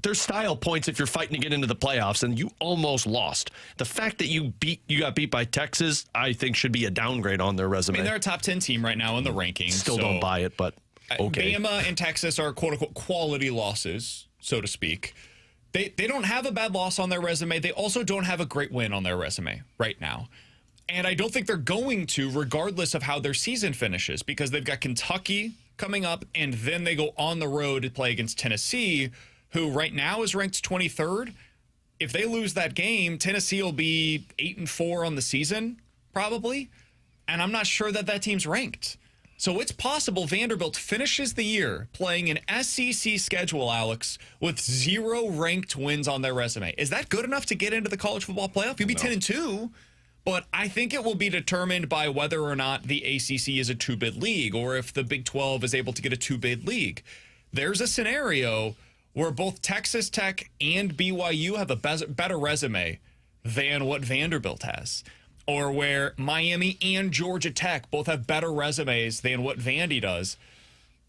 there's style points if you're fighting to get into the playoffs, and you almost lost. The fact that you got beat by Texas, I think, should be a downgrade on their resume. I mean, they're a top 10 team right now in the rankings. Still don't buy it, but okay. Bama and Texas are quote-unquote quality losses, so to speak. They don't have a bad loss on their resume. They also don't have a great win on their resume right now. And I don't think they're going to, regardless of how their season finishes, because they've got Kentucky coming up, and then they go on the road to play against Tennessee, who right now is ranked 23rd. If they lose that game, Tennessee will be 8-4 on the season, probably. And I'm not sure that team's ranked. So it's possible Vanderbilt finishes the year playing an SEC schedule, Alex, with 0 ranked wins on their resume. Is that good enough to get into the college football playoff? You'd be 10-2, but I think it will be determined by whether or not the ACC is a 2-bid league or if the Big 12 is able to get a 2-bid league. There's a scenario where both Texas Tech and BYU have a better resume than what Vanderbilt has, or where Miami and Georgia Tech both have better resumes than what Vandy does.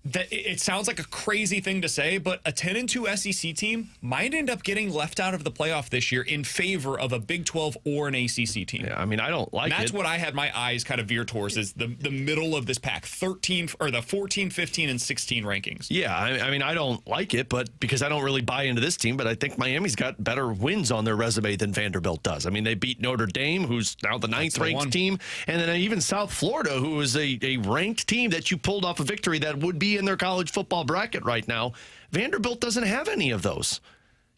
It sounds like a crazy thing to say, but a 10-2 SEC team might end up getting left out of the playoff this year in favor of a Big 12 or an ACC team. Yeah, I mean, I don't like it. That's what I had my eyes kind of veer towards, is the middle of this pack, 13 or the 14, 15, and 16 rankings. Yeah, I mean, I don't like it, but because I don't really buy into this team, but I think Miami's got better wins on their resume than Vanderbilt does. I mean, they beat Notre Dame, who's now the 9th-ranked team, and then even South Florida, who is a ranked team that you pulled off a victory that would be in their college football bracket right now. Vanderbilt doesn't have any of those.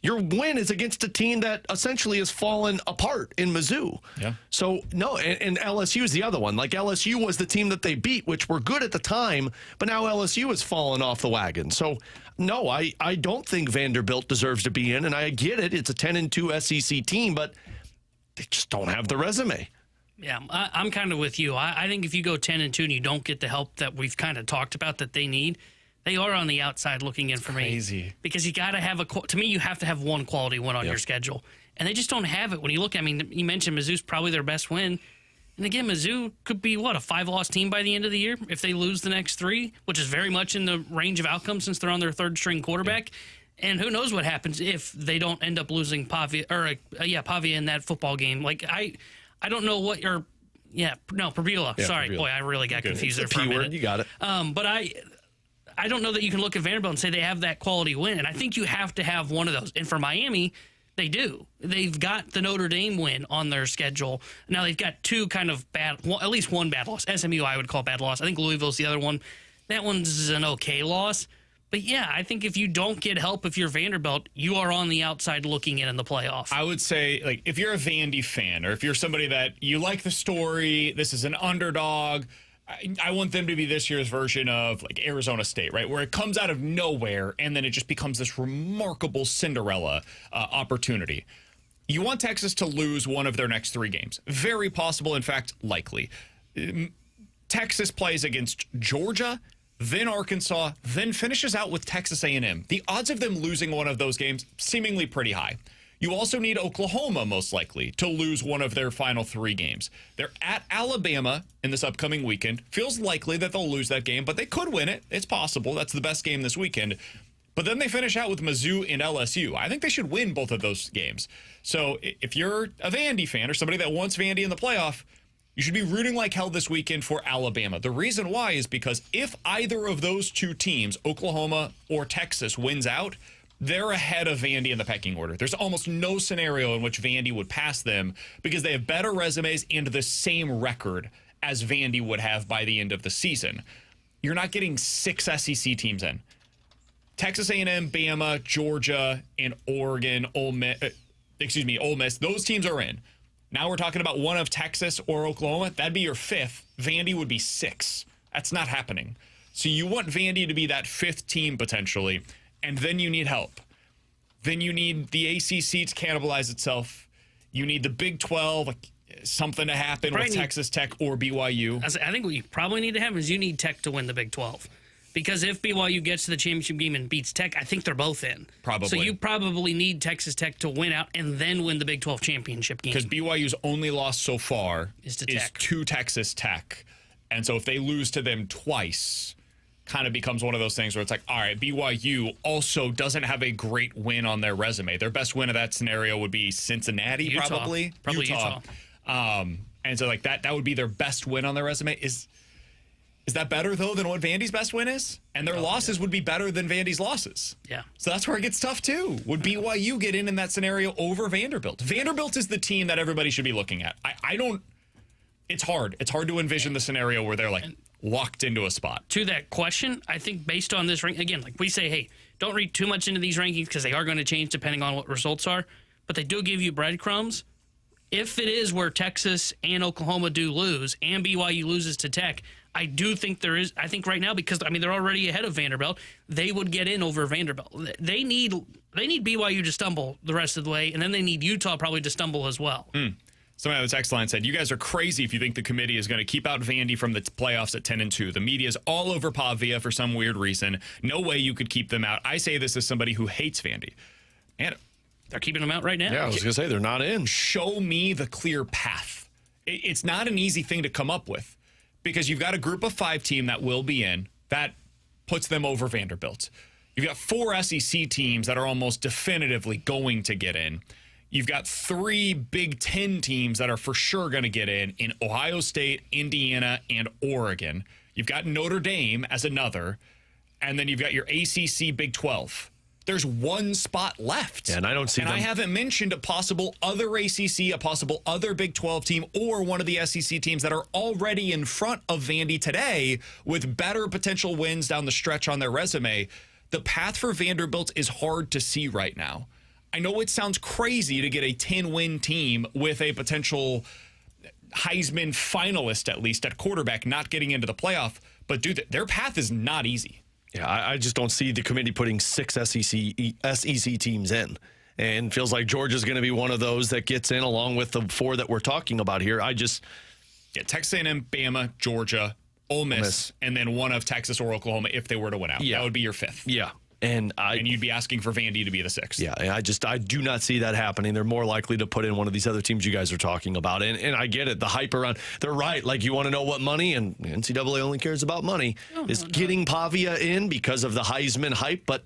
Your win is against a team that essentially has fallen apart in Mizzou. Yeah. So, no, and LSU is the other one. Like, LSU was the team that they beat, which were good at the time, but now LSU has fallen off the wagon. So, no, I don't think Vanderbilt deserves to be in, and I get it. It's a 10-2 SEC team, but they just don't have the resume. Yeah, I'm kind of with you. I think if you go 10-2 and you don't get the help that we've kind of talked about that they need, they are on the outside looking in for me. Because you got to have to me, you have to have one quality win on your schedule. And they just don't have it. When you look, I mean, you mentioned Mizzou's probably their best win. And again, Mizzou could be, a 5-loss team by the end of the year if they lose the next 3, which is very much in the range of outcomes since they're on their third-string quarterback. Yeah. And who knows what happens if they don't end up losing Pavia in that football game. Like, I don't know what your Purvila. Yeah, Sorry, Purvila. boy, I really got confused there for a P minute. word, you got it. But I don't know that you can look at Vanderbilt and say they have that quality win, and I think you have to have one of those. And for Miami, they do. They've got the Notre Dame win on their schedule. Now they've got 2 kind of at least one bad loss. SMU I would call bad loss. I think Louisville's the other one. That one's an okay loss. But, yeah, I think if you don't get help, if you're Vanderbilt, you are on the outside looking in the playoff. I would say, like, if you're a Vandy fan or if you're somebody that you like the story, this is an underdog, I want them to be this year's version of, like, Arizona State, right, where it comes out of nowhere and then it just becomes this remarkable Cinderella opportunity. You want Texas to lose one of their next 3 games. Very possible, in fact, likely. Texas plays against Georgia, then Arkansas, then finishes out with Texas A&M. The odds of them losing one of those games seemingly pretty high. You also need Oklahoma, most likely, to lose one of their final 3 games. They're at Alabama in this upcoming weekend. Feels likely that they'll lose that game, but they could win it. It's possible. That's the best game this weekend. But then they finish out with Mizzou and LSU. I think they should win both of those games. So if you're a Vandy fan or somebody that wants Vandy in the playoff, you should be rooting like hell this weekend for Alabama. The reason why is because if either of those 2 teams, Oklahoma or Texas, wins out, they're ahead of Vandy in the pecking order. There's almost no scenario in which Vandy would pass them because they have better resumes and the same record as Vandy would have by the end of the season. You're not getting 6 SEC teams in. Texas A&M, Bama, Georgia, and Oregon, Ole Miss, those teams are in. Now we're talking about one of Texas or Oklahoma. That'd be your 5th. Vandy would be 6. That's not happening. So you want Vandy to be that 5th team potentially. And then you need help. Then you need the ACC to cannibalize itself. You need the Big 12, something to happen with Texas Tech or BYU. I think what you probably need to have is you need Tech to win the Big 12. Because if BYU gets to the championship game and beats Tech, I think they're both in. Probably. So you probably need Texas Tech to win out and then win the Big 12 championship game. Because BYU's only loss so far is to Texas Tech. And so if they lose to them twice, kind of becomes one of those things where it's like, all right, BYU also doesn't have a great win on their resume. Their best win of that scenario would be Cincinnati, Utah. probably Utah. And so like that would be their best win on their resume. Is that better though than what Vandy's best win is? And their losses would be better than Vandy's losses. Yeah. So that's where it gets tough too. Would BYU get in that scenario over Vanderbilt? Vanderbilt is the team that everybody should be looking at. I don't. It's hard. It's hard to envision the scenario where they're like locked into a spot. To that question, I think based on this rank, again, like we say, hey, don't read too much into these rankings because they are going to change depending on what results are, but they do give you breadcrumbs. If it is where Texas and Oklahoma do lose and BYU loses to Tech, I do think there is, I think right now, because, I mean, they're already ahead of Vanderbilt, they would get in over Vanderbilt. They need BYU to stumble the rest of the way, and then they need Utah probably to stumble as well. Somebody on the text line said, you guys are crazy if you think the committee is going to keep out Vandy from the playoffs at 10-2. The media's all over Pavia for some weird reason. No way you could keep them out. I say this as somebody who hates Vandy. And they're keeping them out right now. Yeah, I was going to say, they're not in. Show me the clear path. It's not an easy thing to come up with because you've got a group of 5 team that will be in. That puts them over Vanderbilt. You've got 4 SEC teams that are almost definitively going to get in. You've got 3 Big Ten teams that are for sure going to get in Ohio State, Indiana, and Oregon. You've got Notre Dame as another. And then you've got your ACC Big 12. There's 1 spot left. Yeah, and I don't see them. I haven't mentioned a possible other ACC, a possible other Big 12 team, or one of the SEC teams that are already in front of Vandy today with better potential wins down the stretch on their resume. The path for Vanderbilt is hard to see right now. I know it sounds crazy to get a 10-win team with a potential Heisman finalist, at least at quarterback, not getting into the playoff. But, dude, their path is not easy. Yeah, I just don't see the committee putting 6 SEC teams in. And feels like Georgia's going to be one of those that gets in along with the 4 that we're talking about here. Yeah, Texas A&M, Bama, Georgia, Ole Miss, and then one of Texas or Oklahoma if they were to win out. Yeah. That would be your 5th. Yeah. And you'd be asking for Vandy to be the 6th. Yeah, and I do not see that happening. They're more likely to put in one of these other teams you guys are talking about. And I get it, the hype around. They're right. Like, you want to know what money, and NCAA only cares about money, is getting Pavia in because of the Heisman hype. But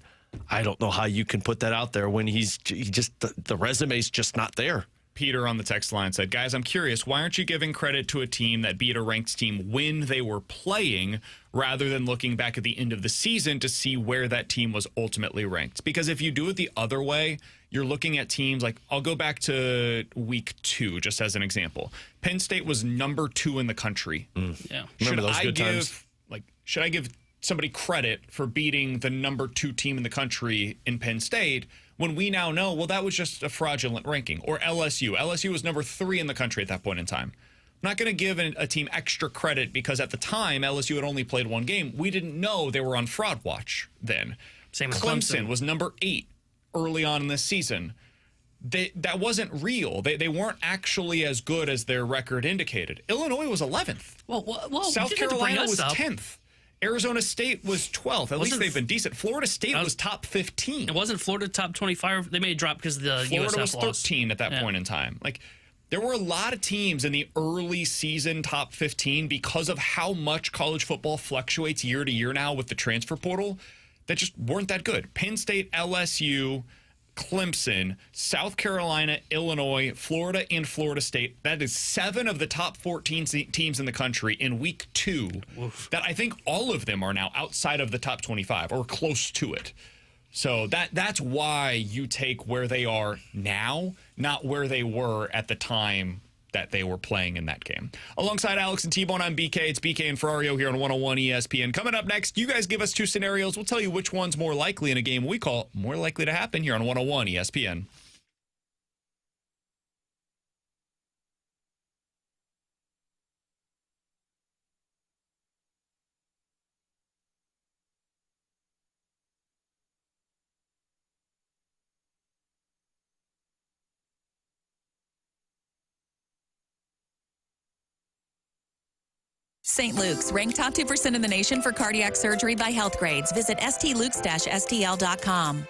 I don't know how you can put that out there when the resume's just not there. Peter on the text line said, guys, I'm curious, why aren't you giving credit to a team that beat a ranked team when they were playing rather than looking back at the end of the season to see where that team was ultimately ranked? Because if you do it the other way, you're looking at teams like, I'll go back to week 2 just as an example. Penn State was number 2 in the country. Yeah. Remember those good times? Should I give somebody credit for beating the number 2 team in the country in Penn State when we now know, well, that was just a fraudulent ranking? Or LSU. LSU was number 3 in the country at that point in time. I'm not going to give a team extra credit because at the time, LSU had only played 1 game. We didn't know they were on fraud watch then. Same with Clemson was number 8 early on in this season. That wasn't real. They weren't actually as good as their record indicated. Illinois was 11th. Well, South Carolina was 10th. Arizona State was 12th. At least they've been decent. Florida State was top 15. It wasn't Florida top 25. They made a drop because of the Florida USF was 13 at that point in time. Like, there were a lot of teams in the early season top 15 because of how much college football fluctuates year to year now with the transfer portal that just weren't that good. Penn State, LSU, Clemson, South Carolina, Illinois, Florida, and Florida State. That is 7 of the top 14 teams in the country in week 2. Oof. That I think all of them are now outside of the top 25 or close to it. So that's why you take where they are now, not where they were at the time that they were playing in that game. Alongside Alex and T-Bone, I'm BK. It's BK and Ferrario here on 101 ESPN. Coming up next, you guys give us 2 scenarios. We'll tell you which one's more likely in a game we call more likely to happen here on 101 ESPN. St. Luke's, ranked top 2% in the nation for cardiac surgery by Health Grades. Visit stlukes-stl.com.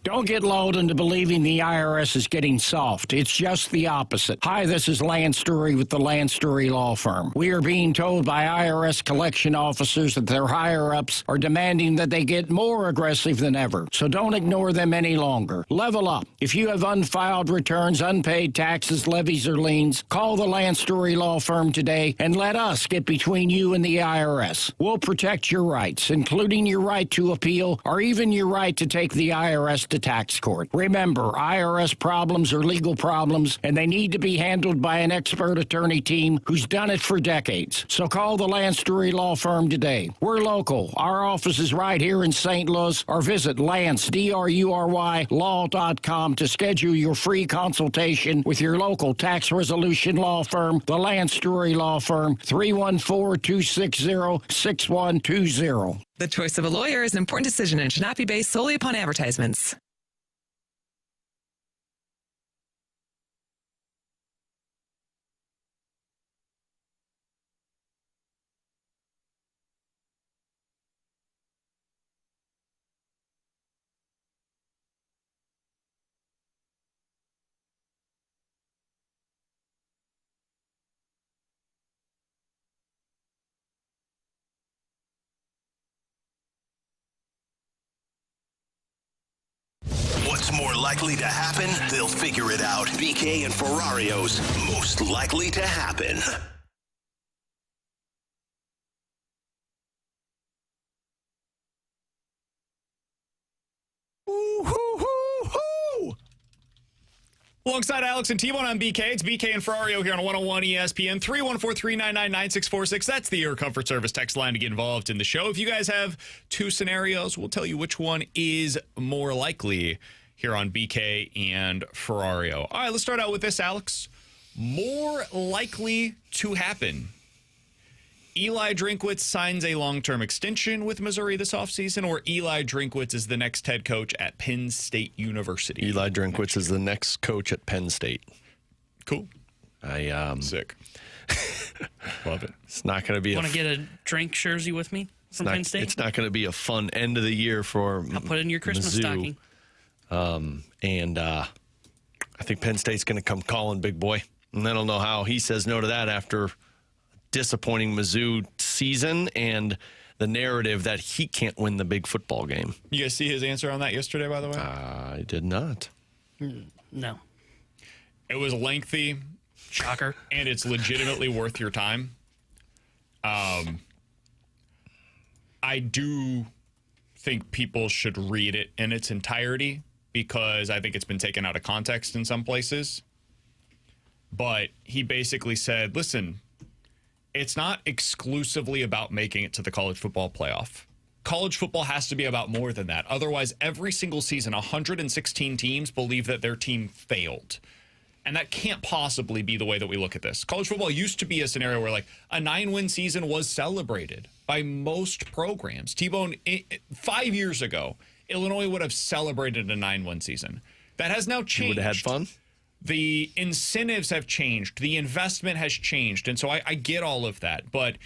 Don't get lulled into believing the IRS is getting soft. It's just the opposite. Hi, this is Lance Story with the Lance Story Law Firm. We are being told by IRS collection officers that their higher-ups are demanding that they get more aggressive than ever. So don't ignore them any longer. Level up. If you have unfiled returns, unpaid taxes, levies, or liens, call the Lance Story Law Firm today and let us get between you and the IRS. We'll protect your rights, including your right to appeal or even your right to take the IRS to tax court. Remember, IRS problems are legal problems, and they need to be handled by an expert attorney team who's done it for decades. So call the Lance Story Law Firm today. We're local. Our office is right here in St. Louis, or visit Lance, DRURY, law.com to schedule your free consultation with your local tax resolution law firm, the Lance Story Law Firm, 314-260-6120. The choice of a lawyer is an important decision and should not be based solely upon advertisements. What's more likely to happen? They'll figure it out. BK and Ferrario's most likely to happen. Alongside Alex and T-Bone on BK, it's BK and Ferrario here on 101 ESPN, 314-399-9646. That's the Air Comfort Service text line to get involved in the show. If you guys have two scenarios, we'll tell you which one is more likely here on BK and Ferrario. All right, let's start out with this, Alex. More likely to happen. Eli Drinkwitz signs a long-term extension with Missouri this offseason, or Eli Drinkwitz is the next head coach at Penn State University? Eli Drinkwitz is the next coach at Penn State. Cool. Sick. Love it. It's not going to be Want to get a drink jersey with me from Penn State? It's not going to be a fun end of the year for I'll put it in your Christmas Mizzou. stocking. I think Penn State's going to come calling, big boy. And I don't know how he says no to that after disappointing Mizzou season and the narrative that he can't win the big football game. You guys see his answer on that yesterday, by the way? I did not. No. It was lengthy. Shocker. And it's legitimately worth your time. I do think people should read it in its entirety because I think it's been taken out of context in some places. But he basically said, listen, it's not exclusively about making it to the college football playoff. College football has to be about more than that. Otherwise, every single season, 116 teams believe that their team failed. And that can't possibly be the way that we look at this. College football used to be a scenario where, like, a 9-win season was celebrated by most programs. T-Bone, 5 years ago, Illinois would have celebrated a 9-win season. That has now changed. You would have had fun? The incentives have changed. The investment has changed. And so I get all of that. But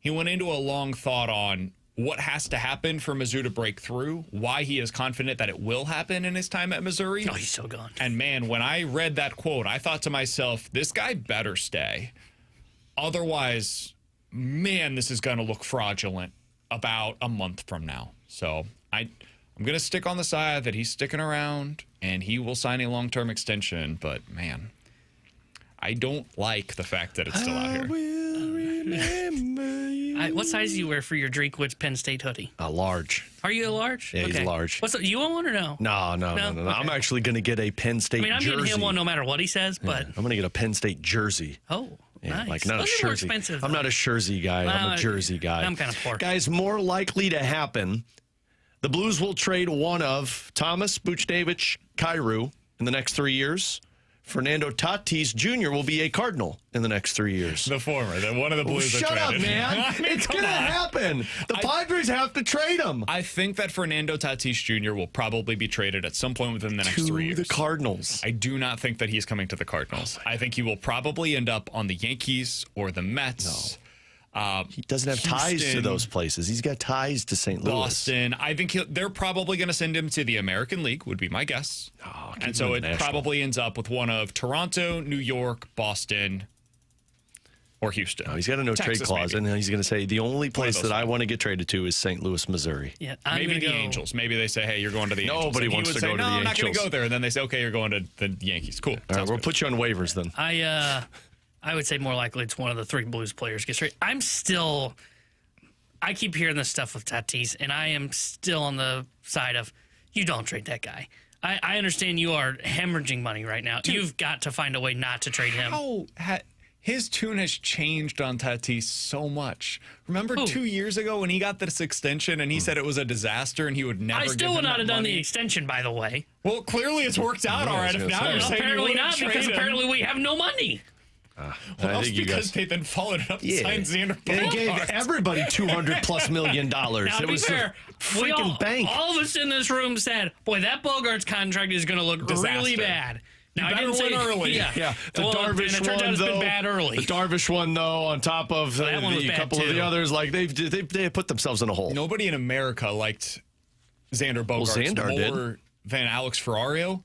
he went into a long thought on what has to happen for Mizzou to break through, why he is confident that it will happen in his time at Missouri. Oh, he's so gone. And, man, when I read that quote, I thought to myself, this guy better stay. Otherwise, man, this is going to look fraudulent about a month from now. So I'm going to stick on the side that he's sticking around and he will sign a long-term extension. But, man, I don't like the fact that it's still out here. What size do you wear for your Drinkwitz Penn State hoodie? A large. Are you a large? Yeah, he's large. You want one or no? No. Okay. I'm actually going to get a Penn State jersey. I'm getting him one no matter what he says, but... Yeah, I'm going to get a Penn State jersey. Oh, nice. Like not Those a are more jersey. expensive, I'm not a jersey guy. I'm a jersey guy. I'm kind of poor. Guys, more likely to happen, the Blues will trade one of Thomas Buchnevich Kyrou in the next 3 years. Fernando Tatis Jr. will be a Cardinal in the next 3 years. The former. One of the Blues Shut are up, traded. man. It's going to happen. The Padres have to trade him. I think that Fernando Tatis Jr. will probably be traded at some point within the next 3 years. To the Cardinals. I do not think that he's coming to the Cardinals. I think he will probably end up on the Yankees or the Mets. He doesn't have ties to those places. He's got ties to St. Louis. Boston. I think they're probably going to send him to the American League, would be my guess. And so it probably ends up with one of Toronto, New York, Boston, or Houston. He's got a no trade clause, and he's going to say the only place that I want to get traded to is St. Louis, Missouri. Yeah, maybe the Angels. Maybe they say, hey, you're going to the Angels. Nobody wants to go to the Angels. I'm not going to go there. And then they say, okay, you're going to the Yankees. Cool. All right, we'll put you on waivers then. I would say more likely it's one of the three Blues players gets traded. I keep hearing this stuff with Tatis, and I am still on the side of you don't trade that guy. I understand you are hemorrhaging money right now. Dude, you've got to find a way not to trade him. His tune has changed on Tatis so much. Remember 2 years ago when he got this extension and he said it was a disaster and he would never I still would not have done the money? Extension, by the way. Well, clearly it's worked out all right. If now you're saying apparently you not, because apparently we have no money. Well, that's because they then followed it up and signed Xander Bogaerts. They gave everybody $200+ million. Now, it was fair, freaking bank. All of us in this room said, boy, that Bogaerts contract is going to look really bad. Now, I didn't say early. Yeah. The Darvish and it turns out one, it's though. been bad early. The Darvish one, though, on top of That one was a bad couple too. of the others, like they put themselves in a hole. Nobody in America liked Xander Bogaerts more than Alex Ferrario.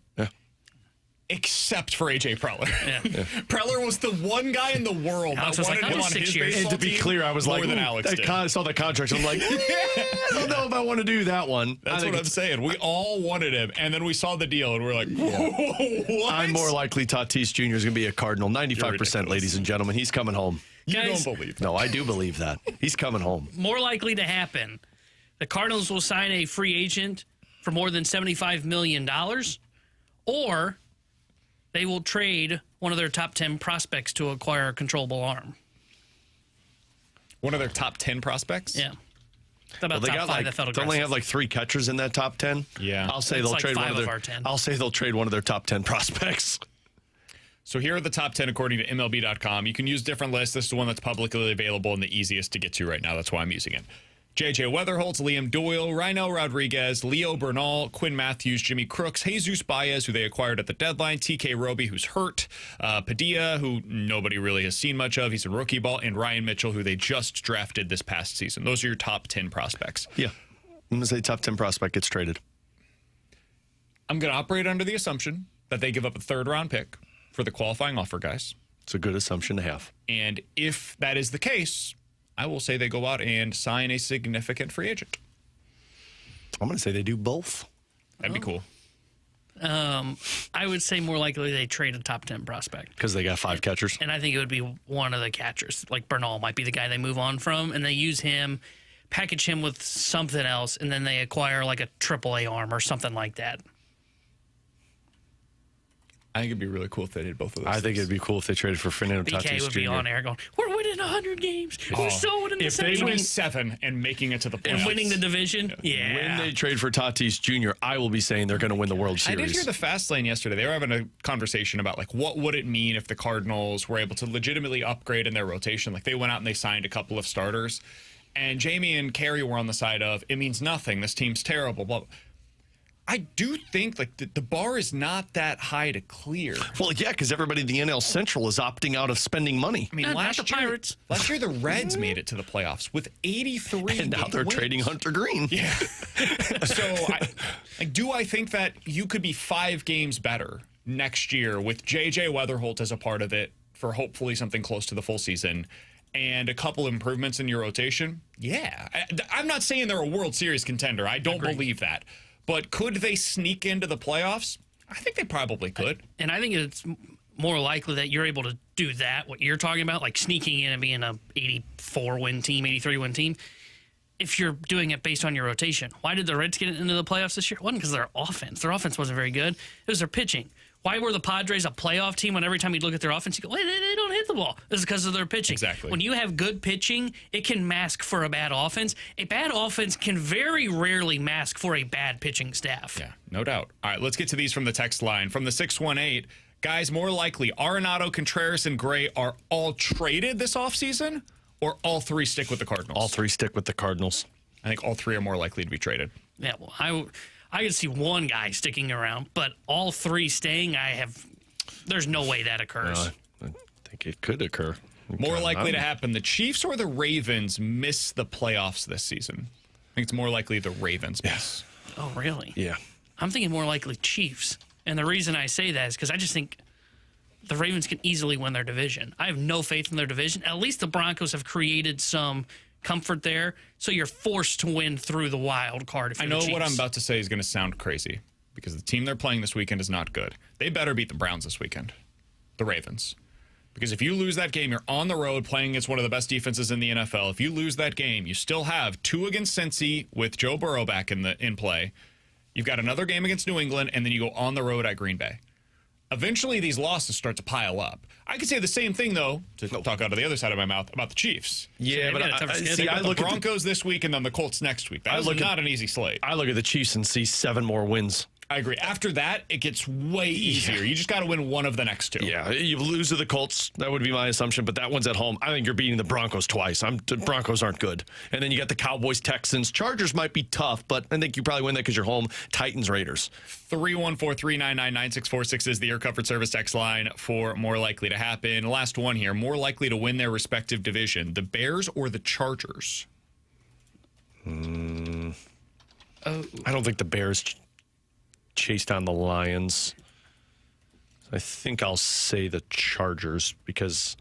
Except for A.J. Preller. Yeah. Preller was the one guy in the world Alex that was wanted like, him "Oh, on 6 his years." baseball And to be team clear, I was more like, than Alex did. I saw the contract. I'm like, I don't know if I want to do that one. That's what I'm saying. We all wanted him, and then we saw the deal, and we're like, what? I'm more likely Tatis Jr. is going to be a Cardinal. 95%, ladies and gentlemen. He's coming home. You Guys, don't believe that. No, I do believe that. He's coming home. More likely to happen. The Cardinals will sign a free agent for more than $75 million, or they will trade one of their top 10 prospects to acquire a controllable arm. One of their top 10 prospects? Yeah. About top 5 that felt aggressive. Don't they have like 3 catchers in that top 10? Yeah. I'll say It's they'll like trade 5 one of of their. our 10. I'll say they'll trade one of their top 10 prospects. So here are the top 10 according to MLB.com. You can use different lists. This is the one that's publicly available and the easiest to get to right now. That's why I'm using it. J.J. Weatherholtz, Liam Doyle, Rhino Rodriguez, Leo Bernal, Quinn Matthews, Jimmy Crooks, Jesus Baez, who they acquired at the deadline, T.K. Roby, who's hurt, Padilla, who nobody really has seen much of. He's a rookie ball, and Ryan Mitchell, who they just drafted this past season. Those are your top 10 prospects. Yeah. I'm going to say top 10 prospect gets traded. I'm going to operate under the assumption that they give up a 3rd-round pick for the qualifying offer, guys. It's a good assumption to have. And if that is the case, I will say they go out and sign a significant free agent. I'm going to say they do both. That'd be cool. I would say more likely they trade a top 10 prospect. Because they got 5 catchers. And I think it would be one of the catchers. Like Bernal might be the guy they move on from, and they use him, package him with something else, and then they acquire like a AAA arm or something like that. I think it'd be really cool if they did both of those. I think it'd be cool if they traded for Fernando Tatis BK would Jr. be on air going, we're winning 100 games. We're so winning the If they season. win 7 and making it to the playoffs. And winning the division? Yeah. When they trade for Tatis Jr., I will be saying they're going to win the World Series. I did hear the Fast Lane yesterday. They were having a conversation about like what would it mean if the Cardinals were able to legitimately upgrade in their rotation. Like they went out and they signed a couple of starters. And Jamie and Carrie were on the side of, it means nothing. This team's terrible. Blah, blah. I do think like the bar is not that high to clear. Well, yeah, because everybody in the NL Central is opting out of spending money. I mean, last year the Reds made it to the playoffs with 83 And now they're wins. trading Hunter Green. Yeah. So do I think that you could be 5 games better next year with J.J. Weatherholt as a part of it for hopefully something close to the full season and a couple improvements in your rotation? Yeah. I'm not saying they're a World Series contender. I don't believe that. But could they sneak into the playoffs? I think they probably could. And I think it's more likely that you're able to do that, what you're talking about, like sneaking in and being a 84-win team, 83-win team, if you're doing it based on your rotation. Why did the Reds get into the playoffs this year? It wasn't because of their offense. Their offense wasn't very good. It was their pitching. Why were the Padres a playoff team when every time you look at their offense, you go, wait, they don't hit the ball? It's because of their pitching. Exactly. When you have good pitching, it can mask for a bad offense. A bad offense can very rarely mask for a bad pitching staff. Yeah, no doubt. All right, let's get to these from the text line. From the 618, guys, more likely, Arenado, Contreras, and Gray are all traded this offseason, or all 3 stick with the Cardinals? All 3 stick with the Cardinals. I think all 3 are more likely to be traded. Yeah, well, I could see one guy sticking around, but all 3 staying, there's no way that occurs. I think it could occur. More likely to happen, the Chiefs or the Ravens miss the playoffs this season? I think it's more likely the Ravens miss. Oh, really? Yeah. I'm thinking more likely Chiefs. And the reason I say that is because I just think the Ravens can easily win their division. I have no faith in their division. At least the Broncos have created some comfort there, so you're forced to win through the wild card. If I you're know the what I'm Chiefs. about to say is going to sound crazy because the team they're playing this weekend is not good. They better beat the Browns this weekend, the Ravens. Because if you lose that game, you're on the road playing against one of the best defenses in the NFL. If you lose that game, you still have 2 against Cincy with Joe Burrow back in play. You've got another game against New England, and then you go on the road at Green Bay. Eventually, these losses start to pile up. I could say the same thing, though, to talk out of the other side of my mouth, about the Chiefs. Yeah, but I look at the Broncos this week and then the Colts next week. That is not an easy slate. I look at the Chiefs and see 7 more wins. I agree. After that, it gets way easier. You just got to win one of the next 2. Yeah, you lose to the Colts. That would be my assumption, but that one's at home. I think you're beating the Broncos twice. The Broncos aren't good. And then you got the Cowboys, Texans. Chargers might be tough, but I think you probably win that because you're home. Titans, Raiders. 314-399-9646 is the Air Comfort Service text line for more likely to happen. Last one here. More likely to win their respective division, the Bears or the Chargers? I don't think the Bears chased on the Lions. I think I'll say the Chargers because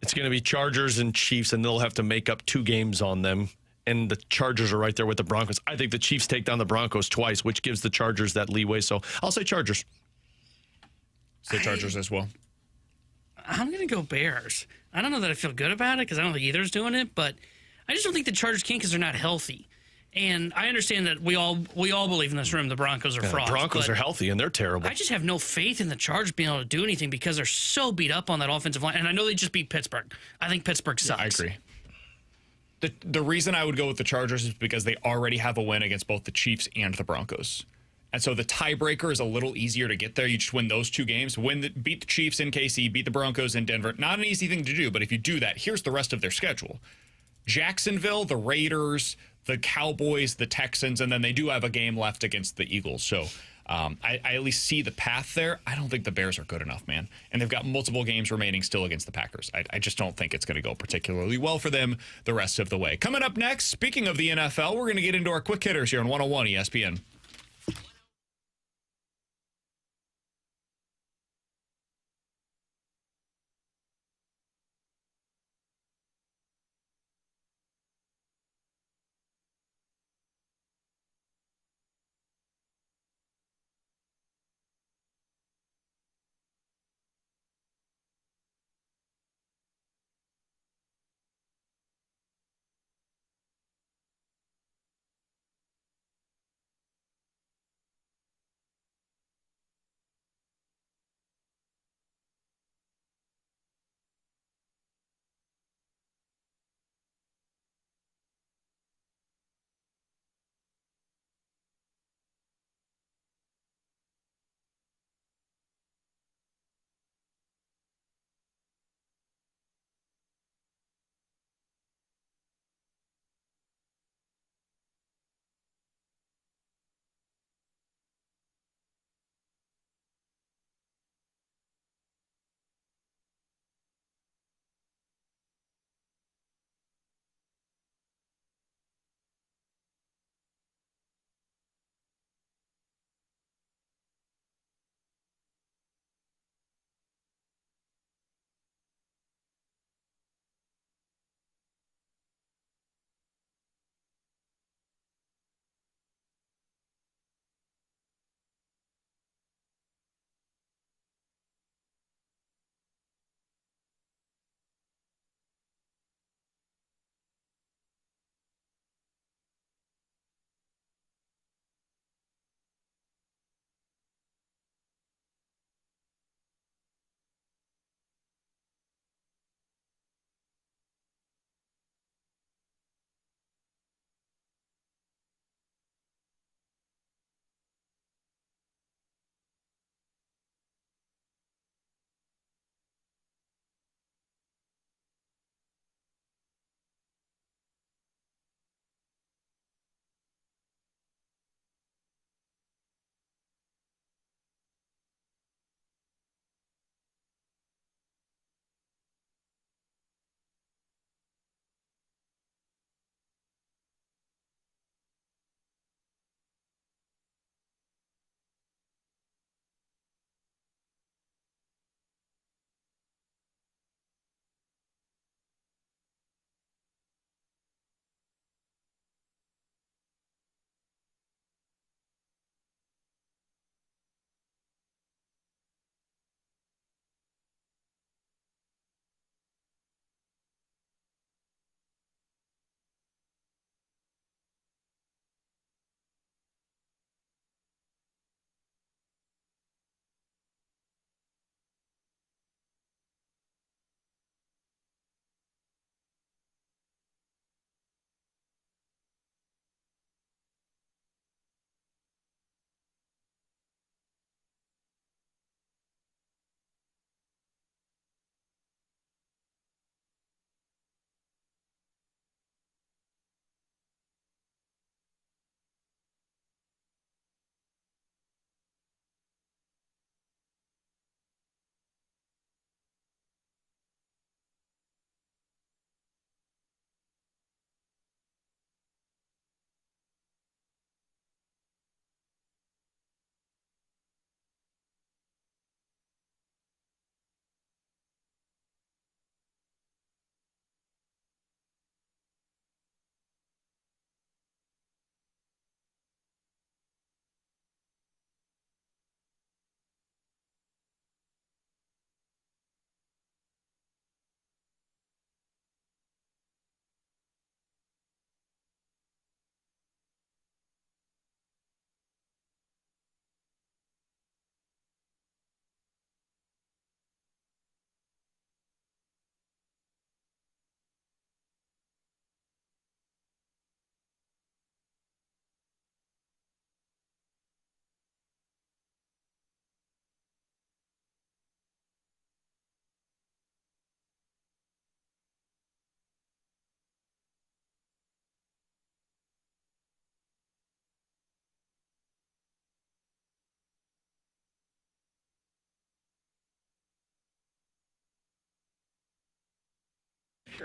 it's going to be Chargers and Chiefs, and they'll have to make up 2 games on them. And the Chargers are right there with the Broncos. I think the Chiefs take down the Broncos twice, which gives the Chargers that leeway. So I'll say Chargers. Say Chargers as well. I'm going to go Bears. I don't know that I feel good about it because I don't think either's doing it, but I just don't think the Chargers can because they're not healthy. And I understand that we all believe in this room the Broncos are frauds. The Broncos are healthy, and they're terrible. I just have no faith in the Chargers being able to do anything because they're so beat up on that offensive line. And I know they just beat Pittsburgh. I think Pittsburgh sucks. I agree. The reason I would go with the Chargers is because they already have a win against both the Chiefs and the Broncos. And so the tiebreaker is a little easier to get there. You just win those two games. Beat the Chiefs in KC, beat the Broncos in Denver. Not an easy thing to do, but if you do that, here's the rest of their schedule. Jacksonville, the Raiders, the Cowboys, the Texans, and then they do have a game left against the Eagles. So I at least see the path there. I don't think the Bears are good enough, man. And they've got multiple games remaining still against the Packers. I just don't think it's going to go particularly well for them the rest of the way. Coming up next, speaking of the NFL, we're going to get into our quick hitters here on 101 ESPN.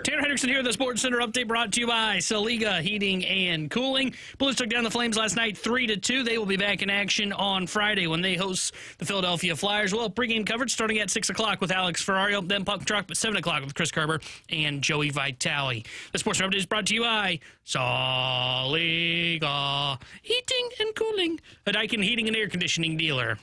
Tanner Hendrickson here, the Sports Center update brought to you by Saliga Heating and Cooling. Blues took down the Flames last night 3-2. They will be back in action on Friday when they host the Philadelphia Flyers. Well, pregame coverage starting at 6 o'clock with Alex Ferrario, then Puck Truck at 7 o'clock with Chris Kerber and Joey Vitale. The Sports Center update is brought to you by Saliga Heating and Cooling, a Daikin heating and air conditioning dealer.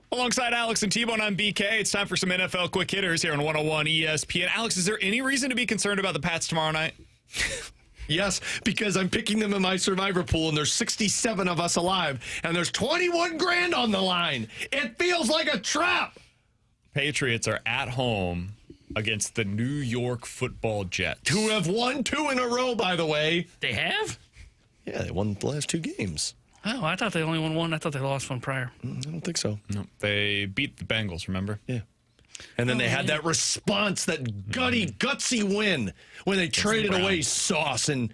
Alongside Alex and T-Bone on BK, it's time for some NFL quick hitters here on 101 ESPN. Alex, is there any reason to be concerned about the Pats tomorrow night? Yes, because I'm picking them in my survivor pool, and there's 67 of us alive, and there's 21 grand on the line. It feels like a trap. Patriots are at home against the New York Football Jets, who have won 2 in a row, by the way. They have? Yeah, they won the last 2 games. Oh, I thought they only won one. I thought they lost one prior. I don't think so. No, they beat the Bengals, remember? Yeah. And then they had that response, that gutsy win when they traded away Sauce and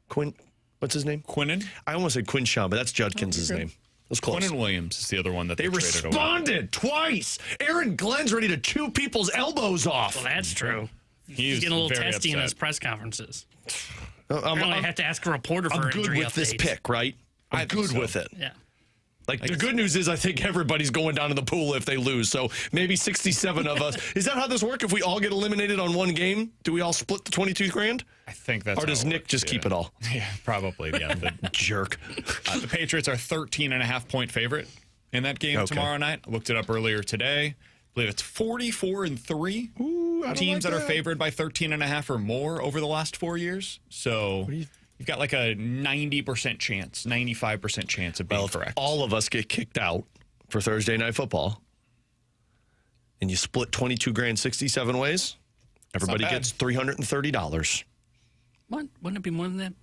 Quinn. What's his name? Quinnen? I almost said Quinshawn, but that's Judkins' name. It was close. Quinnen Williams is the other one that they traded away. Responded twice. Aaron Glenn's ready to chew people's elbows off. Well, that's true. He's getting a little testy in his press conferences. I have to ask a reporter for injury updates. I'm good with this pick, right? I'm good with it. Yeah. Like, the good news is I think everybody's going down in the pool if they lose. So maybe 67 of us. Is that how this works? If we all get eliminated on one game, do we all split the 22 grand? I think that's Or does Nick just keep it all? Yeah, probably. Yeah, the jerk. The Patriots are 13.5-point favorite in that game tomorrow night. I looked it up earlier today. I believe it's 44-3 teams that are favored by 13.5 or more over the last 4 years. So you've got like a 90% chance, 95% chance of being correct. All of us get kicked out for Thursday Night Football, and you split 22 grand 67 ways, everybody gets $330. What? Wouldn't it be more than that?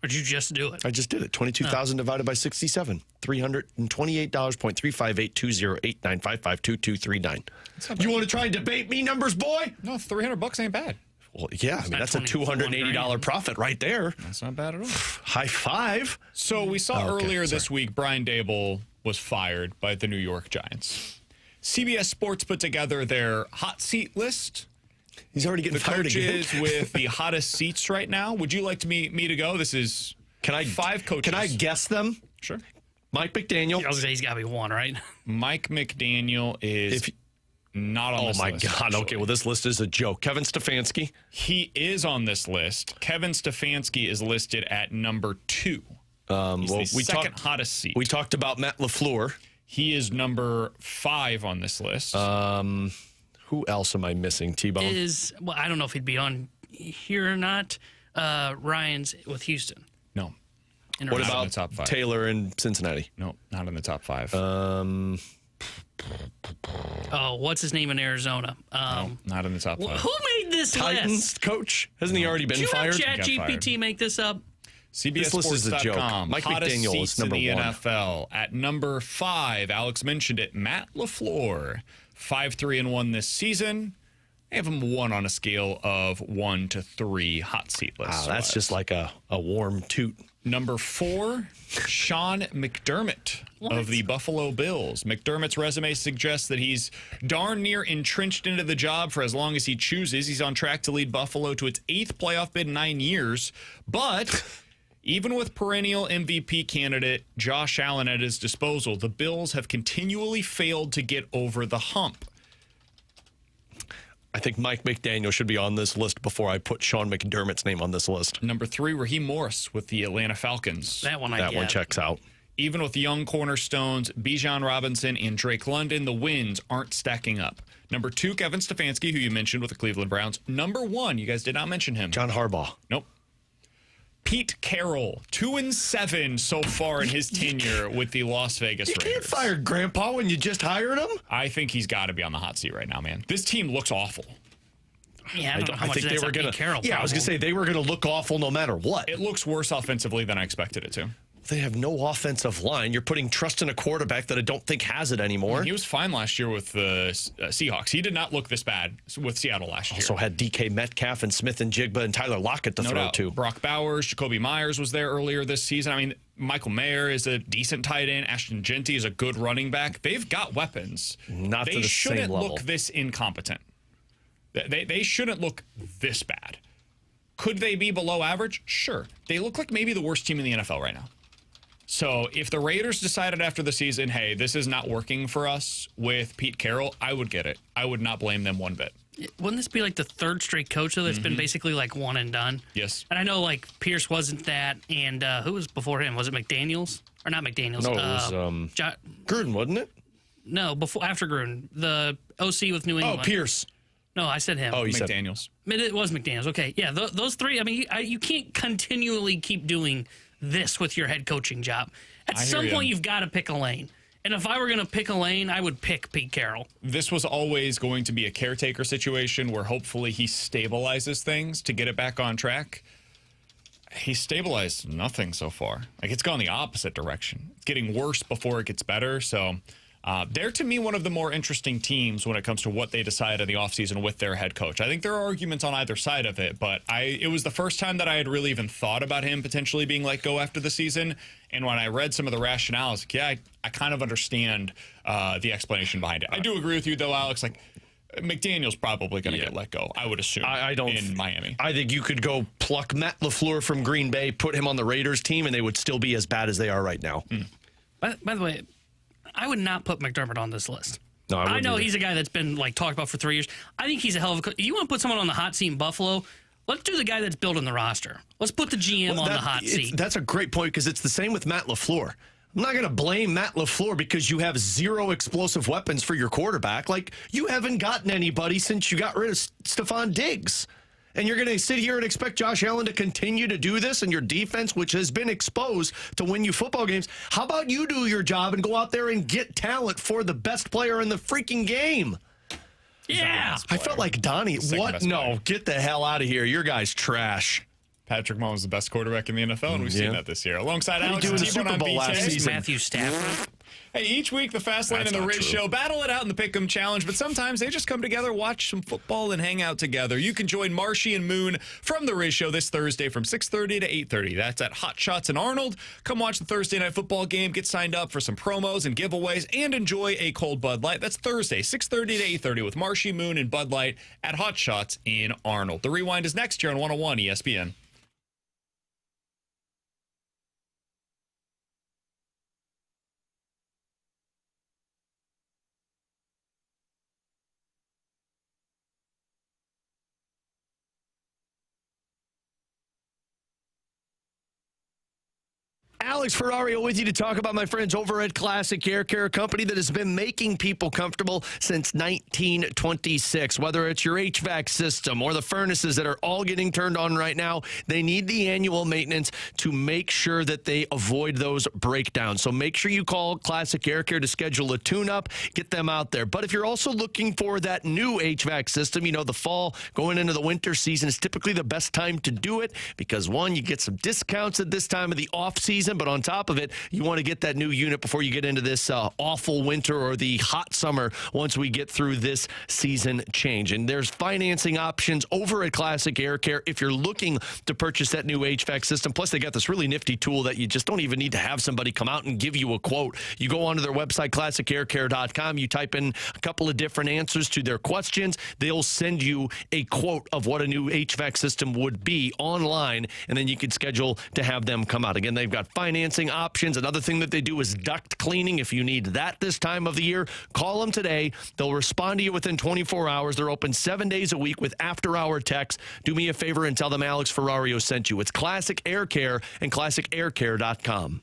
Or did you just do it? I just did it. 22,000 divided by 67. $328.358-208-9552-239. You want to try and debate me, numbers boy? No, $300 ain't bad. Well, yeah, I mean, that's a $280 profit right there. That's not bad at all. High five. So we saw earlier this week, Brian Dable was fired by the New York Giants. CBS Sports put together their hot seat list. He's already getting fired again. The coaches with the hottest seats right now. Would you like me to go? This is 5 coaches. Can I guess them? Sure. Mike McDaniel. I was going to say he's got to be one, right? Mike McDaniel is not on this list. Oh, my God. Actually. Okay, well, this list is a joke. Kevin Stefanski. He is on this list. Kevin Stefanski is listed at number 2. He's the second hottest seat. We talked about Matt LaFleur. He is number 5 on this list. Who else am I missing, T-Bone? Well, I don't know if he'd be on here or not. Ryan's with Houston. No. What about in the top 5? Taylor in Cincinnati? No, not in the top 5. What's his name in Arizona? No, not in the top 5. Who made this Titans list? Coach? Hasn't he already been fired? Did you have ChatGPT make this up? CBSSports.com. Mike Hottest McDaniel seats is number in the 1. NFL. At number 5, Alex mentioned it, Matt LaFleur. 5-3-1 this season. I have him 1 on a scale of 1 to 3 hot seat list. Wow, that's just like a warm toot. Number 4, Sean McDermott of the Buffalo Bills. McDermott's resume suggests that he's darn near entrenched into the job for as long as he chooses. He's on track to lead Buffalo to its 8th playoff bid in 9 years. But even with perennial MVP candidate Josh Allen at his disposal, the Bills have continually failed to get over the hump. I think Mike McDaniel should be on this list before I put Sean McDermott's name on this list. Number 3, Raheem Morris with the Atlanta Falcons. That one checks out. Even with young cornerstones, Bijan Robinson and Drake London, the wins aren't stacking up. Number 2, Kevin Stefanski, who you mentioned with the Cleveland Browns. Number 1, you guys did not mention him. John Harbaugh. Nope. Pete Carroll, 2-7 so far in his tenure with the Las Vegas Raiders. You can't fire Grandpa when you just hired him. I think he's got to be on the hot seat right now, man. This team looks awful. Yeah, I don't know how much that's a Pete Carroll problem. I was going to say they were going to look awful no matter what. It looks worse offensively than I expected it to. They have no offensive line. You're putting trust in a quarterback that I don't think has it anymore. He was fine last year with the Seahawks. He did not look this bad with Seattle last year. Also had DK Metcalf and Smith and Jigba and Tyler Lockett to throw to. Brock Bowers, Jacoby Myers was there earlier this season. I mean, Michael Mayer is a decent tight end. Ashton Genty is a good running back. They've got weapons. Not to the same level. They shouldn't look this incompetent. They shouldn't look this bad. Could they be below average? Sure. They look like maybe the worst team in the NFL right now. So if the Raiders decided after the season, hey, this is not working for us with Pete Carroll, I would get it. I would not blame them one bit. Wouldn't this be like the third straight coach that's been basically like one and done? Yes. And I know like Pierce wasn't that, and who was before him? Was it McDaniels? Or not McDaniels? No, it was Gruden, wasn't it? No, after Gruden. The OC with New England. Oh, Pierce. No, I said him. Oh, you McDaniels. It was McDaniels. Okay, yeah, those three. I mean, you can't continually keep doing this with your head coaching job. At some point, you've got to pick a lane. And if I were going to pick a lane, I would pick Pete Carroll. This was always going to be a caretaker situation where hopefully he stabilizes things to get it back on track. He stabilized nothing so far. Like, it's gone the opposite direction. It's getting worse before it gets better. So they're, to me, one of the more interesting teams when it comes to what they decide in the offseason with their head coach. I think there are arguments on either side of it, but it was the first time that I had really even thought about him potentially being let go after the season. And when I read some of the rationales, I kind of understand the explanation behind it. I do agree with you, though, Alex. Like, McDaniel's probably going to get let go, I would assume, in Miami. I think you could go pluck Matt LaFleur from Green Bay, put him on the Raiders team, and they would still be as bad as they are right now. By the way, I would not put McDermott on this list. No, I know he's a guy that's been like talked about for 3 years. I think he's a hell of a. You want to put someone on the hot seat in Buffalo? Let's do the guy that's building the roster. Let's put the GM on the hot seat. That's a great point because it's the same with Matt LaFleur. I'm not going to blame Matt LaFleur because you have zero explosive weapons for your quarterback. Like, you haven't gotten anybody since you got rid of Stephon Diggs. And you're going to sit here and expect Josh Allen to continue to do this and your defense, which has been exposed to win you football games. How about you do your job and go out there and get talent for the best player in the freaking game? Yeah. I felt like Donnie. What? No, get the hell out of here. Your guy's trash. Patrick Mahomes is the best quarterback in the NFL, and we've seen that this year. Alongside Alex doing and the Super Bowl last season. Matthew Stafford. Hey, each week the Fast Lane and the Riz Show battle it out in the Pick'em Challenge, but sometimes they just come together, watch some football, and hang out together. You can join Marshy and Moon from the Riz Show this Thursday from 6:30 to 8:30. That's at Hot Shots in Arnold. Come watch the Thursday night football game, get signed up for some promos and giveaways, and enjoy a cold Bud Light. That's Thursday, 6:30 to 8:30 with Marshy, Moon, and Bud Light at Hot Shots in Arnold. The Rewind is next here on 101 ESPN. Alex Ferrario with you to talk about my friends over at Classic Air Care, a company that has been making people comfortable since 1926. Whether it's your HVAC system or the furnaces that are all getting turned on right now, they need the annual maintenance to make sure that they avoid those breakdowns. So make sure you call Classic Air Care to schedule a tune-up, get them out there. But if you're also looking for that new HVAC system, you know, the fall going into the winter season is typically the best time to do it because, one, you get some discounts at this time of the off-season, but on top of it, you want to get that new unit before you get into this awful winter or the hot summer once we get through this season change. And there's financing options over at Classic Air Care if you're looking to purchase that new HVAC system. Plus, they got this really nifty tool that you just don't even need to have somebody come out and give you a quote. You go onto their website, classicaircare.com. You type in a couple of different answers to their questions. They'll send you a quote of what a new HVAC system would be online, and then you can schedule to have them come out. Again, they've got financing options. Another thing that they do is duct cleaning. If you need that this time of the year, call them today. They'll respond to you within 24 hours. They're open 7 days a week with after-hour techs. Do me a favor and tell them Alex Ferrario sent you. It's Classic Air Care and classicaircare.com.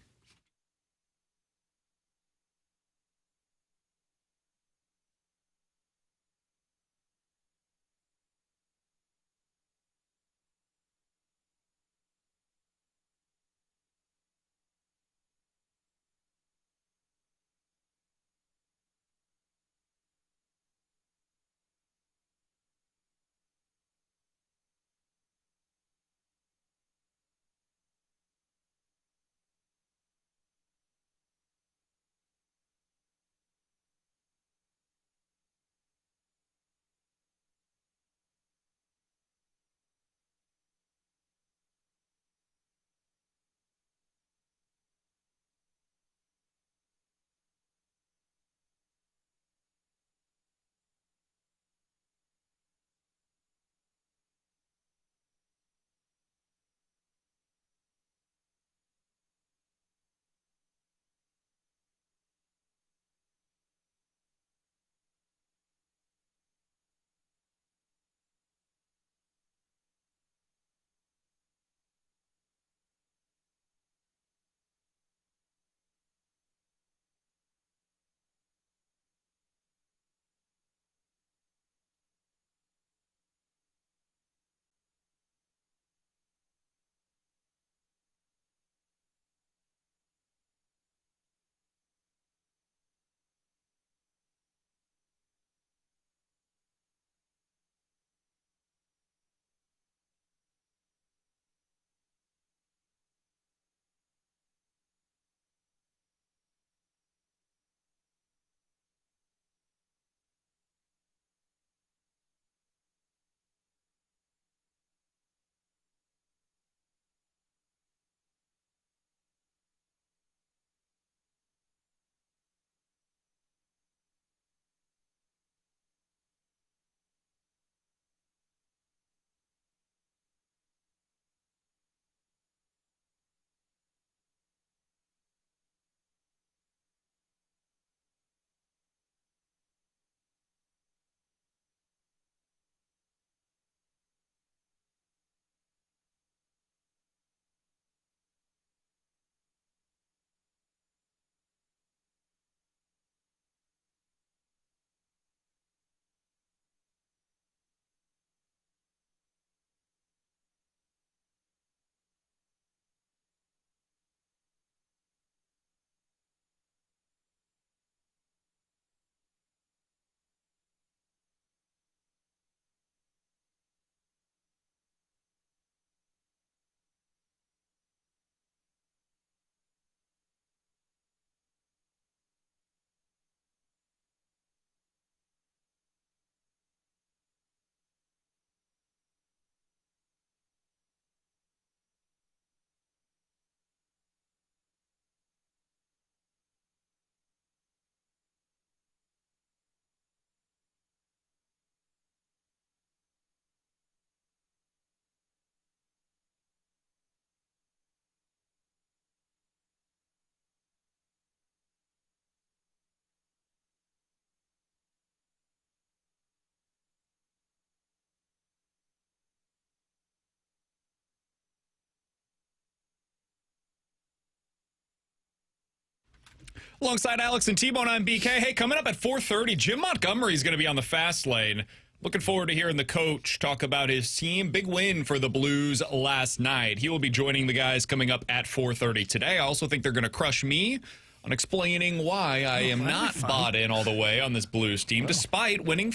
Alongside Alex and T-Bone, I'm BK. Hey, coming up at 4:30, Jim Montgomery is going to be on the fast lane. Looking forward to hearing the coach talk about his team. Big win for the Blues last night. He will be joining the guys coming up at 4:30 today. I also think they're going to crush me on explaining why I am not bought in all the way on this Blues team, despite winning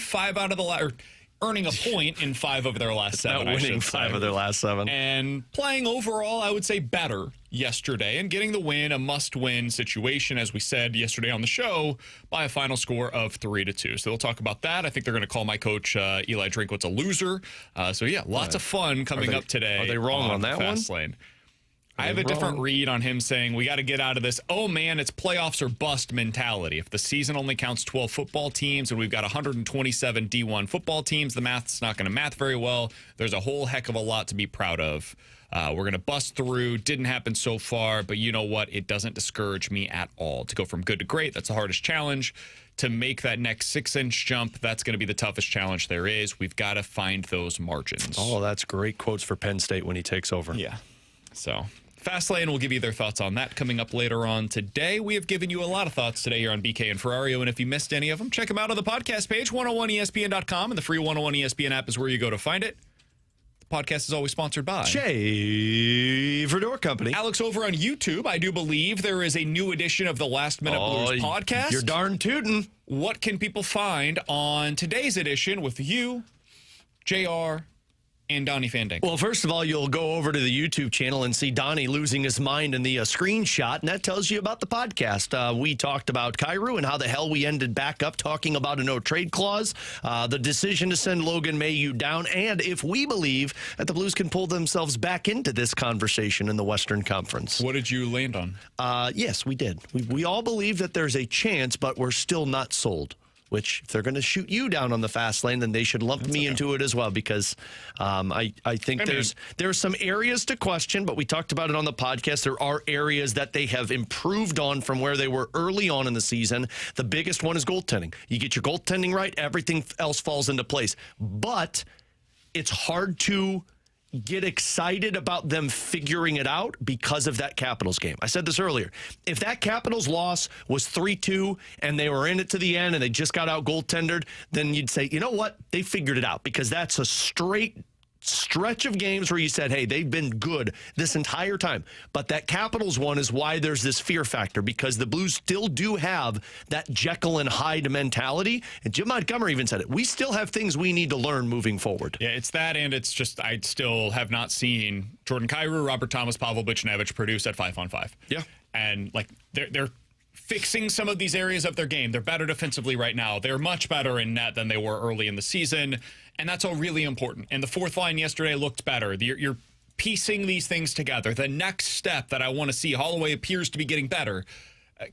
earning a point in 5 of their last 7. Not winning 5 of their last 7. And playing overall, I would say, better yesterday and getting the win, a must-win situation, as we said yesterday on the show, by a final score of 3-2. So they'll talk about that. I think they're going to call my coach, Eli Drinkwitz, a loser. So, yeah, lots of fun coming up today. Are they wrong on that one? Lane. I have a different read on him saying we got to get out of this, oh, man, it's playoffs or bust mentality. If the season only counts 12 football teams and we've got 127 D1 football teams, the math's not going to math very well. There's a whole heck of a lot to be proud of. We're going to bust through. Didn't happen so far, but you know what? It doesn't discourage me at all. To go from good to great, that's the hardest challenge. To make that next 6-inch jump, that's going to be the toughest challenge there is. We've got to find those margins. Oh, that's great quotes for Penn State when he takes over. Yeah. So Fastlane will give you their thoughts on that coming up later on today. We have given you a lot of thoughts today here on BK and Ferrario, and if you missed any of them, check them out on the podcast page, 101ESPN.com, and the free 101 ESPN app is where you go to find it. The podcast is always sponsored by Shaver Door Company. Alex, over on YouTube, I do believe there is a new edition of the Last Minute Blues podcast. You're darn tootin'. What can people find on today's edition with you, JR, and Donnie Fandango? Well, first of all, you'll go over to the YouTube channel and see Donnie losing his mind in the screenshot, and that tells you about the podcast. We talked about Kyrou and how the hell we ended back up talking about a no-trade clause, the decision to send Logan Mailloux down, and if we believe that the Blues can pull themselves back into this conversation in the Western Conference. What did you land on? Yes, we did. We all believe that there's a chance, but we're still not sold. Which, if they're going to shoot you down on the fast lane, then they should lump me into it as well, because I think there's some areas to question, but we talked about it on the podcast. There are areas that they have improved on from where they were early on in the season. The biggest one is goaltending. You get your goaltending right, everything else falls into place. But it's hard to get excited about them figuring it out because of that Capitals game. I said this earlier. If that Capitals loss was 3-2 and they were in it to the end and they just got out goaltendered, then you'd say, you know what? They figured it out, because that's a straight stretch of games where you said, hey, they've been good this entire time. But that Capitals one is why there's this fear factor, because the Blues still do have that Jekyll and Hyde mentality. And Jim Montgomery even said it. We still have things we need to learn moving forward. Yeah, it's that, and it's just I still have not seen Jordan Kyrou, Robert Thomas, Pavel Buchnevich produce at 5-on-5. Yeah. And like they're fixing some of these areas of their game. They're better defensively right now. They're much better in net than they were early in the season, and that's all really important. And the fourth line yesterday looked better. You're piecing these things together. The next step that I want to see, Holloway appears to be getting better.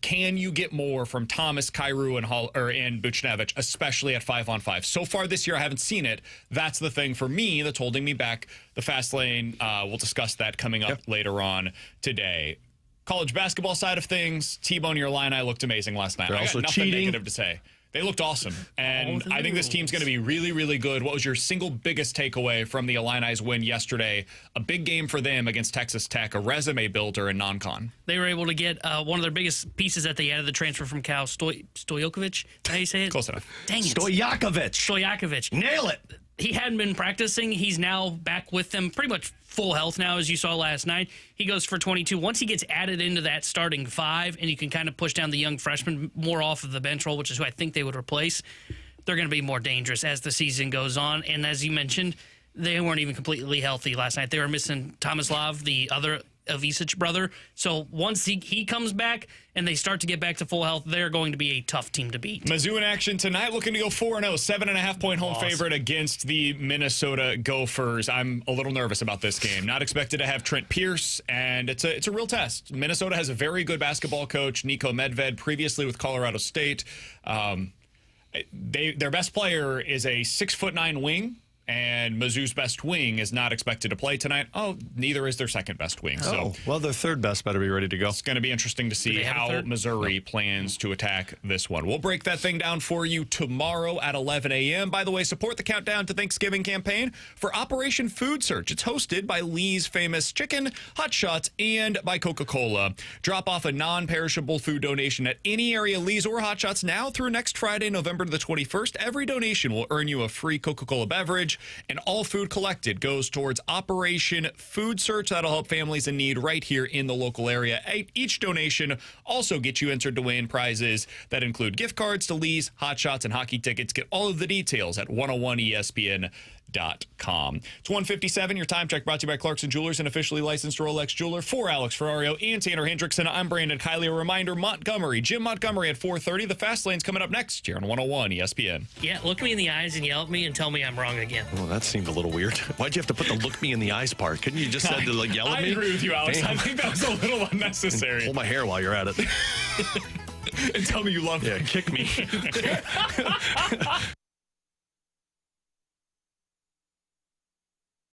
Can you get more from Thomas, Kyrou, and Buchnevich, especially at 5-on-5? So far this year, I haven't seen it. That's the thing for me that's holding me back. The fast lane, we'll discuss that coming up later on today. College basketball side of things, T-Bone, your Illini looked amazing last night. They're I got also nothing cheating. negative to say. They looked awesome, and I think this team's going to be really, really good. What was your single biggest takeaway from the Illini's win yesterday? A big game for them against Texas Tech, a resume builder in non-con. They were able to get one of their biggest pieces that they added, the transfer from Cal, Stojakovic. How do you say it? Close enough. Dang it. Stojakovic. Nail it. He hadn't been practicing. He's now back with them, pretty much full health now, as you saw last night. He goes for 22. Once he gets added into that starting 5, and you can kind of push down the young freshman more off of the bench role, which is who I think they would replace, they're going to be more dangerous as the season goes on. And as you mentioned, they weren't even completely healthy last night. They were missing Tomislav, the other Avicic brother. So once he comes back and they start to get back to full health, they're going to be a tough team to beat. Mizzou in action tonight, looking to go 4-0, 7.5-point home favorite against the Minnesota Gophers. I'm a little nervous about this game. Not expected to have Trent Pierce, and it's a real test. Minnesota has a very good basketball coach, Niko Medved, previously with Colorado State. Their best player is a 6'9" wing, And Mizzou's best wing is not expected to play tonight. Oh, neither is their second best wing. So well, their third best better be ready to go. It's going to be interesting to see how Missouri plans to attack this one. We'll break that thing down for you tomorrow at 11 a.m. By the way, support the Countdown to Thanksgiving campaign for Operation Food Search. It's hosted by Lee's Famous Chicken, Hot Shots, and by Coca-Cola. Drop off a non-perishable food donation at any area Lee's or Hot Shots now through next Friday, November the 21st. Every donation will earn you a free Coca-Cola beverage, and all food collected goes towards Operation Food Search. That'll help families in need right here in the local area. Each donation also gets you entered to win prizes that include gift cards to Lee's, Hot Shots, and hockey tickets. Get all of the details at 101ESPN.com. It's 1:57. Your time check brought to you by Clarkson Jewelers, an officially licensed Rolex jeweler. For Alex Ferrario and Tanner Hendrickson, I'm Brandon Kiley. A reminder, Jim Montgomery at 4:30. The Fast Lane's coming up next here on 101 ESPN. Yeah, look me in the eyes and yell at me and tell me I'm wrong again. Well, that seemed a little weird. Why'd you have to put the look me in the eyes part? Couldn't you just said to yell at me? I agree with you, Alex. Damn. I think that was a little unnecessary. Pull my hair while you're at it. And tell me you love me. Yeah, kick me.